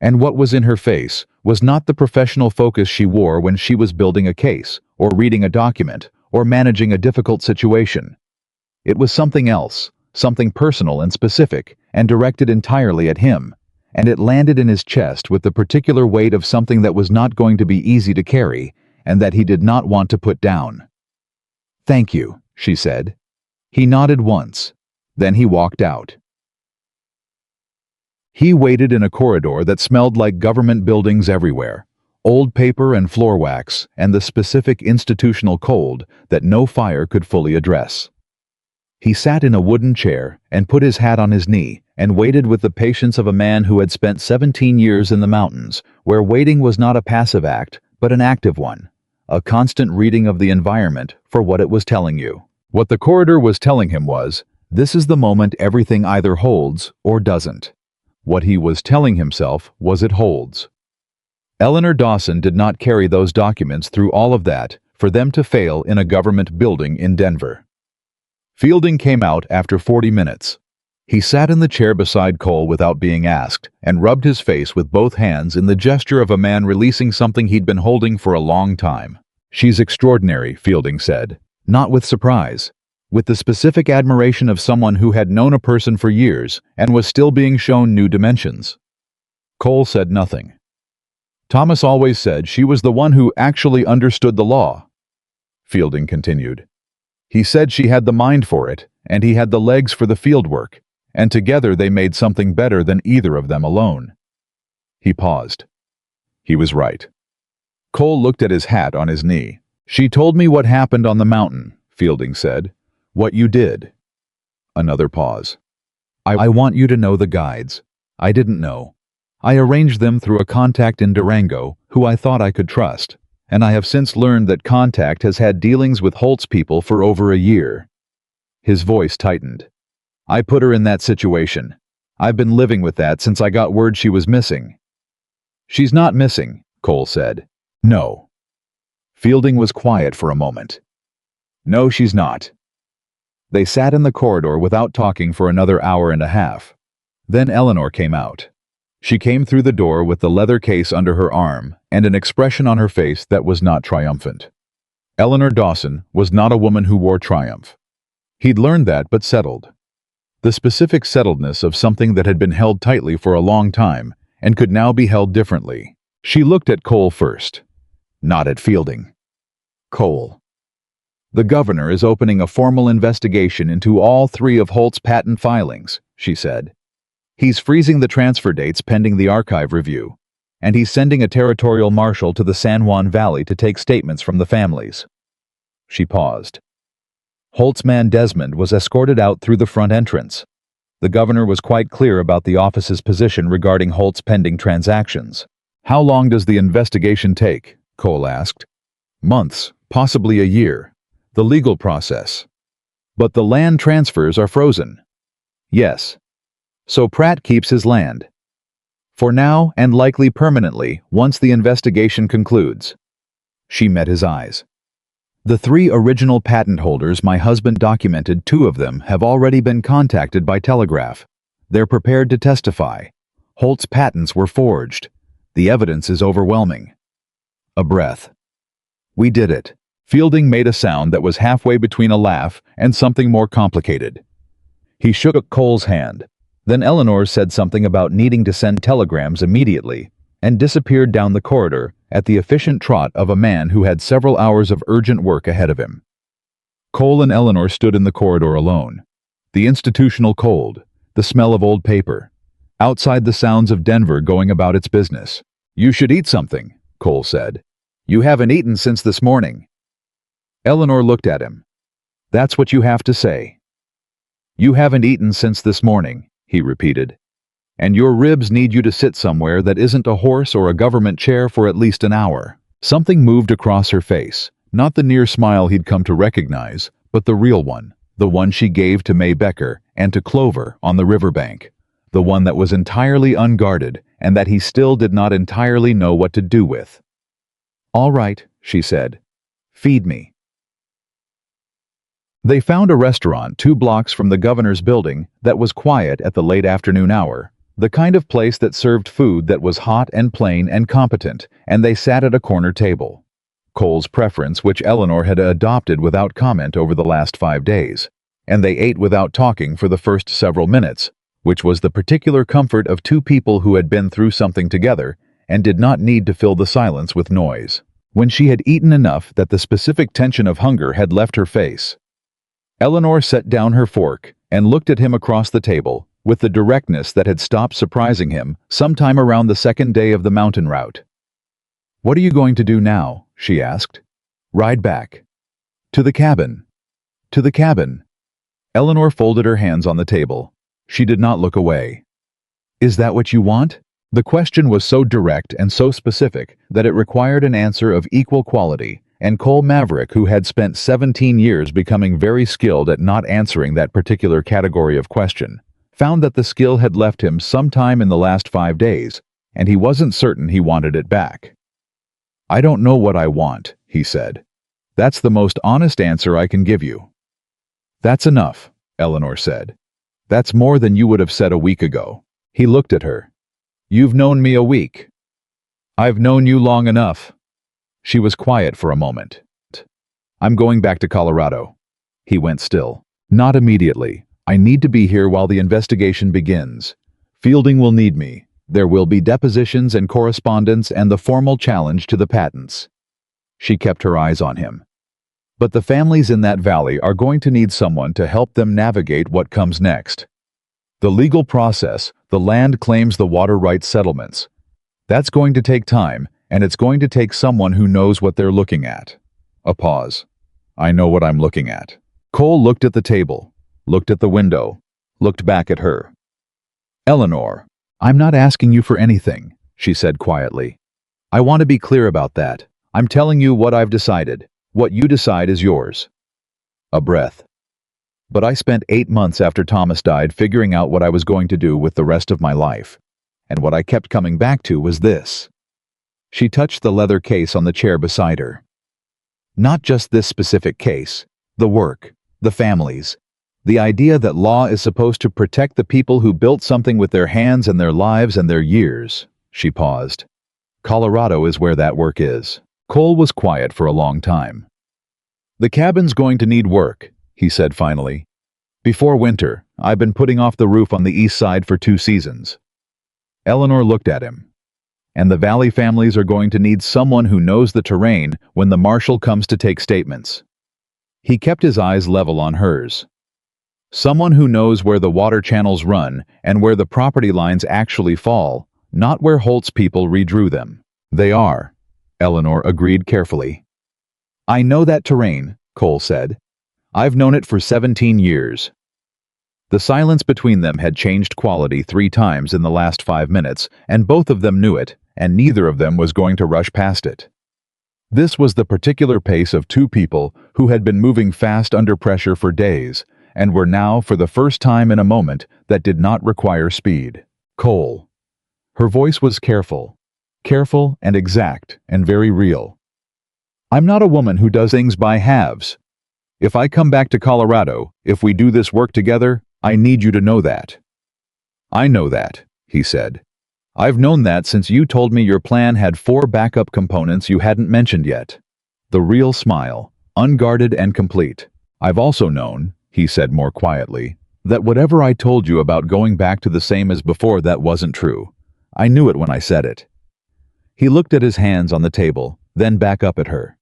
Speaker 1: And what was in her face was not the professional focus she wore when she was building a case, or reading a document, or managing a difficult situation. It was something else, something personal and specific, and directed entirely at him, and it landed in his chest with the particular weight of something that was not going to be easy to carry, and that he did not want to put down. "Thank you," she said. He nodded once. Then he walked out. He waited in a corridor that smelled like government buildings everywhere, old paper and floor wax, and the specific institutional cold that no fire could fully address. He sat in a wooden chair and put his hat on his knee and waited with the patience of a man who had spent 17 years in the mountains, where waiting was not a passive act, but an active one, a constant reading of the environment for what it was telling you. What the corridor was telling him was, this is the moment everything either holds or doesn't. What he was telling himself was it holds. Eleanor Dawson did not carry those documents through all of that for them to fail in a government building in Denver. Fielding came out after 40 minutes. He sat in the chair beside Cole without being asked and rubbed his face with both hands in the gesture of a man releasing something he'd been holding for a long time. "She's extraordinary," Fielding said, not with surprise, with the specific admiration of someone who had known a person for years and was still being shown new dimensions. Cole said nothing. "Thomas always said she was the one who actually understood the law," Fielding continued. "He said she had the mind for it, and he had the legs for the field work, and together they made something better than either of them alone." He paused. He was right. Cole looked at his hat on his knee. "She told me what happened on the mountain," Fielding said. "What you did." Another pause. I want you to know the guides. I didn't know. I arranged them through a contact in Durango who I thought I could trust, and I have since learned that contact has had dealings with Holt's people for over a year." His voice tightened. "I put her in that situation. I've been living with that since I got word she was missing." "She's not missing," Cole said. "No." Fielding was quiet for a moment. "No, she's not." They sat in the corridor without talking for another hour and a half. Then Eleanor came out. She came through the door with the leather case under her arm and an expression on her face that was not triumphant. Eleanor Dawson was not a woman who wore triumph. He'd learned that, but settled. The specific settledness of something that had been held tightly for a long time and could now be held differently. She looked at Cole first, not at Fielding. "Cole, the governor is opening a formal investigation into all 3 of Holt's patent filings," she said. "He's freezing the transfer dates pending the archive review, and he's sending a territorial marshal to the San Juan Valley to take statements from the families." She paused. Holt's man Desmond was escorted out through the front entrance. The governor was quite clear about the office's position regarding Holt's pending transactions. "How long does the investigation take?" Cole asked. "Months, possibly a year. The legal process. But the land transfers are frozen." "Yes." So Pratt keeps his land. For now and likely permanently once the investigation concludes. She met his eyes. The 3 original patent holders my husband documented, 2 of them have already been contacted by telegraph. They're prepared to testify. Holt's patents were forged. The evidence is overwhelming. A breath. We did it. Fielding made a sound that was halfway between a laugh and something more complicated. He shook Cole's hand. Then Eleanor said something about needing to send telegrams immediately and disappeared down the corridor at the efficient trot of a man who had several hours of urgent work ahead of him. Cole and Eleanor stood in the corridor alone. The institutional cold, the smell of old paper. Outside, the sounds of Denver going about its business. You should eat something, Cole said. You haven't eaten since this morning. Eleanor looked at him. That's what you have to say. You haven't eaten since this morning, he repeated. And your ribs need you to sit somewhere that isn't a horse or a government chair for at least an hour. Something moved across her face, not the near smile he'd come to recognize, but the real one, the one she gave to May Becker and to Clover on the riverbank, the one that was entirely unguarded and that he still did not entirely know what to do with. All right, she said. Feed me. They found a restaurant 2 blocks from the governor's building that was quiet at the late afternoon hour, the kind of place that served food that was hot and plain and competent, and they sat at a corner table. Cole's preference, which Eleanor had adopted without comment over the last 5 days, and they ate without talking for the first several minutes, which was the particular comfort of 2 people who had been through something together and did not need to fill the silence with noise. When she had eaten enough that the specific tension of hunger had left her face, Eleanor set down her fork and looked at him across the table with the directness that had stopped surprising him sometime around the 2nd day of the mountain route. What are you going to do now? She asked. Ride back. To the cabin. To the cabin. Eleanor folded her hands on the table. She did not look away. Is that what you want? The question was so direct and so specific that it required an answer of equal quality, and Cole Maverick, who had spent 17 years becoming very skilled at not answering that particular category of question, found that the skill had left him sometime in the last 5 days, and he wasn't certain he wanted it back. I don't know what I want, he said. That's the most honest answer I can give you. That's enough, Eleanor said. That's more than you would have said a week ago. He looked at her. You've known me a week. I've known you long enough. She was quiet for a moment. I'm going back to Colorado. He went still. Not immediately. I need to be here while the investigation begins. Fielding will need me. There will be depositions and correspondence and the formal challenge to the patents. She kept her eyes on him. But the families in that valley are going to need someone to help them navigate what comes next. The legal process, the land claims, the water rights settlements. That's going to take time, and it's going to take someone who knows what they're looking at. A pause. I know what I'm looking at. Cole looked at the table, looked at the window, looked back at her. Eleanor, I'm not asking you for anything, she said quietly. I want to be clear about that. I'm telling you what I've decided. What you decide is yours. A breath. But I spent 8 months after Thomas died figuring out what I was going to do with the rest of my life. And what I kept coming back to was this. She touched the leather case on the chair beside her. Not just this specific case, the work, the families, the idea that law is supposed to protect the people who built something with their hands and their lives and their years. She paused. Colorado is where that work is. Cole was quiet for a long time. The cabin's going to need work, he said finally. Before winter, I've been putting off the roof on the east side for 2 seasons. Eleanor looked at him. And the valley families are going to need someone who knows the terrain when the marshal comes to take statements. He kept his eyes level on hers. Someone who knows where the water channels run and where the property lines actually fall, not where Holt's people redrew them. They are, Eleanor agreed carefully. I know that terrain, Cole said. I've known it for 17 years. The silence between them had changed quality 3 times in the last 5 minutes, and both of them knew it, and neither of them was going to rush past it. This was the particular pace of 2 people who had been moving fast under pressure for days, and were now for the first time in a moment that did not require speed. Cole. Her voice was careful. Careful and exact and very real. I'm not a woman who does things by halves. If I come back to Colorado, if we do this work together, I need you to know that. I know that, he said. I've known that since you told me your plan had 4 backup components you hadn't mentioned yet. The real smile, unguarded and complete. I've also known, he said more quietly, that whatever I told you about going back to the same as before, that wasn't true. I knew it when I said it. He looked at his hands on the table, then back up at her.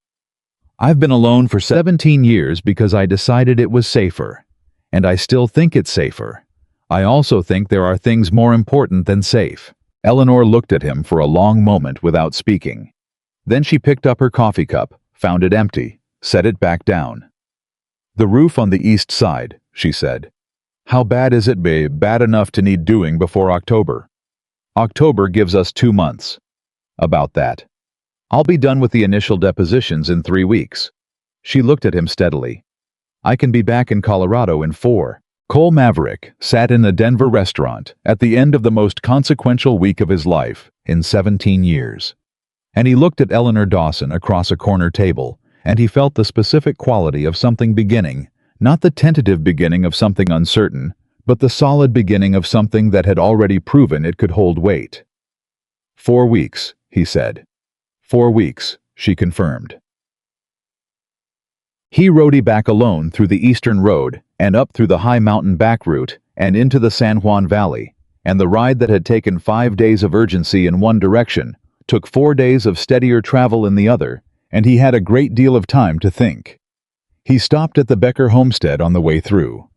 Speaker 1: I've been alone for 17 years because I decided it was safer. And I still think it's safer. I also think there are things more important than safe. Eleanor looked at him for a long moment without speaking. Then she picked up her coffee cup, found it empty, set it back down. The roof on the east side, she said. How bad is it, babe? Bad enough to need doing before October. October gives us 2 months. About that. I'll be done with the initial depositions in 3 weeks. She looked at him steadily. I can be back in Colorado in 4. Cole Maverick sat in a Denver restaurant at the end of the most consequential week of his life in 17 years. And he looked at Eleanor Dawson across a corner table, and he felt the specific quality of something beginning, not the tentative beginning of something uncertain, but the solid beginning of something that had already proven it could hold weight. 4 weeks, he said. 4 weeks, she confirmed. He rode back alone through the eastern road and up through the high mountain back route and into the San Juan Valley, and the ride that had taken 5 days of urgency in one direction took 4 days of steadier travel in the other, and he had a great deal of time to think. He stopped at the Becker homestead on the way through.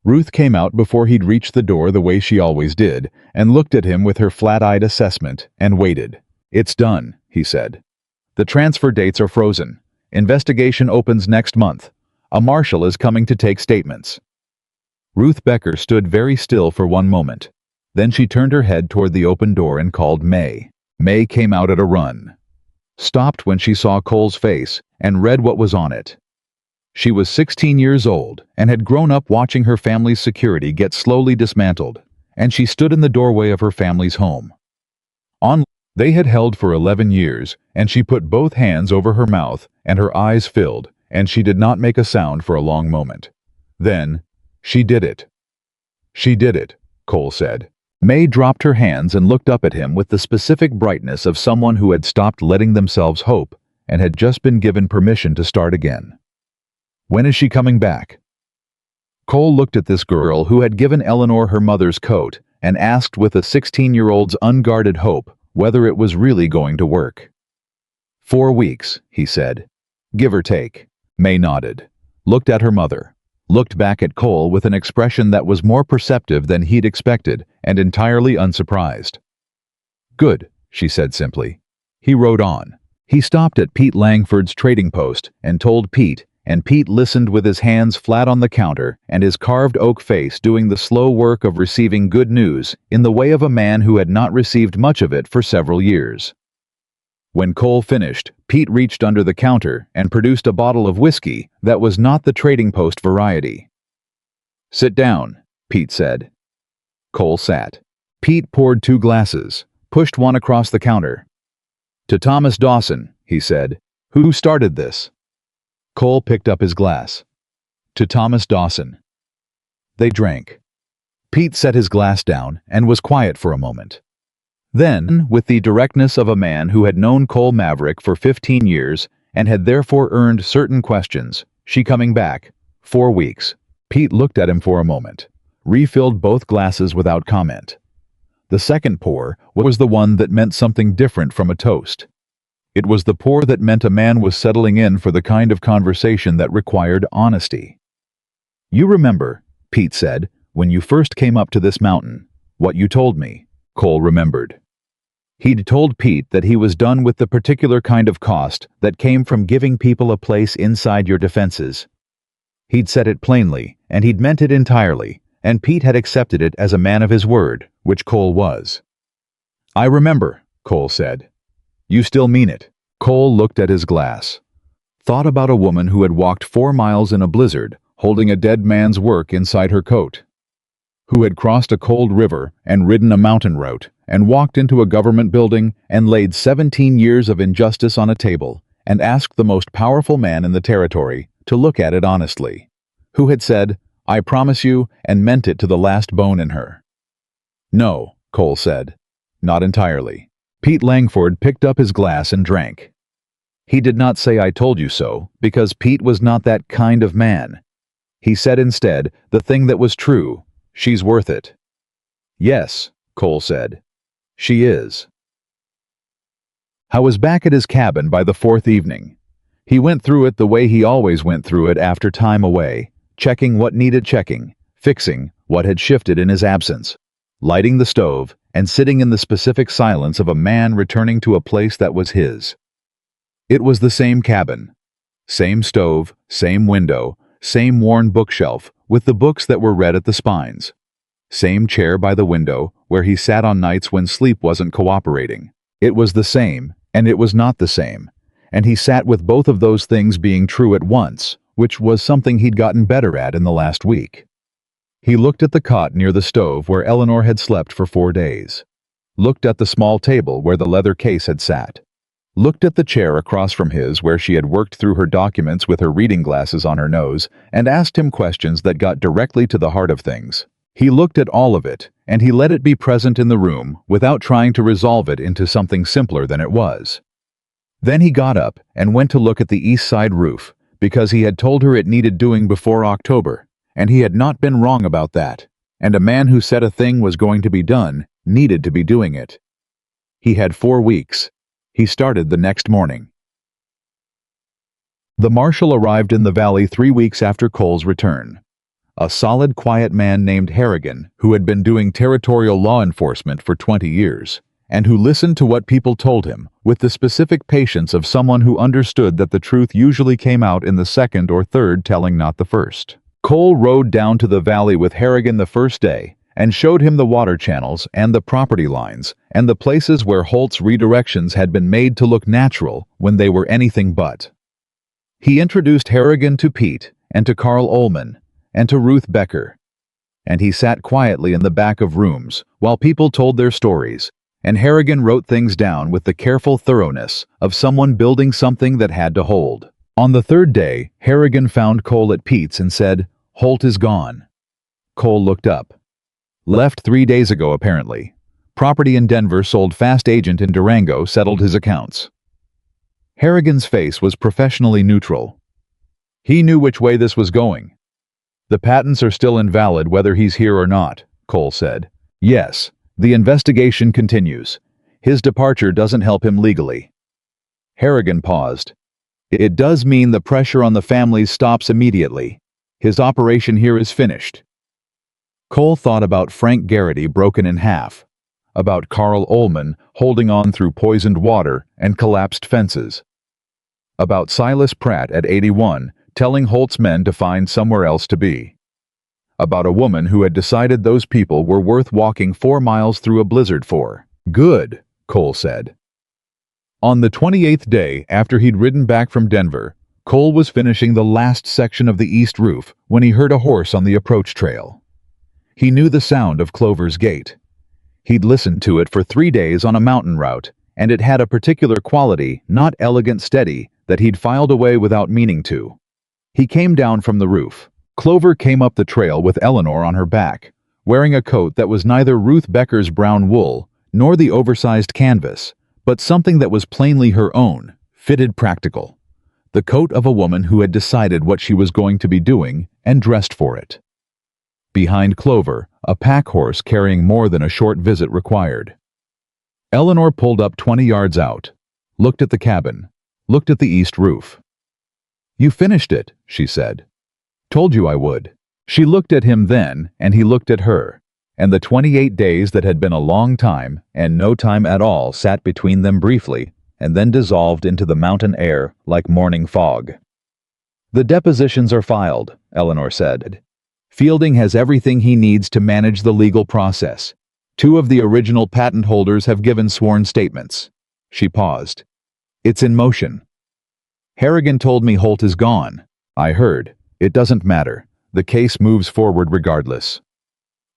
Speaker 1: Ruth came out before he'd reached the door the way she always did, and looked at him with her flat-eyed assessment, and waited. It's done, he said. The transfer dates are frozen. Investigation opens next month. A marshal is coming to take statements. Ruth Becker stood very still for one moment. Then she turned her head toward the open door and called May. May came out at a run. Stopped when she saw Cole's face and read what was on it. She was 16 years old and had grown up watching her family's security get slowly dismantled, and she stood in the doorway of her family's home. They had held for 11 years, and she put both hands over her mouth, and her eyes filled, and she did not make a sound for a long moment. Then, she did it. She did it, Cole said. May dropped her hands and looked up at him with the specific brightness of someone who had stopped letting themselves hope and had just been given permission to start again. When is she coming back? Cole looked at this girl who had given Eleanor her mother's coat and asked with a 16-year-old's unguarded hope whether it was really going to work. 4 weeks, he said. Give or take. May nodded, looked at her mother, looked back at Cole with an expression that was more perceptive than he'd expected and entirely unsurprised. Good, she said simply. He rode on. He stopped at Pete Langford's trading post and told Pete, and Pete listened with his hands flat on the counter and his carved oak face doing the slow work of receiving good news in the way of a man who had not received much of it for several years. When Cole finished, Pete reached under the counter and produced a bottle of whiskey that was not the trading post variety. Sit down, Pete said. Cole sat. Pete poured 2 glasses, pushed one across the counter. To Thomas Dawson, he said. Who started this? Cole picked up his glass. To Thomas Dawson. They drank. Pete set his glass down and was quiet for a moment. Then, with the directness of a man who had known Cole Maverick for 15 years and had therefore earned certain questions, she coming back, 4 weeks. Pete looked at him for a moment, refilled both glasses without comment. The second pour was the one that meant something different from a toast. It was the pour that meant a man was settling in for the kind of conversation that required honesty. You remember, Pete said, when you first came up to this mountain, what you told me. Cole remembered. He'd told Pete that he was done with the particular kind of cost that came from giving people a place inside your defenses. He'd said it plainly, and he'd meant it entirely, and Pete had accepted it as a man of his word, which Cole was. I remember, Cole said. You still mean it. Cole looked at his glass. Thought about a woman who had walked 4 miles in a blizzard, holding a dead man's work inside her coat, who had crossed a cold river and ridden a mountain route and walked into a government building and laid 17 years of injustice on a table and asked the most powerful man in the territory to look at it honestly, who had said, "I promise you," and meant it to the last bone in her. "No," Cole said. "Not entirely." Pete Langford picked up his glass and drank. He did not say "I told you so," because Pete was not that kind of man. He said instead the thing that was true: "She's worth it." "Yes," Cole said. "She is." I was back at his cabin by the fourth evening. He went through it the way he always went through it after time away, checking what needed checking, fixing what had shifted in his absence, lighting the stove, and sitting in the specific silence of a man returning to a place that was his. It was the same cabin. Same stove, same window, same worn bookshelf with the books that were read at the spines. Same chair by the window where he sat on nights when sleep wasn't cooperating. It was the same, and it was not the same. And he sat with both of those things being true at once, which was something he'd gotten better at in the last week. He looked at the cot near the stove where Eleanor had slept for 4 days. Looked at the small table where the leather case had sat. Looked at the chair across from his where she had worked through her documents with her reading glasses on her nose and asked him questions that got directly to the heart of things. He looked at all of it, and he let it be present in the room without trying to resolve it into something simpler than it was. Then he got up and went to look at the east side roof, because he had told her it needed doing before October, and he had not been wrong about that, and a man who said a thing was going to be done needed to be doing it. He had 4 weeks. He started the next morning. The marshal arrived in the valley 3 weeks after Cole's return. A solid, quiet man named Harrigan, who had been doing territorial law enforcement for 20 years, and who listened to what people told him with the specific patience of someone who understood that the truth usually came out in the second or third telling, not the first. Cole rode down to the valley with Harrigan the first day and showed him the water channels and the property lines and the places where Holt's redirections had been made to look natural when they were anything but. He introduced Harrigan to Pete and to Carl Ullman and to Ruth Becker, and he sat quietly in the back of rooms while people told their stories, and Harrigan wrote things down with the careful thoroughness of someone building something that had to hold. On the third day, Harrigan found Cole at Pete's and said, "Holt is gone." Cole looked up. "Left 3 days ago, apparently. Property in Denver sold, fast agent in Durango settled his accounts." Harrigan's face was professionally neutral. He knew which way this was going. "The patents are still invalid whether he's here or not," Cole said. "Yes, the investigation continues. His departure doesn't help him legally." Harrigan paused. "It does mean the pressure on the families stops immediately. His operation here is finished." Cole thought about Frank Garrity broken in half, about Carl Ullman holding on through poisoned water and collapsed fences, about Silas Pratt at 81 telling Holt's men to find somewhere else to be, about a woman who had decided those people were worth walking 4 miles through a blizzard for. "Good," Cole said. On the 28th day after he'd ridden back from Denver, Cole was finishing the last section of the east roof when he heard a horse on the approach trail. He knew the sound of Clover's Gate. He'd listened to it for 3 days on a mountain route, and it had a particular quality, not elegant steady, that he'd filed away without meaning to. He came down from the roof. Clover came up the trail with Eleanor on her back, wearing a coat that was neither Ruth Becker's brown wool nor the oversized canvas, but something that was plainly her own, fitted practical. The coat of a woman who had decided what she was going to be doing and dressed for it. Behind Clover, a pack horse carrying more than a short visit required. Eleanor pulled up 20 yards out, looked at the cabin, looked at the east roof. "You finished it," she said. "Told you I would." She looked at him then, and he looked at her, and the 28 days that had been a long time and no time at all sat between them briefly, and then dissolved into the mountain air like morning fog. "The depositions are filed," Eleanor said. "Fielding has everything he needs to manage the legal process. 2 of the original patent holders have given sworn statements." She paused. "It's in motion." "Harrigan told me Holt is gone." "I heard. It doesn't matter. The case moves forward regardless.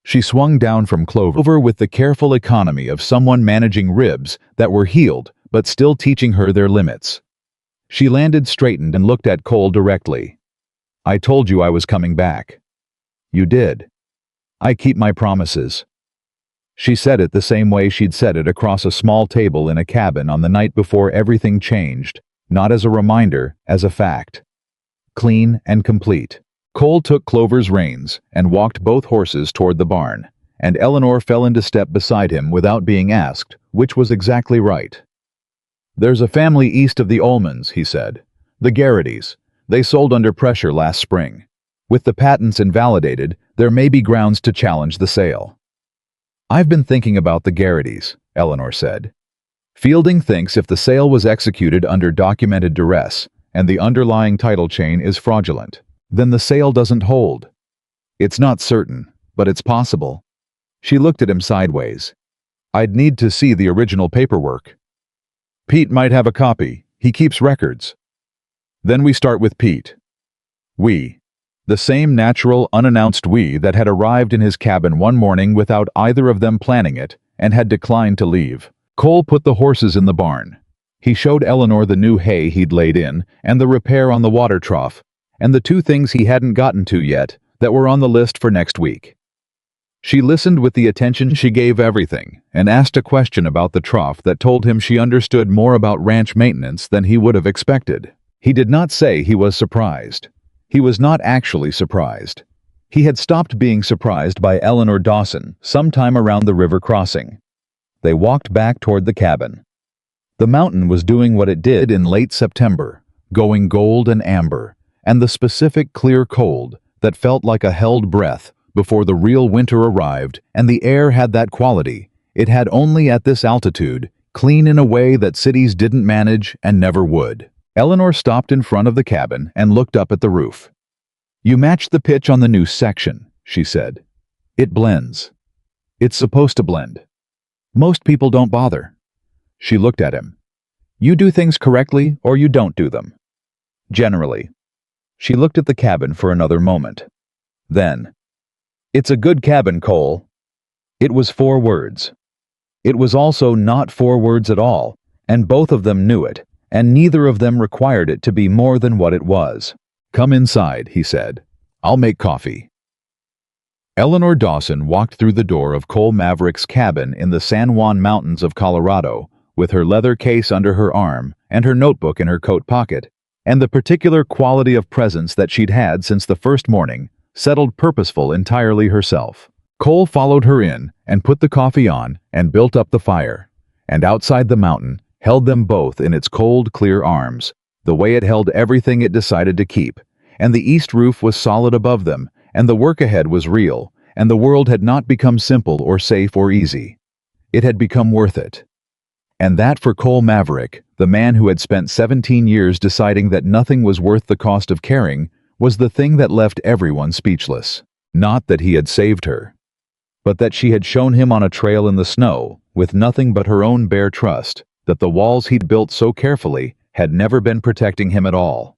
Speaker 1: She swung down from Clover with the careful economy of someone managing ribs that were healed but still teaching her their limits. She landed straightened and looked at Cole directly. "I told you I was coming back." "You did." "I keep my promises." She said it the same way she'd said it across a small table in a cabin on the night before everything changed, not as a reminder, as a fact. Clean and complete. Cole took Clover's reins and walked both horses toward the barn, and Eleanor fell into step beside him without being asked, which was exactly right. "There's a family east of the Ullmans," he said. "The Garrity's. They sold under pressure last spring. With the patents invalidated, there may be grounds to challenge the sale." "I've been thinking about the Garrity's," Eleanor said. "Fielding thinks if the sale was executed under documented duress, and the underlying title chain is fraudulent, then the sale doesn't hold. It's not certain, but it's possible." She looked at him sideways. "I'd need to see the original paperwork." "Pete might have a copy. He keeps records." "Then we start with Pete." We. The same natural, unannounced we that had arrived in his cabin one morning without either of them planning it and had declined to leave. Cole put the horses in the barn. He showed Eleanor the new hay he'd laid in and the repair on the water trough, and the two things he hadn't gotten to yet that were on the list for next week. She listened with the attention she gave everything and asked a question about the trough that told him she understood more about ranch maintenance than he would have expected. He did not say he was surprised. He was not actually surprised. He had stopped being surprised by Eleanor Dawson sometime around the river crossing. They walked back toward the cabin. The mountain was doing what it did in late September, going gold and amber, and the specific clear cold that felt like a held breath before the real winter arrived, and the air had that quality it had only at this altitude, clean in a way that cities didn't manage and never would. Eleanor stopped in front of the cabin and looked up at the roof. "You matched the pitch on the new section," she said. "It blends. It's supposed to blend. Most people don't bother." She looked at him. "You do things correctly or you don't do them. Generally." She looked at the cabin for another moment. Then, "It's a good cabin, Cole." It was 4 words. It was also not 4 words at all, and both of them knew it, and neither of them required it to be more than what it was. "Come inside," he said. "I'll make coffee." Eleanor Dawson walked through the door of Cole Maverick's cabin in the San Juan Mountains of Colorado, with her leather case under her arm and her notebook in her coat pocket, and the particular quality of presence that she'd had since the first morning, settled purposeful entirely herself. Cole followed her in and put the coffee on and built up the fire, and outside the mountain held them both in its cold, clear arms, the way it held everything it decided to keep, and the east roof was solid above them, and the work ahead was real, and the world had not become simple or safe or easy. It had become worth it. And that for Cole Maverick, the man who had spent 17 years deciding that nothing was worth the cost of caring, was the thing that left everyone speechless. Not that he had saved her, but that she had shown him on a trail in the snow, with nothing but her own bare trust, that the walls he'd built so carefully had never been protecting him at all.